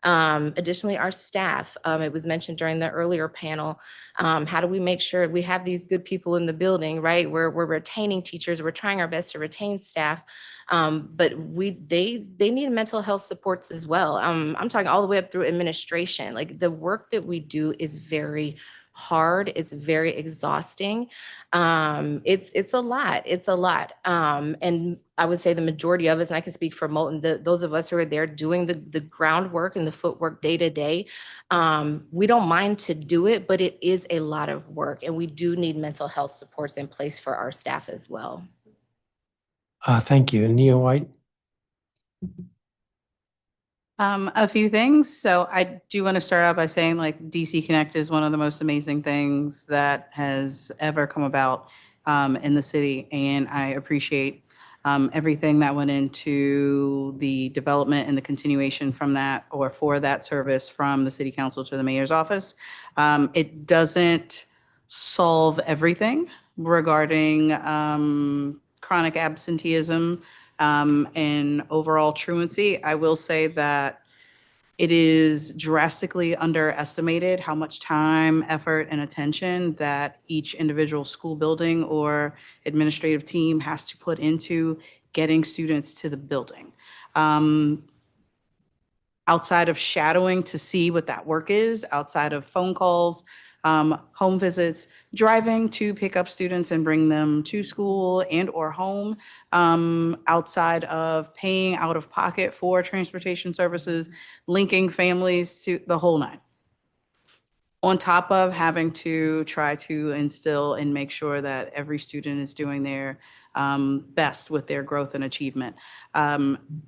Speaker 9: Additionally, our staff, it was mentioned during the earlier panel, how do we make sure we have these good people in the building, right? We're retaining teachers, we're trying our best to retain staff, but they need mental health supports as well. I'm talking all the way up through administration. Like the work that we do is very hard. It's very exhausting. It's a lot. And I would say the majority of us, and I can speak for Moton, those of us who are there doing the groundwork and the footwork day to day, we don't mind to do it, but it is a lot of work. And we do need mental health supports in place for our staff as well.
Speaker 1: Thank you. Nia White?
Speaker 8: A few things. So I do want to start out by saying like DC Connect is one of the most amazing things that has ever come about in the city. And I appreciate everything that went into the development and the continuation from that or for that service from the city council to the mayor's office. It doesn't solve everything regarding chronic absenteeism and overall truancy. I will say that it is drastically underestimated how much time, effort, and attention that each individual school building or administrative team has to put into getting students to the building. Outside of shadowing to see what that work is, outside of phone calls, home visits, driving to pick up students and bring them to school and or home, outside of paying out of pocket for transportation services, linking families to the whole nine. On top of having to try to instill and make sure that every student is doing their best with their growth and achievement.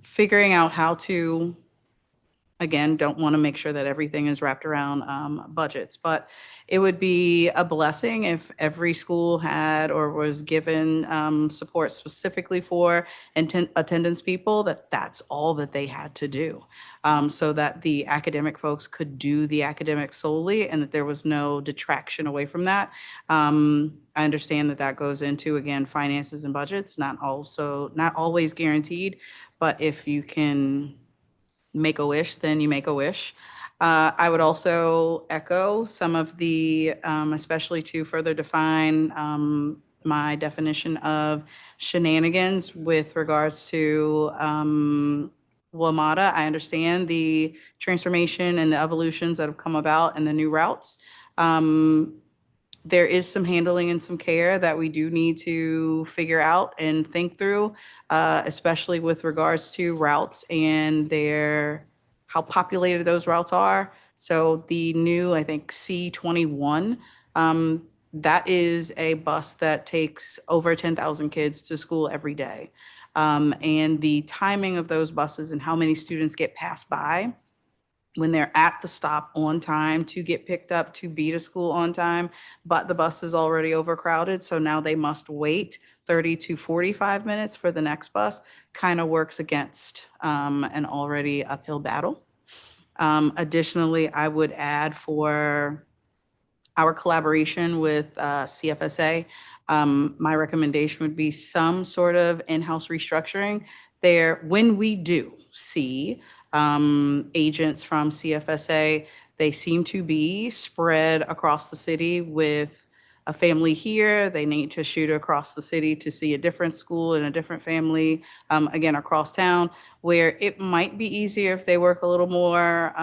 Speaker 8: Figuring out how to, again, don't want to make sure that everything is wrapped around budgets, but it would be a blessing if every school had or was given support specifically for attendance people, that's all that they had to do. So that the academic folks could do the academics solely and that there was no detraction away from that. I understand that that goes into, again, finances and budgets, not always guaranteed, but if you can make a wish, then you make a wish. I would also echo some of the, especially to further define my definition of shenanigans with regards to WMATA. I understand the transformation and the evolutions that have come about and the new routes. There is some handling and some care that we do need to figure out and think through, especially with regards to routes and how populated those routes are. So the new, I think, C21, that is a bus that takes over 10,000 kids to school every day. And the timing of those buses and how many students get passed by when they're at the stop on time to get picked up to be to school on time, but the bus is already overcrowded, so now they must wait 30 to 45 minutes for the next bus, kind of works against an already uphill battle. Additionally, I would add for our collaboration with CFSA, my recommendation would be some sort of in-house restructuring there. When we do see agents from CFSA, they seem to be spread across the city with a family here. They need to shoot across the city to see a different school and a different family, again, across town, where it might be easier if they work a little more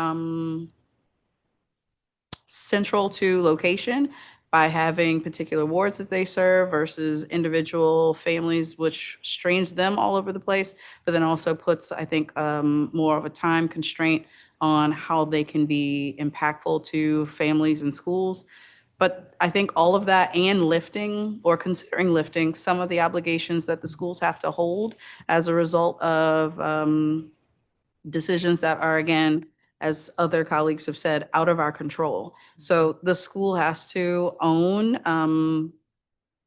Speaker 8: central to location by having particular wards that they serve versus individual families, which strains them all over the place, but then also puts, I think, more of a time constraint on how they can be impactful to families and schools. But I think all of that and lifting or considering lifting some of the obligations that the schools have to hold as a result of decisions that are, again, as other colleagues have said, out of our control. So the school has to own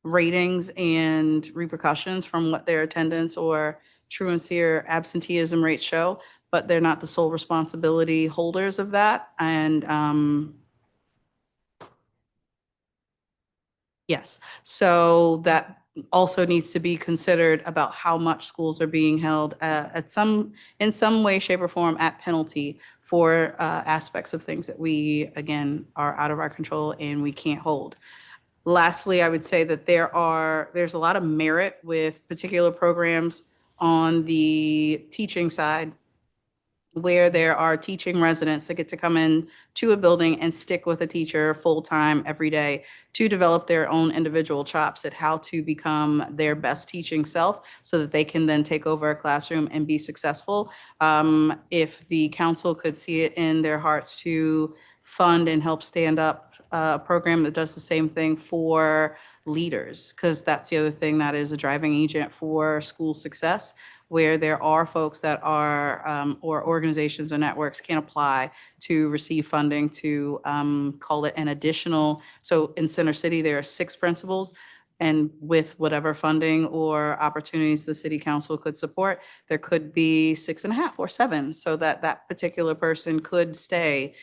Speaker 8: ratings and repercussions from what their attendance or truancy or absenteeism rates show, but they're not the sole responsibility holders of that. And yes, so that also needs to be considered about how much schools are being held in some way, shape, or form at penalty for aspects of things that we, again, are out of our control and we can't hold. Lastly, I would say that there's a lot of merit with particular programs on the teaching side where there are teaching residents that get to come in to a building and stick with a teacher full-time every day to develop their own individual chops at how to become their best teaching self so that they can then take over a classroom and be successful. If the council could see it in their hearts to fund and help stand up a program that does the same thing for leaders, because that's the other thing that is a driving agent for school success, where there are folks that are, or organizations or networks can apply to receive funding to call it an additional. So in Center City, there are 6 principals. And with whatever funding or opportunities the city council could support, there could be 6.5 or 7, so that that particular person could stay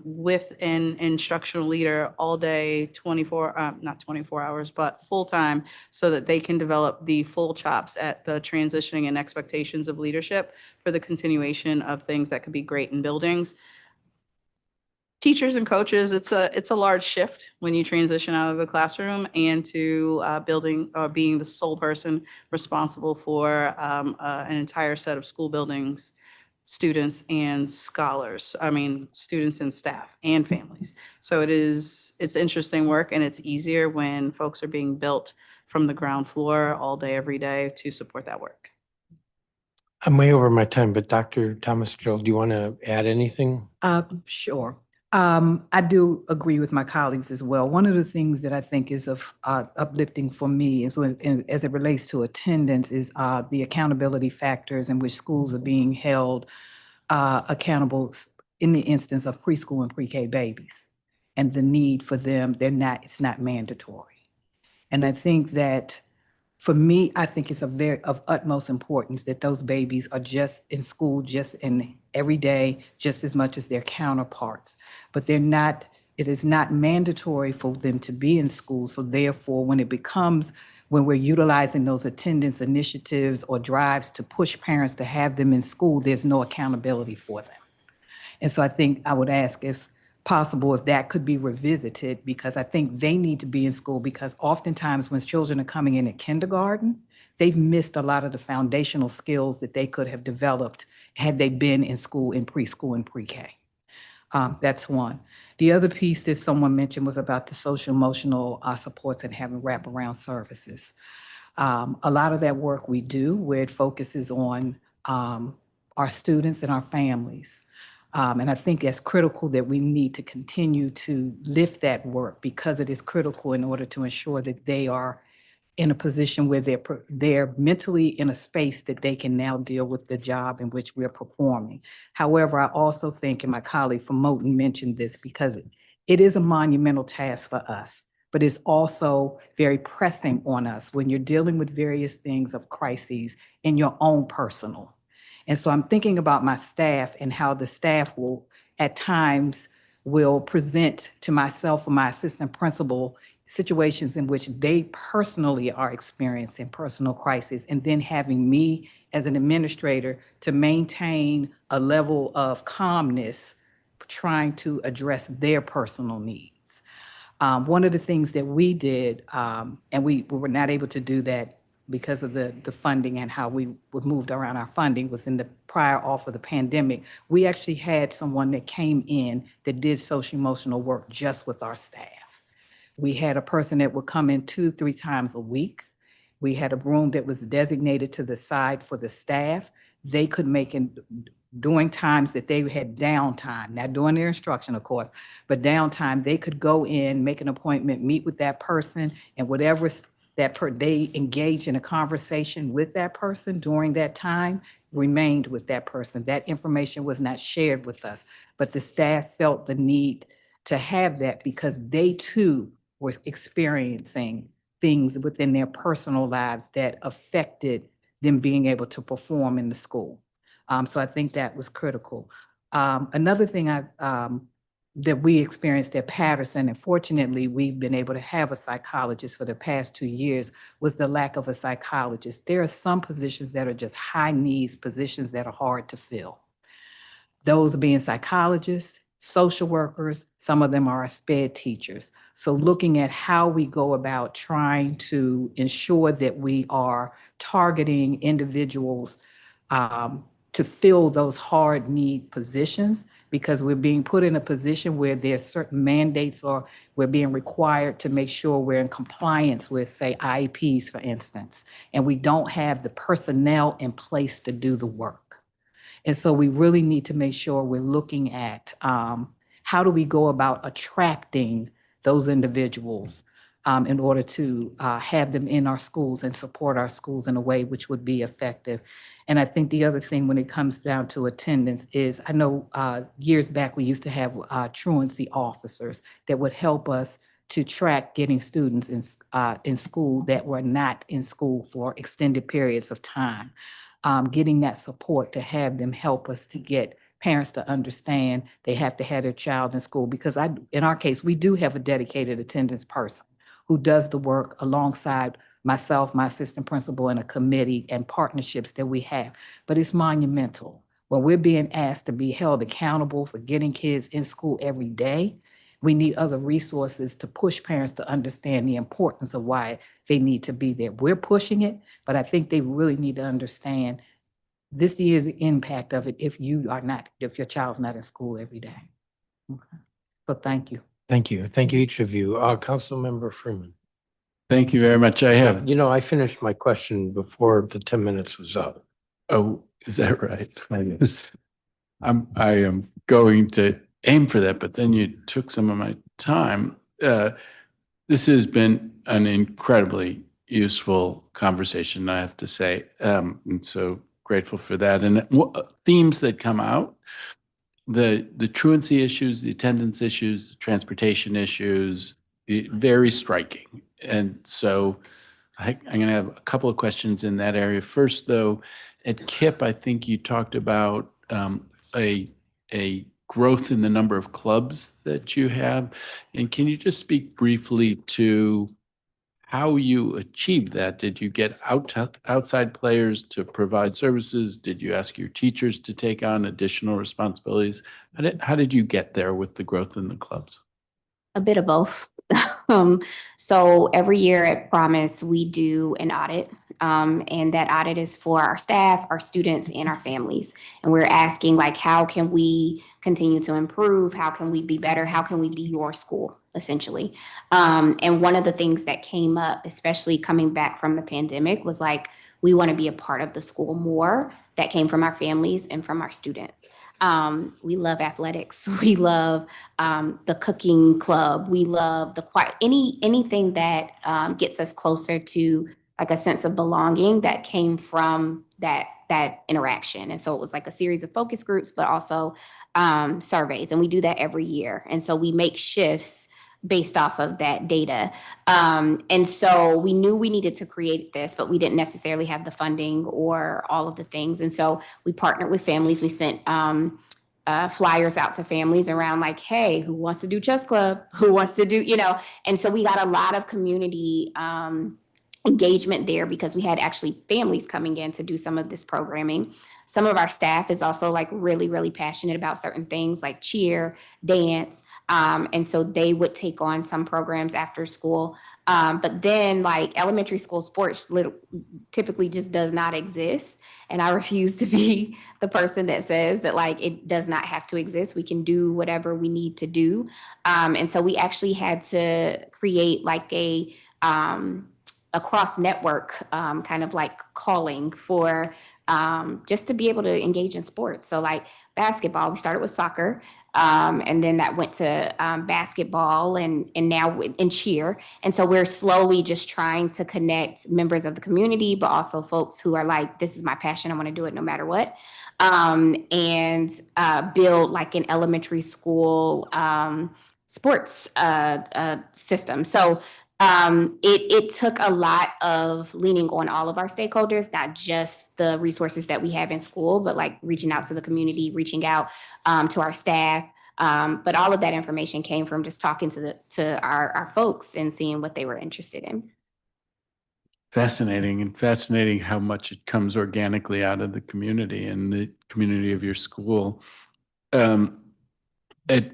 Speaker 8: with an instructional leader all day, 24, not 24 hours, but full-time, so that they can develop the full chops at the transitioning and expectations of leadership for the continuation of things that could be great in buildings. Teachers and coaches, it's a large shift when you transition out of the classroom and to building or being the sole person responsible for an entire set of school buildings, students and scholars. I mean, students and staff and families. So it's interesting work, and it's easier when folks are being built from the ground floor all day, every day to support that work.
Speaker 1: I'm way over my time, but Dr. Thomas Joel, do you want to add anything?
Speaker 7: Sure. I do agree with my colleagues as well. One of the things that I think is of uplifting for me as it relates to attendance is the accountability factors in which schools are being held accountable in the instance of preschool and pre-K babies, and the need for them. It's not mandatory. And I think that for me, I think it's of utmost importance that those babies are just in school, just in every day, just as much as their counterparts. But it is not mandatory for them to be in school. So therefore, when we're utilizing those attendance initiatives or drives to push parents to have them in school, there's no accountability for them. And so I think I would ask, if possible, if that could be revisited, because I think they need to be in school, because oftentimes when children are coming in at kindergarten, they've missed a lot of the foundational skills that they could have developed had they been in school, in preschool and pre-K. That's one. The other piece that someone mentioned was about the social emotional supports and having wraparound services. A lot of that work we do, where it focuses on our students and our families. And I think it's critical that we need to continue to lift that work, because it is critical in order to ensure that they are in a position where they're mentally in a space that they can now deal with the job in which we're performing. However, I also think, and my colleague from Moton mentioned this, because it is a monumental task for us, but it's also very pressing on us when you're dealing with various things of crises in your own personal. And so I'm thinking about my staff and how the staff at times will present to myself or my assistant principal situations in which they personally are experiencing personal crisis, and then having me as an administrator to maintain a level of calmness, trying to address their personal needs. One of the things that we did, and we were not able to do that because of the funding and how we moved around our funding, was in the prior off of the pandemic. We actually had someone that came in that did social emotional work just with our staff. We had a person that would come in 2-3 times a week. We had a room that was designated to the side for the staff. They could make it during times that they had downtime, not during their instruction, of course, but downtime, they could go in, make an appointment, meet with that person, and whatever they engaged in a conversation with that person during that time remained with that person. That information was not shared with us, but the staff felt the need to have that, because they too were experiencing things within their personal lives that affected them being able to perform in the school. So I think that was critical. Another thing that we experienced at Patterson, and fortunately we've been able to have a psychologist for the past 2 years, was the lack of a psychologist. There are some positions that are just high needs positions that are hard to fill. Those being psychologists, social workers, some of them are our SPED teachers. So looking at how we go about trying to ensure that we are targeting individuals to fill those hard need positions, because we're being put in a position where there's certain mandates, or we're being required to make sure we're in compliance with, say, IEPs, for instance, and we don't have the personnel in place to do the work. And so we really need to make sure we're looking at how do we go about attracting those individuals in order to have them in our schools and support our schools in a way which would be effective. And I think the other thing when it comes down to attendance is, I know years back we used to have truancy officers that would help us to track getting students in school that were not in school for extended periods of time. Getting that support to have them help us to get parents to understand they have to have their child in school, because in our case, we do have a dedicated attendance person who does the work alongside myself, my assistant principal, and a committee and partnerships that we have. But it's monumental. When we're being asked to be held accountable for getting kids in school every day, we need other resources to push parents to understand the importance of why they need to be there. We're pushing it, but I think they really need to understand this is the impact of it if your child's not in school every day. Okay. So thank you.
Speaker 1: Thank you. Thank you, each of you. Councilmember Freeman.
Speaker 6: Thank you very much. I have,
Speaker 1: You know, I finished my question before the 10 minutes was up.
Speaker 6: oh, is that right? I am going to aim for that, but then you took some of my time. This has been an incredibly useful conversation, I have to say. And so grateful for that. And themes that come out, the truancy issues, the attendance issues, the transportation issues, very striking. And so I'm going to have a couple of questions in that area. First, though, at KIPP, I think you talked about a growth in the number of clubs that you have. And can you just speak briefly to how you achieved that? Did you get outside players to provide services? Did you ask your teachers to take on additional responsibilities? How did you get there with the growth in the clubs?
Speaker 10: A bit of both. So every year at Promise, we do an audit. And that audit is for our staff, our students, and our families. And we're asking, like, how can we continue to improve? How can we be better? How can we be your school, essentially? And one of the things that came up, especially coming back from the pandemic, was like, we want to be a part of the school more. That came from our families and from our students. We love athletics. We love the cooking club. We love the choir. Anything that gets us closer to like a sense of belonging that came from that interaction. And so it was like a series of focus groups, but also surveys. And we do that every year. And so we make shifts based off of that data. And so we knew we needed to create this, but we didn't necessarily have the funding or all of the things. And so we partnered with families. We sent flyers out to families around like, hey, who wants to do chess club? Who wants to do, and so we got a lot of community engagement there because we had actually families coming in to do some of this programming. Some of our staff is also like really, really passionate about certain things like cheer, dance. And so they would take on some programs after school. But then like elementary school sports typically just does not exist. And I refuse to be the person that says that like it does not have to exist. We can do whatever we need to do. And so we actually had to create like a cross network kind of like calling for just to be able to engage in sports. So like basketball, we started with soccer, and then that went to basketball and now in cheer. And so we're slowly just trying to connect members of the community, but also folks who are like, this is my passion, I want to do it no matter what. And build like an elementary school sports system. So it took a lot of leaning on all of our stakeholders, not just the resources that we have in school, but like reaching out to the community, reaching out to our staff. But all of that information came from just talking to our folks and seeing what they were interested in.
Speaker 6: Fascinating how much it comes organically out of the community and the community of your school. At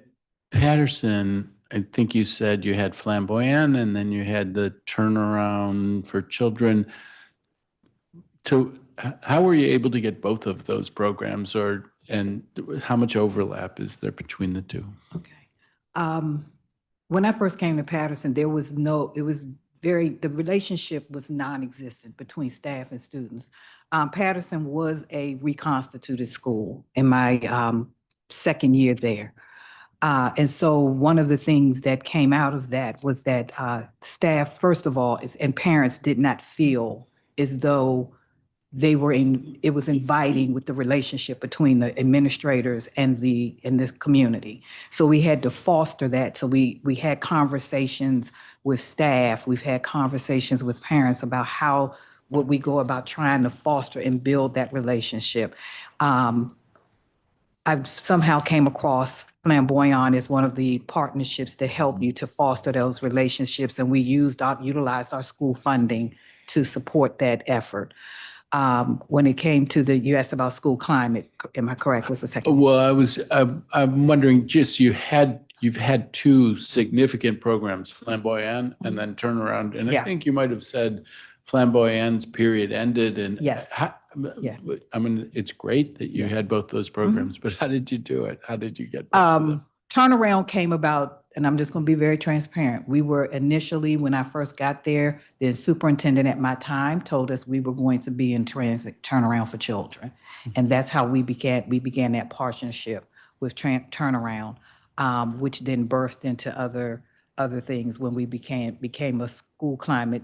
Speaker 6: Patterson, I think you said you had Flamboyant and then you had the turnaround for children. How were you able to get both of those programs, and how much overlap is there between the two?
Speaker 7: Okay. When I first came to Patterson, the relationship was non-existent between staff and students. Patterson was a reconstituted school in my second year there. And so one of the things that came out of that was that staff, first of all, and parents did not feel as though it was inviting with the relationship between the administrators and the community. So we had to foster that. So we had conversations with staff. We've had conversations with parents about how would we go about trying to foster and build that relationship. I somehow came across Flamboyant as one of the partnerships that help you to foster those relationships, and we utilized our school funding to support that effort. When it came to you asked about school climate, am I correct? What's the second?
Speaker 6: Well, I'm wondering, just you've had two significant programs, Flamboyant and then Turnaround. And I
Speaker 7: Yeah.
Speaker 6: think you might have said Flamboyant's period ended and.
Speaker 7: Yes. Yeah.
Speaker 6: I mean, it's great that you
Speaker 7: Yeah.
Speaker 6: had both those programs, but how did you do it? How did you get both of them?
Speaker 7: Turnaround came about, and I'm just going to be very transparent. We were initially, when I first got there, the superintendent at my time told us we were going to be in transit turnaround for children. And that's how we began that partnership with Turnaround, which then birthed into other things when we became a school climate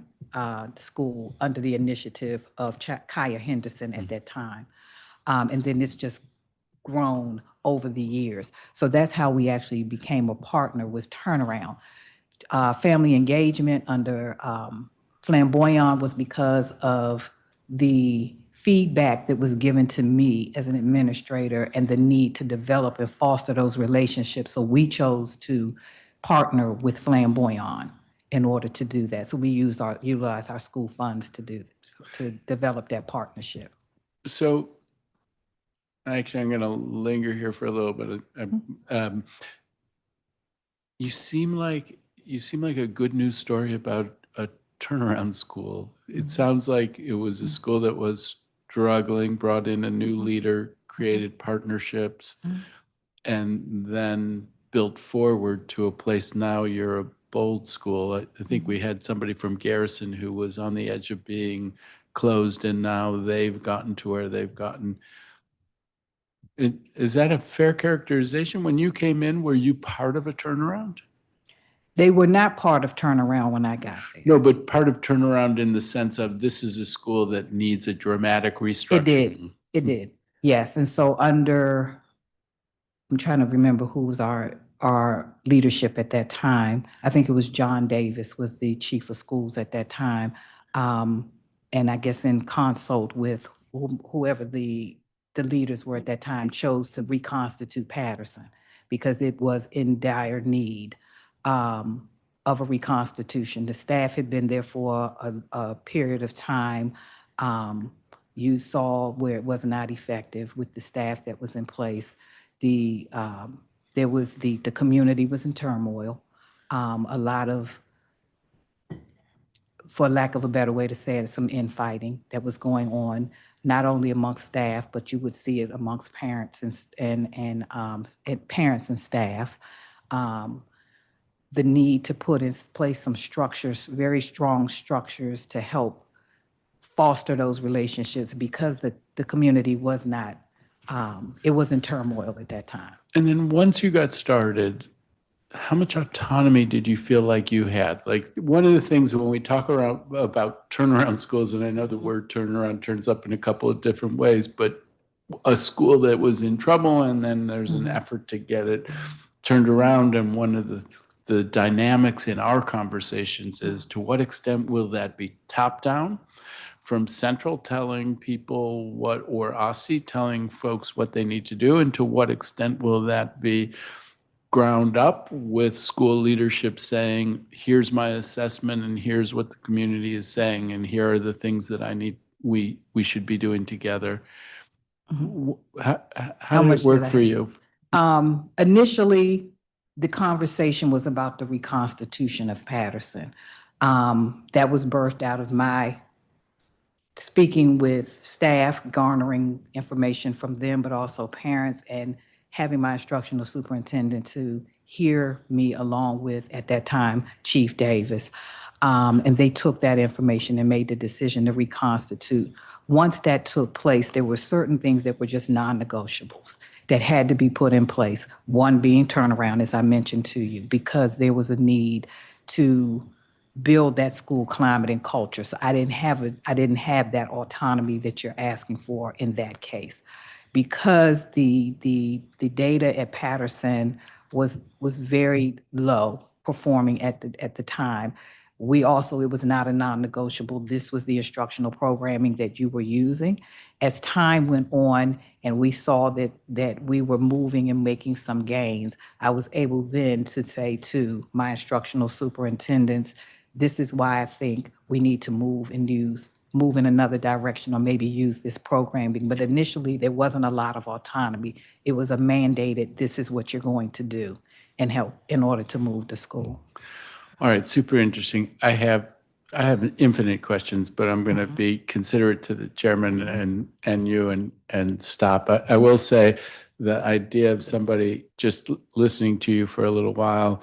Speaker 7: school under the initiative of Kaya Henderson at that time. And then it's just grown over the years. So that's how we actually became a partner with Turnaround. Family engagement under Flamboyant was because of the feedback that was given to me as an administrator and the need to develop and foster those relationships. So we chose to partner with Flamboyant in order to do that. So we utilized our school funds to develop that partnership.
Speaker 6: So actually, I'm going to linger here for a little bit. You seem like a good news story about a turnaround school. It sounds like it was a school that was struggling, brought in a new leader, created partnerships, and then built forward to a place now you're a bold school. I think we had somebody from Garrison who was on the edge of being closed, and now they've gotten to where they've gotten. Is that a fair characterization? When you came in, were you part of a turnaround?
Speaker 7: They were not part of Turnaround when I got there.
Speaker 6: No, but part of turnaround in the sense of this is a school that needs a dramatic restructuring.
Speaker 7: It did. Yes. And so I'm trying to remember who was our leadership at that time. I think it was John Davis was the chief of schools at that time. And I guess in consult with whoever the leaders were at that time, chose to reconstitute Patterson because it was in dire need of a reconstitution. The staff had been there for a period of time. You saw where it was not effective with the staff that was in place. The community was in turmoil. A lot of, for lack of a better way to say it, some infighting that was going on, not only amongst staff, but you would see it amongst parents and parents and staff. The need to put in place some structures, very strong structures to help foster those relationships because the community was not, it was in turmoil at that time.
Speaker 6: And then once you got started, how much autonomy did you feel like you had? Like one of the things when we talk about turnaround schools, and I know the word turnaround turns up in a couple of different ways, but a school that was in trouble and then there's an effort to get it turned around. And one of the dynamics in our conversations is to what extent will that be top down from central telling people what, or OSSI telling folks what they need to do, and to what extent will that be ground up with school leadership saying, here's my assessment and here's what the community is saying and here are the things that we should be doing together. How did it work for you?
Speaker 7: Initially, the conversation was about the reconstitution of Patterson. That was birthed out of my speaking with staff, garnering information from them, but also parents, and having my instructional superintendent to hear me along with, at that time, Chief Davis. And they took that information and made the decision to reconstitute. once that took place, there were certain things that were just non-negotiables that had to be put in place. One being turnaround, as I mentioned to you, because there was a need to build that school climate and culture. So I didn't have that autonomy that you're asking for in that case. Because the data at Patterson was very low performing at the time. We also, it was not a non-negotiable. This was the instructional programming that you were using. As time went on and we saw that we were moving and making some gains, I was able then to say to my instructional superintendents, this is why I think we need to move in another direction, or maybe use this programming. But initially, there wasn't a lot of autonomy. It was a mandated, this is what you're going to do and help in order to move the school.
Speaker 6: All right, super interesting. I have infinite questions, but I'm going to be considerate to the chairman and you and stop. I will say the idea of somebody just listening to you for a little while,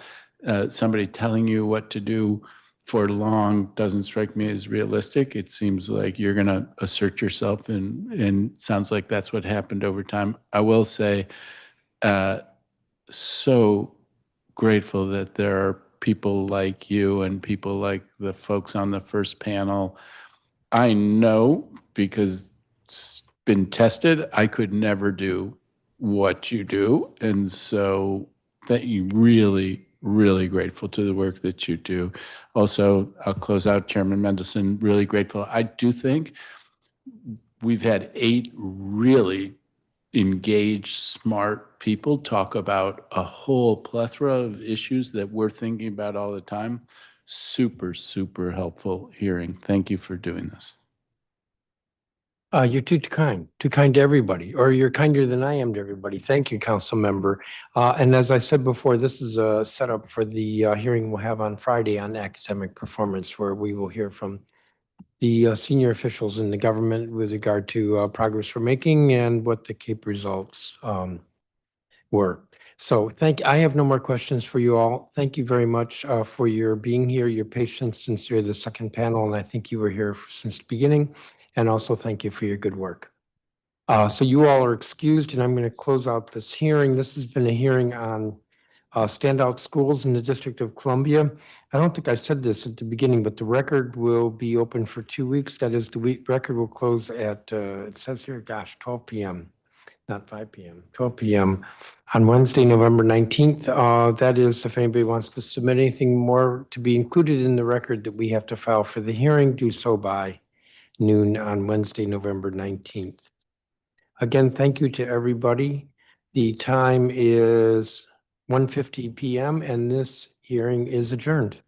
Speaker 6: somebody telling you what to do for long doesn't strike me as realistic. It seems like you're going to assert yourself, and sounds like that's what happened over time. I will say, so grateful that there are people like you and people like the folks on the first panel. I know, because it's been tested, I could never do what you do. And so that you really grateful to the work that you do. Also, I'll close out, Chairman Mendelson, really grateful. I do think we've had 8 really engaged, smart people talk about a whole plethora of issues that we're thinking about all the time. Super helpful hearing. Thank you for doing this.
Speaker 1: You're too kind to everybody, or you're kinder than I am to everybody. Thank you, council member. And as I said before, this is a setup for the hearing we'll have on Friday on academic performance, where we will hear from the senior officials in the government with regard to progress we're making and what the CAPE results were. So I have no more questions for you all. Thank you very much for your being here, your patience since you're the second panel, and I think you were here since the beginning. And also thank you for your good work. So you all are excused, and I'm going to close out this hearing. This has been a hearing on standout schools in the District of Columbia. I don't think I said this at the beginning, but the record will be open for 2 weeks. That is, the record will close at, it says here, 12 p.m., not 5 p.m., 12 p.m. on Wednesday, November 19th. That is, if anybody wants to submit anything more to be included in the record that we have to file for the hearing, do so by noon on Wednesday, November 19th. Again, thank you to everybody. The time is 1:50 p.m. and this hearing is adjourned.